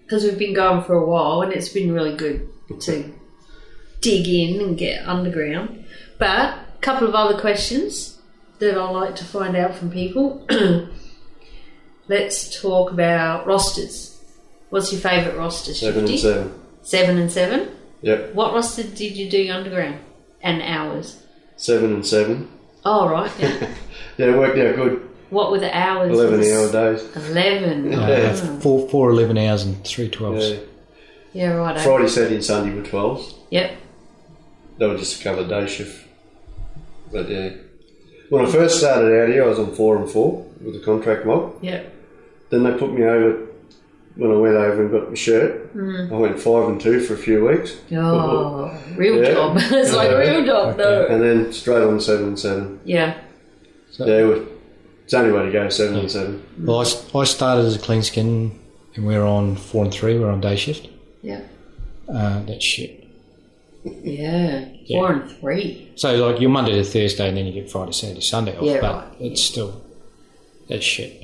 Speaker 2: Because we've been going for a while and it's been really good to dig in and get underground. But a couple of other questions that I like to find out from people. Let's talk about rosters. What's your favourite roster,
Speaker 1: 7 and 7.
Speaker 2: 7 and 7?
Speaker 1: Yep.
Speaker 2: What roster did you do underground? And hours?
Speaker 1: 7 and 7.
Speaker 2: Oh, right, yeah.
Speaker 1: Yeah, it worked out good.
Speaker 2: What were the hours?
Speaker 1: 11-hour days.
Speaker 2: 11.
Speaker 3: Four 11 hours and 3 12s.
Speaker 2: Yeah, right.
Speaker 1: Friday, Saturday and Sunday were 12s.
Speaker 2: Yep.
Speaker 1: They were just a couple of day shift. But yeah. When I first started out here, I was on 4 and 4 with the contract mob.
Speaker 2: Yep.
Speaker 1: Then they put me over, when I went over and got my shirt, I went 5 and 2 for a few weeks.
Speaker 2: Oh, real job. It's like a real job, though.
Speaker 1: And then straight on 7 and 7.
Speaker 2: Yeah.
Speaker 3: So,
Speaker 1: it's the only way to go, 7 and 7.
Speaker 3: Well, I started as a clean skin and we're on 4 and 3, we're on day shift.
Speaker 2: Yeah.
Speaker 3: That's shit.
Speaker 2: Yeah. 4 and 3.
Speaker 3: So like you're Monday to Thursday and then you get Friday, Saturday, Sunday off, but
Speaker 2: right.
Speaker 3: it's still, that's shit.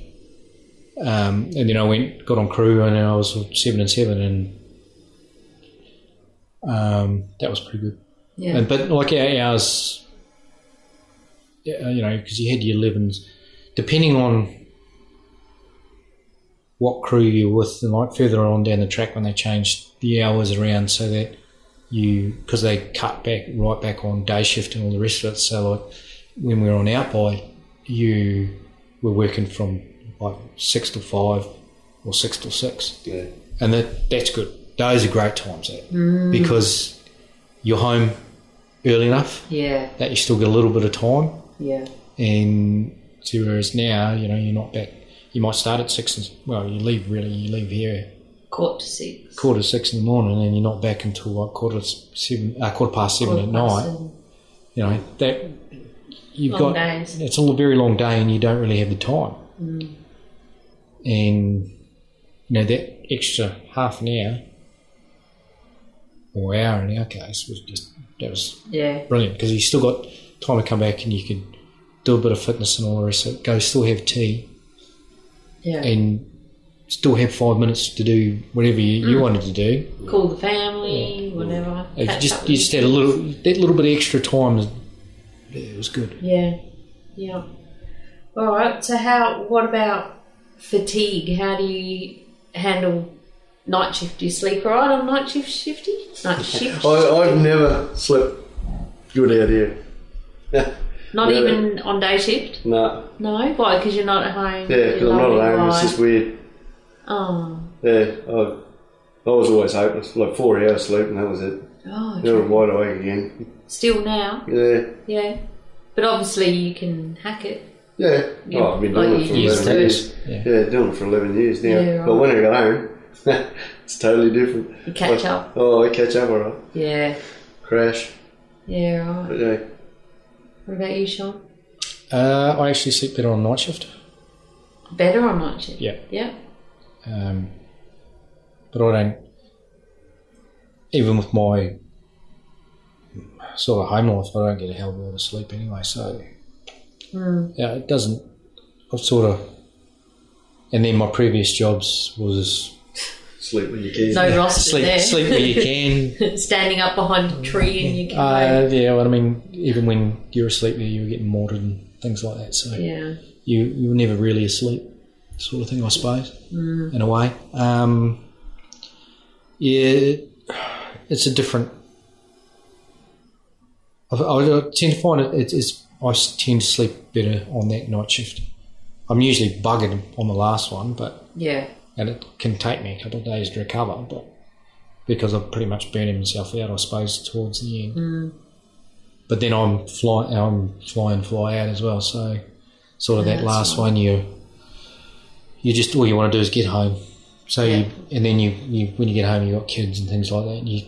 Speaker 3: And then I got on crew and then I was 7 and 7 and that was pretty good.
Speaker 2: Yeah.
Speaker 3: But like our hours, because you had your 11s, depending on what crew you're with, and like further on down the track when they changed the hours around so that because they cut right back on day shift and all the rest of it. So like when we were on out by, you were working from like 6 to 5 or 6 to 6.
Speaker 1: Yeah.
Speaker 3: And that's good. Those are great times because you're home early enough that you still get a little bit of time.
Speaker 2: Yeah.
Speaker 3: And whereas now, you're not back. You might start at 6 and you leave here
Speaker 2: 5:45
Speaker 3: in the morning and you're not back until like 7:15 at night. That you've
Speaker 2: long
Speaker 3: got
Speaker 2: days.
Speaker 3: It's a very long day and you don't really have the time. And that extra half an hour or hour in our case was brilliant because you still got time to come back and you could do a bit of fitness and all the rest of it. Go still have tea and still have 5 minutes to do whatever you wanted to do.
Speaker 2: Call the family, whatever.
Speaker 3: You just had that little bit of extra time. It was good.
Speaker 2: Yeah. All right. So what about fatigue? How do you handle night shift? Do you sleep all right on night shift, Shifty? Night shift?
Speaker 1: I've never slept good out here.
Speaker 2: Not
Speaker 1: Yeah.
Speaker 2: even on day shift?
Speaker 1: No.
Speaker 2: No? Why? Because you're not at home?
Speaker 1: Yeah, because I'm not at home. It's just weird.
Speaker 2: Oh.
Speaker 1: Yeah, I was always hopeless. Like 4 hours sleep and that was it.
Speaker 2: Oh,
Speaker 1: Never
Speaker 2: true.
Speaker 1: wide awake again.
Speaker 2: Still now?
Speaker 1: Yeah.
Speaker 2: Yeah. But obviously you can hack it.
Speaker 1: Yeah.
Speaker 2: Yeah,
Speaker 1: Oh, I've been
Speaker 2: like
Speaker 1: doing it for
Speaker 2: you
Speaker 1: 11
Speaker 2: used to.
Speaker 1: years.
Speaker 3: Yeah.
Speaker 1: Doing it for 11 years now.
Speaker 2: Yeah, right.
Speaker 1: But when I got home, it's totally different.
Speaker 2: You catch up.
Speaker 1: Oh, I catch up alright.
Speaker 2: Yeah.
Speaker 1: Crash.
Speaker 2: Yeah, right.
Speaker 1: But yeah.
Speaker 2: What about you, Sean?
Speaker 3: I actually sleep better on night shift.
Speaker 2: Better or night shift?
Speaker 3: Yeah.
Speaker 2: Yeah.
Speaker 3: But I don't, even with my sort of home life, I don't get a hell of a lot of sleep anyway, so yeah, it doesn't, I've sort of, and then my previous jobs was
Speaker 1: Sleep when you can.
Speaker 2: No roster there.
Speaker 3: sleep where you can.
Speaker 2: Standing up behind a tree and you can
Speaker 3: Yeah, well, I mean, even when you're asleep there, you were getting mortared and things like that, so
Speaker 2: yeah.
Speaker 3: you were never really asleep, sort of thing, I suppose, in a way. Yeah, it's a different. I tend to find I tend to sleep better on that night shift. I'm usually buggered on the last one,
Speaker 2: Yeah.
Speaker 3: and it can take me a couple of days to recover, but because I'm pretty much burning myself out, I suppose, towards the end. But then I'm fly out as well, so sort of that last one, you just, all you want to do is get home. So
Speaker 2: Yeah.
Speaker 3: and then you when you get home, you got kids and things like that, and you're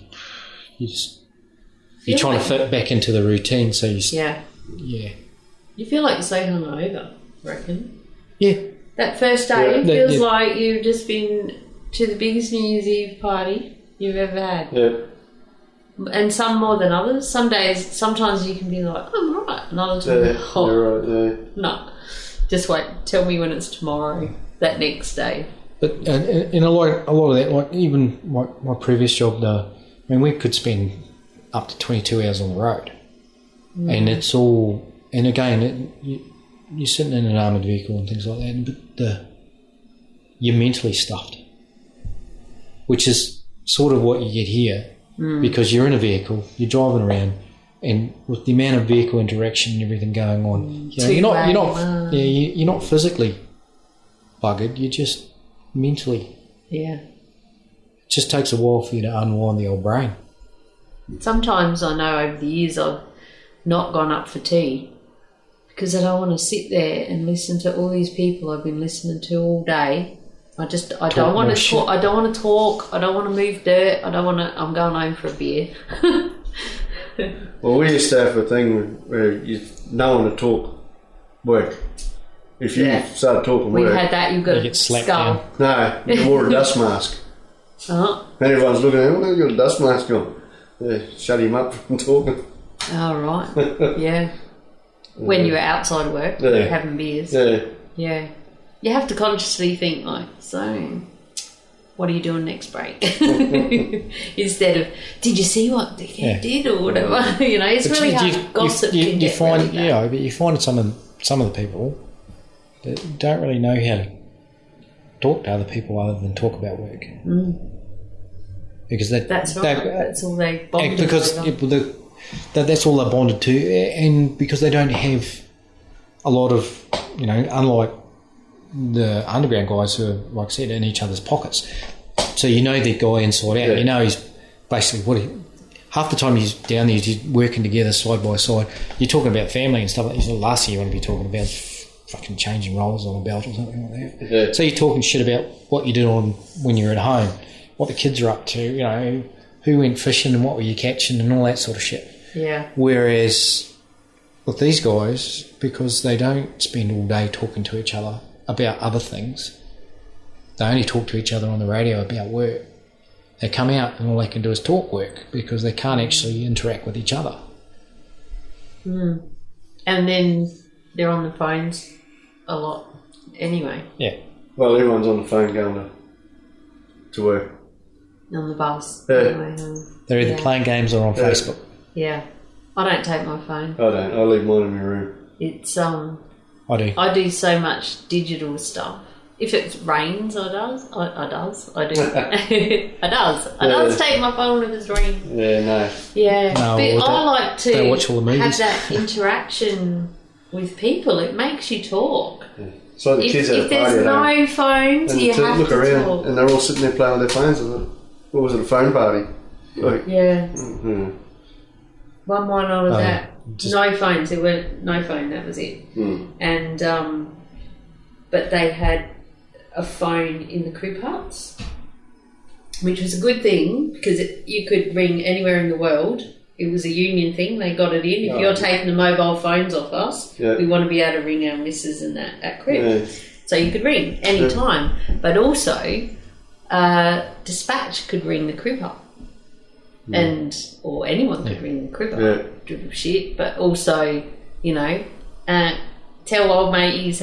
Speaker 3: trying to fit back into the routine. So
Speaker 2: Yeah.
Speaker 3: yeah.
Speaker 2: You feel like you're so hungover, I reckon.
Speaker 3: Yeah.
Speaker 2: That first day
Speaker 3: Yeah,
Speaker 2: feels
Speaker 3: yeah.
Speaker 2: like you've just been to the biggest New Year's Eve party you've ever had.
Speaker 1: Yeah.
Speaker 2: And some more than others. Some days, sometimes you can be like, I'm alright. And others will be
Speaker 1: Yeah.
Speaker 2: like, oh,
Speaker 1: You're right.
Speaker 2: no. Just wait, tell me when it's tomorrow, that next day.
Speaker 3: But and a lot of that, like even my previous job, I mean, we could spend up to 22 hours on the road, and it's all. And again, you're sitting in an armoured vehicle and things like that, but you're mentally stuffed, which is sort of what you get here, because you're in a vehicle, you're driving around, and with the amount of vehicle interaction and everything going on, you're not physically buggered, you're just mentally.
Speaker 2: Yeah.
Speaker 3: It just takes a while for you to unwind the old brain.
Speaker 2: Sometimes I know over the years I've not gone up for tea because I don't want to sit there and listen to all these people I've been listening to all day. I don't want to talk. I don't want to talk. I don't want to move dirt. I'm going home for a beer.
Speaker 1: Well, we used to have a thing where no one to talk work. If you started talking
Speaker 2: We
Speaker 1: work,
Speaker 2: had that. You've got
Speaker 3: You
Speaker 2: to
Speaker 3: get slapped
Speaker 2: skull.
Speaker 3: down.
Speaker 1: no, you wore a dust mask.
Speaker 2: Oh,
Speaker 1: And everyone's looking at him, well, you've got a dust mask on. Yeah, shut him up from talking.
Speaker 2: oh right. Yeah. When you're outside work,
Speaker 1: Yeah.
Speaker 2: having beers.
Speaker 1: Yeah.
Speaker 2: Yeah. You have to consciously think like, so what are you doing next break? Instead of, did you see what the kid did or whatever? You know, it's
Speaker 3: But
Speaker 2: really hard. Gossip can get really bad.
Speaker 3: but you find some of the people that don't really know how to talk to other people other than talk about work. Because
Speaker 2: That's right. That's all they bonded
Speaker 3: because
Speaker 2: over.
Speaker 3: that's all they're bonded to, and because they don't have a lot of, unlike the underground guys who are, like I said, in each other's pockets. So you know the guy inside out.
Speaker 1: Yeah.
Speaker 3: You know he's basically half the time he's down there, he's working together side by side. You're talking about family and stuff like that. Last year you want to be talking about fucking changing roles on a belt or something like that.
Speaker 1: Yeah.
Speaker 3: So you're talking shit about what you did when you're at home, what the kids are up to, who went fishing and what were you catching and all that sort of shit.
Speaker 2: Yeah.
Speaker 3: Whereas with these guys, because they don't spend all day talking to each other about other things, they only talk to each other on the radio about work. They come out and all they can do is talk work because they can't actually interact with each other.
Speaker 2: And then they're on the phones a lot anyway,
Speaker 3: Yeah.
Speaker 1: Well, everyone's on the phone going to work.
Speaker 2: on the bus.
Speaker 1: Yeah.
Speaker 2: Anyway,
Speaker 3: They're either playing games or on
Speaker 1: Yeah.
Speaker 3: Facebook.
Speaker 2: yeah. I don't take my phone.
Speaker 1: I don't. I leave mine in my room.
Speaker 2: It's
Speaker 3: I do.
Speaker 2: I do so much digital stuff. If it rains, I do. I does take my phone if it's raining.
Speaker 1: Yeah, no.
Speaker 2: Yeah,
Speaker 3: No,
Speaker 2: but I like to
Speaker 3: don't watch all the movies.
Speaker 2: have that interaction with people. It makes you talk.
Speaker 1: It's like the kids at a
Speaker 2: If
Speaker 1: party
Speaker 2: there's
Speaker 1: at home.
Speaker 2: no phones,
Speaker 1: And
Speaker 2: you
Speaker 1: to
Speaker 2: have
Speaker 1: look
Speaker 2: to
Speaker 1: around,
Speaker 2: talk.
Speaker 1: and they're all sitting there playing with their phones. What was it, a phone party? Like,
Speaker 2: Yeah.
Speaker 1: mm,
Speaker 2: One I was at,
Speaker 3: just-
Speaker 2: no phones. There were no phone. That was it. And but they had a phone in the crew huts, which was a good thing because you could ring anywhere in the world. It was a union thing. They got it in. If you're taking the mobile phones off us, we want to be able to ring our missus and that at crib.
Speaker 1: Yeah.
Speaker 2: So you could ring any time. But also, dispatch could ring the crib hut. Or anyone could ring the crib hut. Shit. But also, tell old mate he's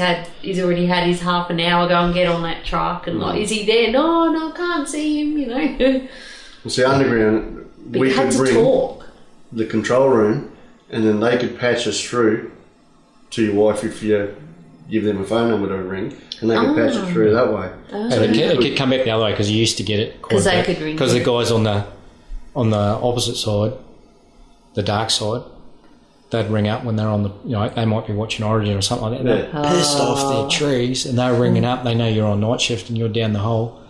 Speaker 2: already had his half an hour, go and get on that truck and like, is he there? No, I can't see him,
Speaker 1: Well, see, underground,
Speaker 2: But
Speaker 1: we
Speaker 2: you had
Speaker 1: could
Speaker 2: to
Speaker 1: ring
Speaker 2: talk.
Speaker 1: the control room, and then they could patch us through to your wife if you give them a phone number to ring, and they could patch it through that way.
Speaker 3: And it could come back the other way because you used to get it
Speaker 2: 'Cause they could ring
Speaker 3: because
Speaker 2: you.
Speaker 3: the guys on the opposite side, the dark side, they'd ring up when they're on the, they might be watching Origin or something like that. They're pissed off their trees, and they're ringing up. They know you're on night shift and you're down the hole.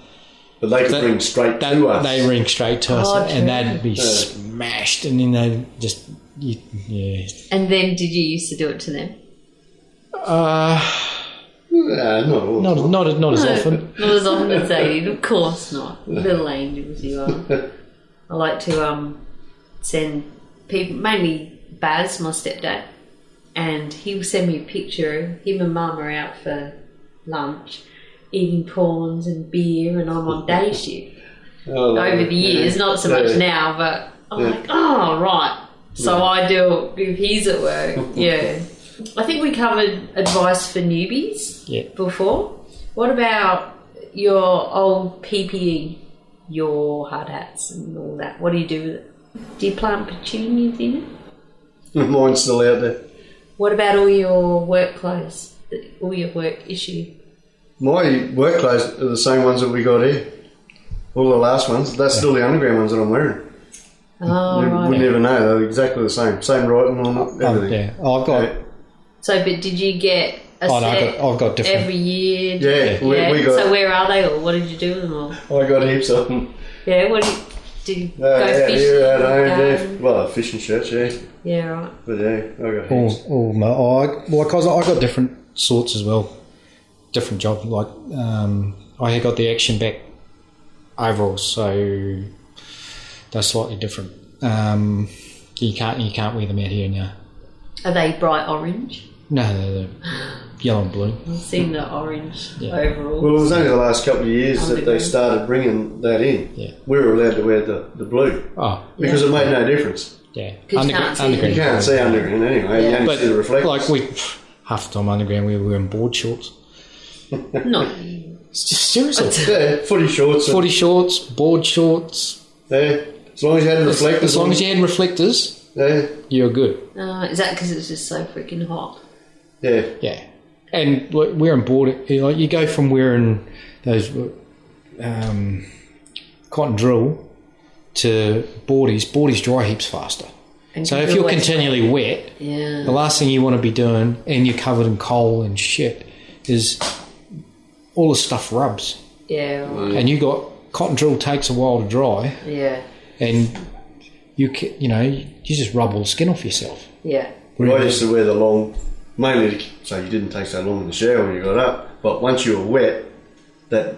Speaker 1: But they could ring straight to us.
Speaker 3: They ring straight to us, and
Speaker 2: true.
Speaker 3: they'd be smashed, and then they just
Speaker 2: And then did you used to do it to them?
Speaker 1: Not all.
Speaker 3: not as often.
Speaker 2: Not as often as they did, of course not. Little angels you are. I like to send people, mainly Baz, my stepdad, and he'll send me a picture. Him and Mum are out for lunch, eating prawns and beer, and I'm on day shift. Over the years, not so much now, but I'm like, oh, right. So I do it if he's at work. Yeah. I think we covered advice for newbies before. What about your old PPE, your hard hats and all that? What do you do with it? Do you plant petunias in it?
Speaker 1: Mine's still out there.
Speaker 2: What about all your work clothes, all your work issue?
Speaker 1: My work clothes are the same ones that we got here. All the last ones. That's still the underground ones that I'm wearing.
Speaker 2: Oh,
Speaker 1: You
Speaker 2: right.
Speaker 1: would never know. They're exactly the same. Same writing on it, everything.
Speaker 3: I've got.
Speaker 2: So, but did you get a set
Speaker 3: I've got different.
Speaker 2: every year?
Speaker 1: Yeah, we got.
Speaker 2: So where are they all? What did you do with them all?
Speaker 1: I got heaps of them.
Speaker 2: Yeah, what did you go
Speaker 1: Yeah,
Speaker 2: fishing?
Speaker 1: here at home,
Speaker 2: garden?
Speaker 1: yeah. Well, fishing shirts, yeah.
Speaker 2: Yeah, right.
Speaker 1: But yeah, I got heaps.
Speaker 3: Because I got different sorts as well, different job. Like I got the action back overalls, so they're slightly different. You can't wear them out here now.
Speaker 2: Are they bright orange?
Speaker 3: No, they're yellow and blue.
Speaker 2: I've seen the orange overall.
Speaker 1: Well, it was only the last couple of years that they started bringing that in.
Speaker 3: Yeah.
Speaker 1: We were allowed to wear the blue
Speaker 3: Oh,
Speaker 1: because it made no difference.
Speaker 3: yeah.
Speaker 2: Because you can't see
Speaker 1: You can't see underground anyway. You only
Speaker 3: But
Speaker 1: see the reflectors.
Speaker 3: like half the time underground we were wearing board shorts.
Speaker 2: No.
Speaker 3: Seriously,
Speaker 1: Yeah, footy shorts.
Speaker 3: footy shorts, board shorts.
Speaker 1: Yeah, as long as you had reflectors.
Speaker 3: As long as you had reflectors,
Speaker 1: Yeah,
Speaker 3: you're good.
Speaker 2: Is that because it's just so freaking hot?
Speaker 1: yeah.
Speaker 3: Yeah, and like, wearing board, like you go from wearing those cotton drill to boardies. Boardies dry heaps faster.
Speaker 2: And
Speaker 3: So
Speaker 2: keep
Speaker 3: if
Speaker 2: it
Speaker 3: you're
Speaker 2: wet.
Speaker 3: continually wet,
Speaker 2: Yeah.
Speaker 3: the last thing you want to be doing, and you're covered in coal and shit, is all the stuff rubs.
Speaker 2: Yeah, right.
Speaker 3: And you got cotton drill takes a while to dry,
Speaker 2: Yeah.
Speaker 3: and you just rub all the skin off yourself.
Speaker 2: Yeah.
Speaker 1: I used to wear the long, mainly so you didn't take so long in the shower when you got up. But once you were wet, that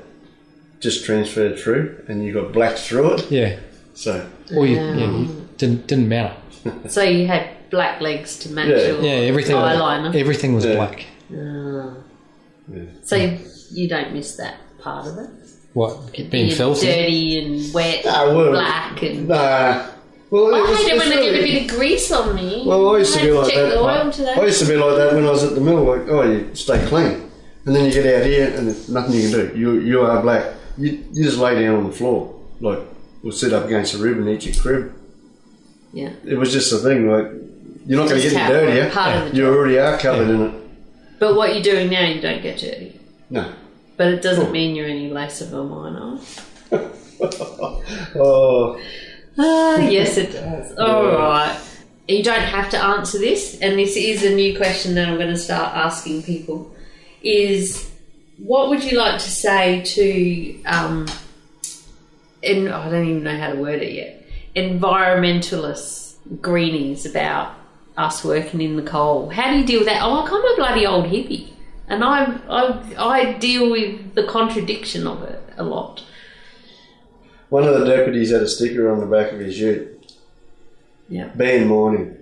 Speaker 1: just transferred through, and you got black through it.
Speaker 3: Yeah,
Speaker 1: So
Speaker 3: or you didn't matter.
Speaker 2: So you had black legs to match
Speaker 1: Yeah.
Speaker 2: your
Speaker 3: Yeah, everything
Speaker 2: eyeliner.
Speaker 3: was
Speaker 1: Yeah.
Speaker 3: black.
Speaker 2: So you don't miss that part of it?
Speaker 3: What being
Speaker 2: You're
Speaker 3: filthy?
Speaker 2: dirty and wet,
Speaker 1: well,
Speaker 2: black and...
Speaker 1: nah. Well,
Speaker 2: I hate it when
Speaker 1: it's
Speaker 2: I get a
Speaker 1: really-
Speaker 2: bit of grease on me.
Speaker 1: Well, I used to be like
Speaker 2: check
Speaker 1: that.
Speaker 2: the oil today.
Speaker 1: I used to be like that when I was at the mill. Like, oh, you stay clean, and then you get out here and there's nothing you can do. You are black. You just lay down on the floor, like, or sit up against a rib and eat your crib.
Speaker 2: Yeah.
Speaker 1: It was just a thing. Like, you're not going to
Speaker 2: Just
Speaker 1: get any
Speaker 2: how-
Speaker 1: dirtier.
Speaker 2: part of the
Speaker 1: You
Speaker 2: job.
Speaker 1: already are covered in it.
Speaker 2: But what you're doing now, you don't get dirty.
Speaker 1: No.
Speaker 2: But it doesn't mean you're any less of a miner.
Speaker 1: Oh,
Speaker 2: Yes, it does. All right. You don't have to answer this, and this is a new question that I'm going to start asking people, is what would you like to say to, and I don't even know how to word it yet, environmentalists, greenies, about us working in the coal? How do you deal with that? Oh, I'm a bloody old hippie, and I deal with the contradiction of it a lot.
Speaker 1: one of the deputies had a sticker on the back of his ute.
Speaker 2: Yeah.
Speaker 1: Ban mining.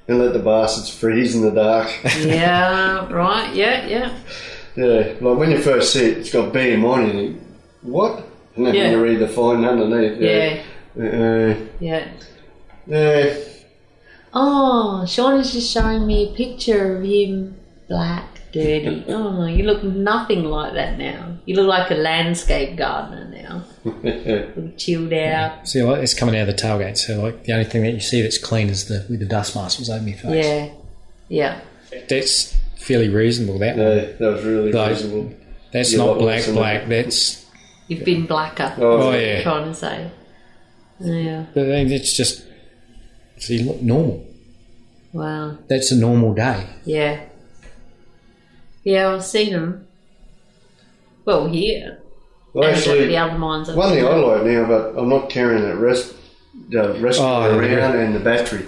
Speaker 1: And let the bastards freeze in the dark.
Speaker 2: Yeah, right, yeah.
Speaker 1: Yeah, like when you first see it, it's got ban mining. You think, what? And then
Speaker 2: Yeah.
Speaker 1: when you read the fine underneath.
Speaker 2: Yeah.
Speaker 1: Yeah.
Speaker 2: Oh, Sean is just showing me a picture of him, black, dirty. Oh, you look nothing like that now. You look like a landscape gardener now. Look chilled out.
Speaker 3: See, like, it's coming out of the tailgate, so like the only thing that you see that's clean is with the dust mask was over my face.
Speaker 2: Yeah.
Speaker 3: That's fairly reasonable, that one.
Speaker 1: Yeah, that was really
Speaker 3: Like,
Speaker 1: reasonable.
Speaker 3: That's
Speaker 1: You're
Speaker 3: not
Speaker 1: not
Speaker 3: black,
Speaker 1: listening.
Speaker 3: black, that's...
Speaker 2: You've been blacker.
Speaker 1: Oh,
Speaker 2: What
Speaker 3: yeah.
Speaker 2: I'm trying to say. Yeah.
Speaker 3: But it's just... See, look, normal.
Speaker 2: Wow.
Speaker 3: That's a normal day.
Speaker 2: Yeah. Yeah, I've seen them. Well, here.
Speaker 1: Well,
Speaker 2: And
Speaker 1: actually,
Speaker 2: the other mines.
Speaker 1: one thing I like now, but I'm not carrying that rescue
Speaker 3: Oh,
Speaker 1: around and the battery.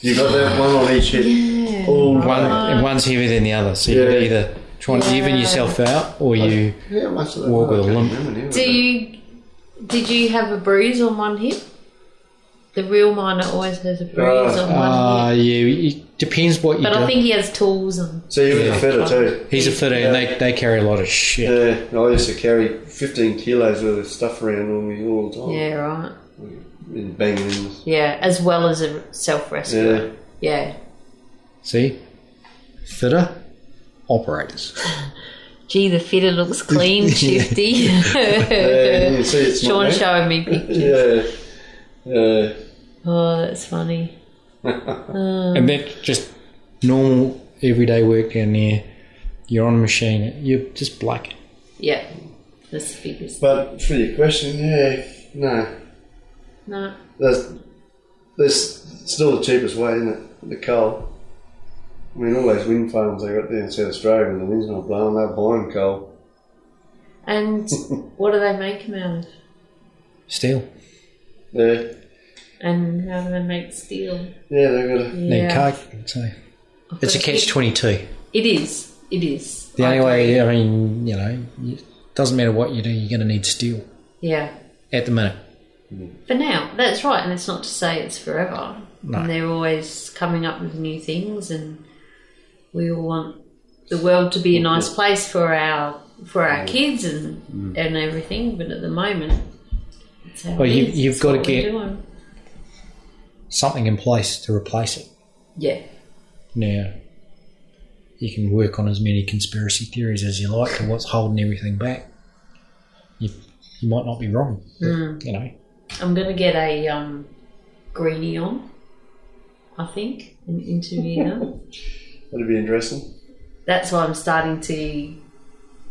Speaker 1: You got that one on each hip.
Speaker 2: Yeah.
Speaker 1: All
Speaker 3: And one's heavier than the other, so you can
Speaker 1: Yeah.
Speaker 3: either try and even yourself out, or you...
Speaker 1: Yeah, most of that.
Speaker 3: Walk with a limp.
Speaker 2: Did you have a bruise on one hip? The real miner always has a bruise on one hip.
Speaker 3: Yeah, it depends what you
Speaker 2: But
Speaker 3: do.
Speaker 2: I think he has tools and...
Speaker 1: So he was a fitter too.
Speaker 3: He's a fitter, and they carry a lot of shit.
Speaker 1: Yeah, I used to carry 15 kilos worth of stuff around on me all the time.
Speaker 2: Yeah, right.
Speaker 1: And banging in.
Speaker 2: Yeah, as well as a self-rescuer. Yeah.
Speaker 3: See? Fitter, operators.
Speaker 2: Gee, the fitter looks clean, shifty.
Speaker 1: Yeah, you can see it's not
Speaker 2: Sean
Speaker 1: me.
Speaker 2: showing me pictures.
Speaker 1: Yeah.
Speaker 2: Oh, that's funny.
Speaker 3: And that's just normal, everyday work down there. You're on a machine, you're just black.
Speaker 2: Yeah, that's the biggest.
Speaker 1: But for your question, no. That's still the cheapest way, isn't it? The coal. I mean, all those wind farms they got there in South Australia when the wind's not blowing, they're buying coal.
Speaker 2: And what do they make them out of?
Speaker 3: Steel.
Speaker 1: Yeah.
Speaker 2: And how do they make steel?
Speaker 1: Yeah, they've got to...
Speaker 3: Need coke, so... It's a catch-22.
Speaker 2: It is.
Speaker 3: The only way, I mean, you know, it doesn't matter what you do, you're going to need steel.
Speaker 2: Yeah.
Speaker 3: At the minute.
Speaker 2: For now, that's right, and it's not to say it's forever.
Speaker 3: No.
Speaker 2: And they're always coming up with new things, and we all want the world to be a nice place for our kids and everything. But at the moment, it's how
Speaker 3: Well,
Speaker 2: it is.
Speaker 3: you've
Speaker 2: It's
Speaker 3: got to
Speaker 2: what we're
Speaker 3: get
Speaker 2: doing.
Speaker 3: something in place to replace it.
Speaker 2: Yeah.
Speaker 3: Now, you can work on as many conspiracy theories as you like to what's holding everything back. You might not be wrong, but, you know.
Speaker 2: I'm going to get a greenie on, I think, and interview them.
Speaker 1: That'd be interesting.
Speaker 2: That's why I'm starting to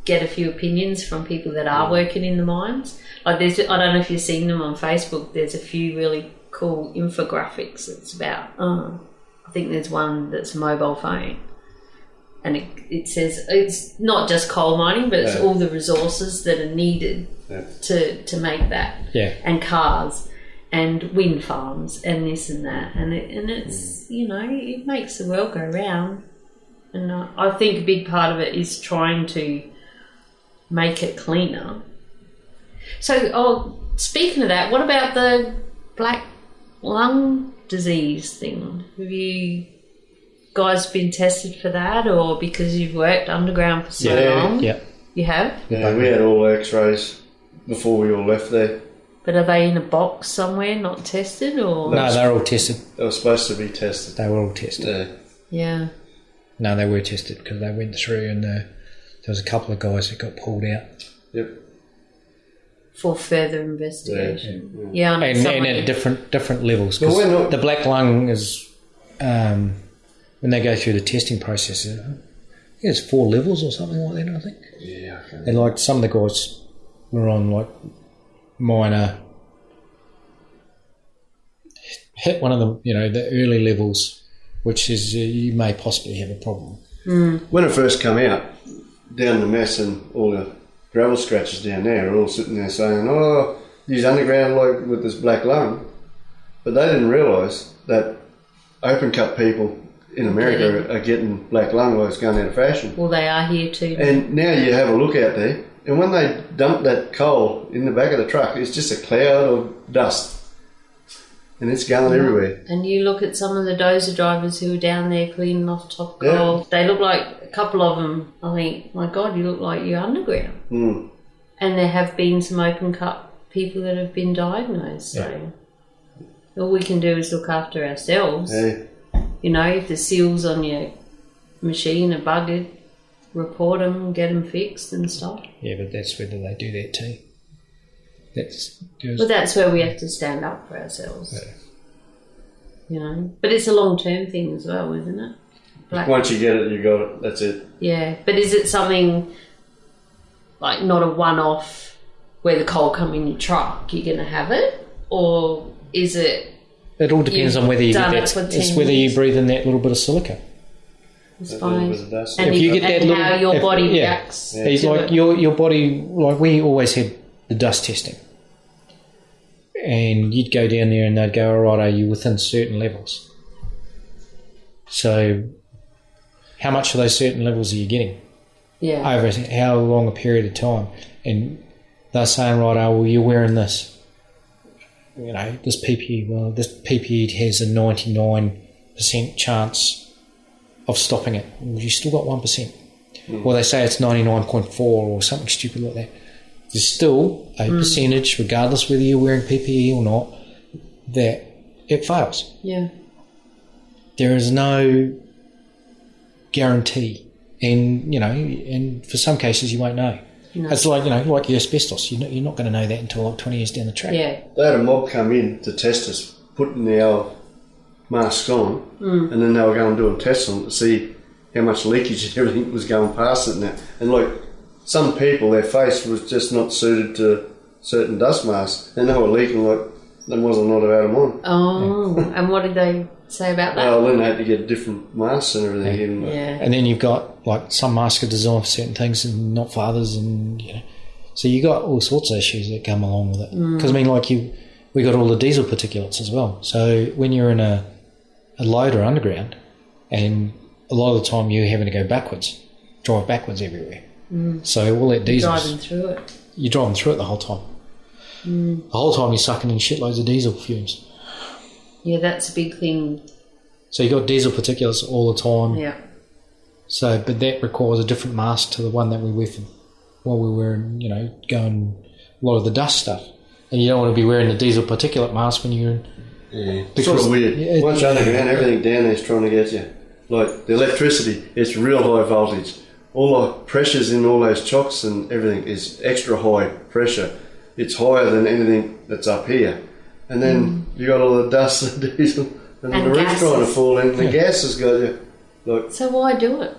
Speaker 2: get a few opinions from people that are working in the mines. Like I don't know if you've seen them on Facebook. There's a few really cool infographics. It's about, I think there's one that's a mobile phone. And it says, it's not just coal mining, but it's all the resources that are needed to make that.
Speaker 3: Yeah.
Speaker 2: And cars and wind farms and this and that. And it's, you know, it makes the world go round. And I think a big part of it is trying to make it cleaner. So, speaking of that, what about the black lung disease thing? Have you guys been tested for that, or because you've worked underground for so long?
Speaker 3: Yeah.
Speaker 2: You have?
Speaker 1: Yeah, we had all x-rays before we all left there.
Speaker 2: But are they in a box somewhere, not tested, or?
Speaker 3: No, they're all tested.
Speaker 1: They were supposed to be tested.
Speaker 3: They were all tested.
Speaker 1: Yeah.
Speaker 2: Yeah.
Speaker 3: No, they were tested because they went through and there was a couple of guys that got pulled out.
Speaker 1: Yep.
Speaker 2: For further investigation. Yeah,
Speaker 3: And at different levels.
Speaker 1: But we're not-
Speaker 3: The black lung is, when they go through the testing process, it's 4 levels or something like that, I think.
Speaker 1: Yeah, okay.
Speaker 3: And like some of the guys were on like minor, hit one of the, the early levels, which is you may possibly have a problem.
Speaker 1: When it first came out, down the mess and all the gravel scratches down there are all sitting there saying, oh, use underground like with this black lung. But they didn't realise that open cut people in America are getting black lung while it's going out of fashion.
Speaker 2: Well, they are here too.
Speaker 1: And now you have a look out there, and when they dump that coal in the back of the truck, it's just a cloud of dust. And it's going everywhere.
Speaker 2: And you look at some of the dozer drivers who are down there cleaning off top coal. They look like, a couple of them, I think, my God, you look like you're underground.
Speaker 1: Mm.
Speaker 2: And there have been some open cut people that have been diagnosed. So all we can do is look after ourselves.
Speaker 1: Yeah.
Speaker 2: If the seals on your machine are buggered, report them, get them fixed and stuff.
Speaker 3: Yeah, but that's whether they do that too.
Speaker 2: But that's where we have to stand up for ourselves.
Speaker 3: Yeah.
Speaker 2: But it's a long-term thing as well, isn't it?
Speaker 1: Once you get it, you got it. That's it.
Speaker 2: Yeah, but is it something like not a one-off where the coal come in your truck, you're going to have it? Or is it...
Speaker 3: It all depends on whether you get that. It's whether you breathe in that little bit of silica.
Speaker 2: It's fine.
Speaker 3: And if you get that
Speaker 2: how your body reacts.
Speaker 3: Yeah. It's like your body, like we always had the dust testing. And you'd go down there and they'd go, all right, are you within certain levels? So how much of those certain levels are you getting?
Speaker 2: Yeah.
Speaker 3: Over how long a period of time? And they're saying, right, well, you're wearing this. This PPE, well, this PPE has a 99% chance of stopping it. Well, you still got 1%. Well, they say it's 99.4 or something stupid like that. There's still a percentage, regardless whether you're wearing PPE or not, that it fails.
Speaker 2: Yeah.
Speaker 3: There is no guarantee. And, and for some cases you won't know. No. It's like, like your asbestos. You're not going to know that until like 20 years down the track.
Speaker 2: Yeah.
Speaker 1: They had a mob come in to test us, putting the masks on, and then they were going to do a test on it to see how much leakage and everything was going past it and that. And like, some people, their face was just not suited to certain dust masks, and they were leaking like there wasn't a lot of them on.
Speaker 2: Oh, and what did they say about that?
Speaker 1: Well, then they had to get different masks and everything.
Speaker 2: Yeah.
Speaker 3: And then you've got, like, some masks are designed for certain things and not for others, and, So you got all sorts of issues that come along with it. Because, we got all the diesel particulates as well. So when you're in a loader underground, and a lot of the time you're having to go drive backwards everywhere. So all that diesel, you're driving through it the whole time. The whole time you're sucking in shitloads of diesel fumes.
Speaker 2: Yeah, that's a big thing.
Speaker 3: So you got diesel particulates all the time.
Speaker 2: Yeah.
Speaker 3: So, but that requires a different mask to the one that we wear while we were, going a lot of the dust stuff. And you don't want to be wearing the diesel particulate mask when you're in.
Speaker 1: Yeah, it's sort of weird. Once you're underground, everything down there is trying to get you. Like the electricity, it's real high voltage. All the pressures in all those chocks and everything is extra high pressure. It's higher than anything that's up here. And then you got all the dust and diesel and the roof's trying to fall in. The gas has got you. Like,
Speaker 2: so why do it?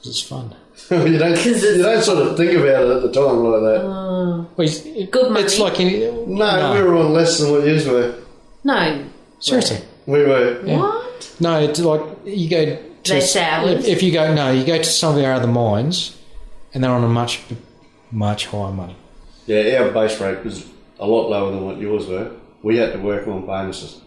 Speaker 3: It's fun.
Speaker 1: you don't sort of think about it at the time like that.
Speaker 3: Well,
Speaker 2: good money.
Speaker 3: It's like
Speaker 1: no, we were on less than what you were.
Speaker 2: No.
Speaker 3: Seriously.
Speaker 1: We were.
Speaker 2: Yeah. What?
Speaker 3: No, it's like you go to...
Speaker 2: Less hours?
Speaker 3: If you go... No, you go to some of our other mines and they're on a much, much higher money.
Speaker 1: Yeah, our base rate was a lot lower than what yours were. We had to work on bonuses.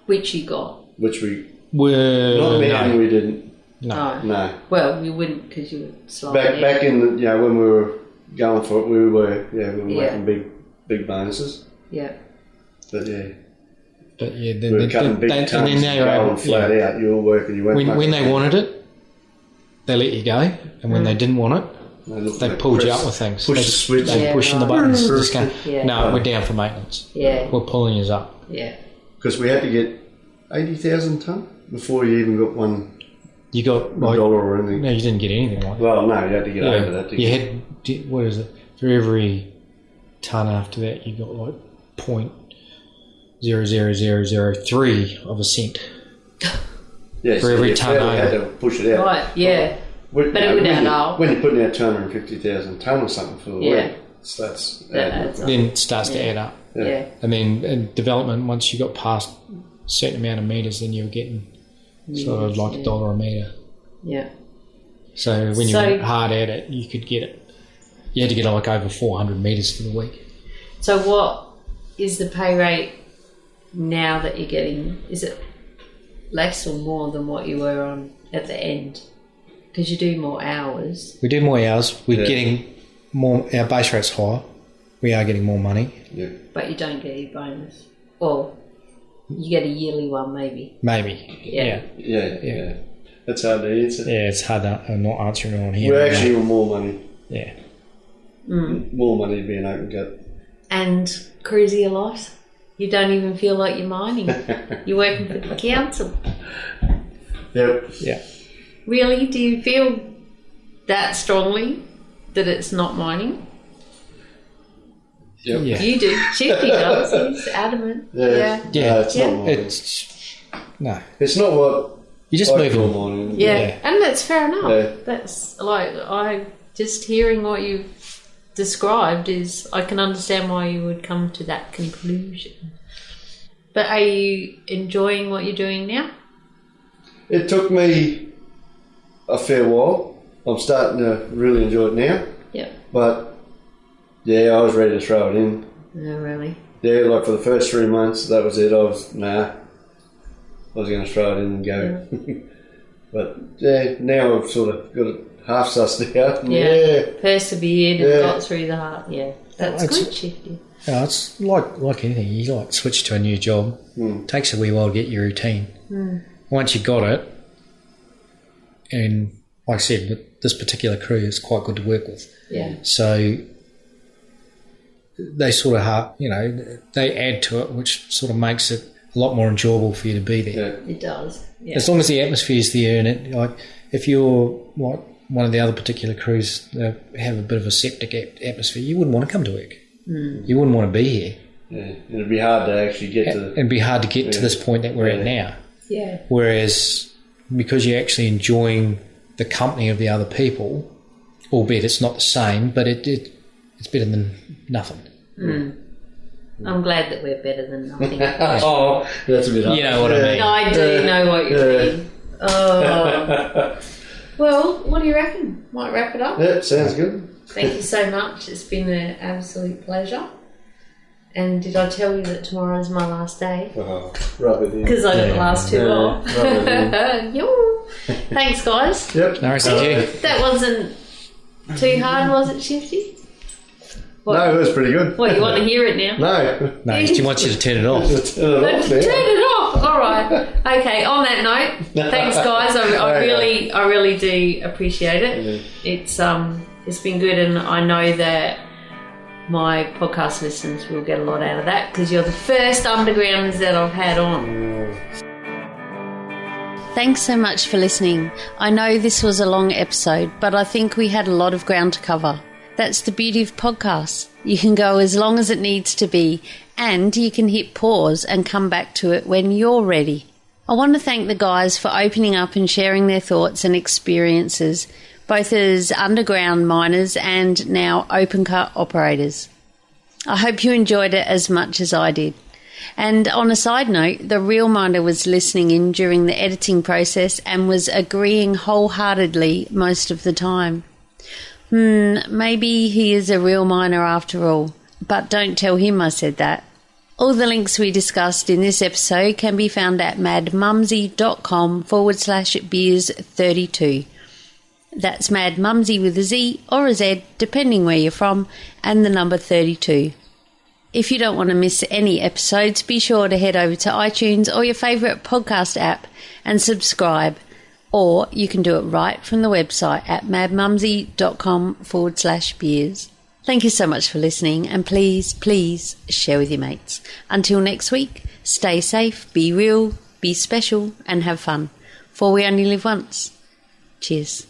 Speaker 2: Which you got?
Speaker 1: Which we...
Speaker 3: Not
Speaker 1: me, we didn't.
Speaker 2: No. Well, you wouldn't because you were slow.
Speaker 1: Back in the, when we were going for it, we were making big bonuses.
Speaker 2: Yeah.
Speaker 1: But yeah.
Speaker 3: But yeah,
Speaker 1: we were cutting big tons and going flat out. You were working. You went
Speaker 3: when they wanted it, they let you go, and when they didn't want it, they pulled you up with things.
Speaker 1: Push the switch.
Speaker 3: They pushing the buttons. Just going, no, we're down for maintenance.
Speaker 2: Yeah.
Speaker 3: We're pulling you up.
Speaker 2: Yeah.
Speaker 1: Because we had to get 80,000 tonne before you even got $1
Speaker 3: You got
Speaker 1: dollar or anything.
Speaker 3: No, you didn't get anything like that.
Speaker 1: Well, no, you had to get over that.
Speaker 3: You had, what is it? For every tonne after that, you got like 0.00003 of a cent.
Speaker 1: Yeah,
Speaker 3: for every tonne over.
Speaker 1: You had to push it out.
Speaker 2: Right, yeah.
Speaker 1: But
Speaker 2: it would add up.
Speaker 1: When you're putting out 250,000 tonne or something for the
Speaker 2: Yeah.
Speaker 1: week, that's
Speaker 2: That adds up.
Speaker 3: Then it starts to add up.
Speaker 2: Yeah.
Speaker 3: And then in development, once you got past a certain amount of metres, then you're getting sort of like $1 a metre.
Speaker 2: Yeah.
Speaker 3: So when you went hard at it, you could get it. You had to get like over 400 metres for the week.
Speaker 2: So what is the pay rate now that you're getting? Is it less or more than what you were on at the end? Because you do more hours.
Speaker 3: We do more hours. We're getting more. Our base rate's higher. We are getting more money.
Speaker 1: Yeah.
Speaker 2: But you don't get your bonus. Or you get a yearly one maybe.
Speaker 3: Maybe.
Speaker 2: Yeah.
Speaker 1: Yeah. That's hard to answer.
Speaker 3: Yeah, it's hard to, I'm not answering on here.
Speaker 1: We're actually on more money.
Speaker 3: Yeah.
Speaker 1: More money being open gut.
Speaker 2: And cruisy a lot. You don't even feel like you're mining. You're working for the council.
Speaker 1: Yep.
Speaker 3: Yeah.
Speaker 2: Really? Do you feel that strongly that it's not mining?
Speaker 1: Yep.
Speaker 3: Yeah.
Speaker 2: You do. Shifty does. He's adamant.
Speaker 1: Yeah.
Speaker 3: Yeah.
Speaker 1: No, it's not mining.
Speaker 3: It's
Speaker 1: It's not what
Speaker 3: you just
Speaker 1: I
Speaker 3: move
Speaker 1: call
Speaker 3: on.
Speaker 1: mining.
Speaker 2: Yeah. And that's fair enough.
Speaker 1: Yeah.
Speaker 2: That's like, I just hearing what you've described is, I can understand why you would come to that conclusion. But are you enjoying what you're doing now?
Speaker 1: It took me a fair while. I'm starting to really enjoy it now.
Speaker 2: Yep.
Speaker 1: But yeah, I was ready to throw it in.
Speaker 2: No, really.
Speaker 1: Yeah, like for the first 3 months, that was it. I was going to throw it in and go. But yeah, now I've sort of got it half sussed out.
Speaker 2: Yeah. Persevered and
Speaker 1: Yeah.
Speaker 2: got through the heart. Yeah. That's
Speaker 3: It's-
Speaker 2: good, Shifty.
Speaker 3: Yeah, it's like anything. You like switch to a new job. It takes a wee while to get your routine. Once you got it, and like I said, with this particular crew is quite good to work with.
Speaker 2: Yeah.
Speaker 3: So they sort of they add to it, which sort of makes it a lot more enjoyable for you to be there.
Speaker 1: Yeah.
Speaker 2: It does. Yeah.
Speaker 3: As long as the atmosphere's there, and it, like if you're like one of the other particular crews that have a bit of a septic atmosphere, you wouldn't want to come to work. You wouldn't want to be here.
Speaker 1: Yeah. It'd be hard to actually get to the...
Speaker 3: It'd be hard to get to this point that we're at now.
Speaker 2: Yeah.
Speaker 3: Whereas because you're actually enjoying the company of the other people, albeit it's not the same, but it's better than nothing.
Speaker 2: I'm glad that we're better than nothing.
Speaker 1: Oh, that's a bit hard.
Speaker 3: You know what I mean?
Speaker 2: I do know what you mean. Oh. Well, what do you reckon? Might wrap it up?
Speaker 1: Yeah, sounds good.
Speaker 2: Thank you so much. It's been an absolute pleasure. And did I tell you that tomorrow is my last day?
Speaker 1: Oh, rub it in.
Speaker 2: Because I got the last two off.
Speaker 1: Rub it in.
Speaker 2: Yo. Thanks, guys.
Speaker 1: Yep.
Speaker 3: No, thank you.
Speaker 2: That wasn't too hard, was it, Shifty? What?
Speaker 1: No, it was pretty good.
Speaker 2: What, you want to hear it now?
Speaker 1: No.
Speaker 3: No, he wants you to turn it off.
Speaker 1: Turn it off
Speaker 2: Turn
Speaker 1: now.
Speaker 2: it off. All right. Okay. On that note, thanks, guys. I really do appreciate it. It's been good, and I know that my podcast listeners will get a lot out of that because you're the first undergrounders that I've had on. Thanks so much for listening. I know this was a long episode, but I think we had a lot of ground to cover. That's the beauty of podcasts. You can go as long as it needs to be, and you can hit pause and come back to it when you're ready. I want to thank the guys for opening up and sharing their thoughts and experiences, both as underground miners and now open cut operators. I hope you enjoyed it as much as I did. And on a side note, the real miner was listening in during the editing process and was agreeing wholeheartedly most of the time. Maybe he is a real miner after all, but don't tell him I said that. All the links we discussed in this episode can be found at madmumsy.com/beers32. That's Mad Mumsy with a Z or a Z, depending where you're from, and the number 32. If you don't want to miss any episodes, be sure to head over to iTunes or your favourite podcast app and subscribe. Or you can do it right from the website at madmumsy.com/beers. Thank you so much for listening, and please, please share with your mates. Until next week, stay safe, be real, be special, and have fun. For we only live once. Cheers.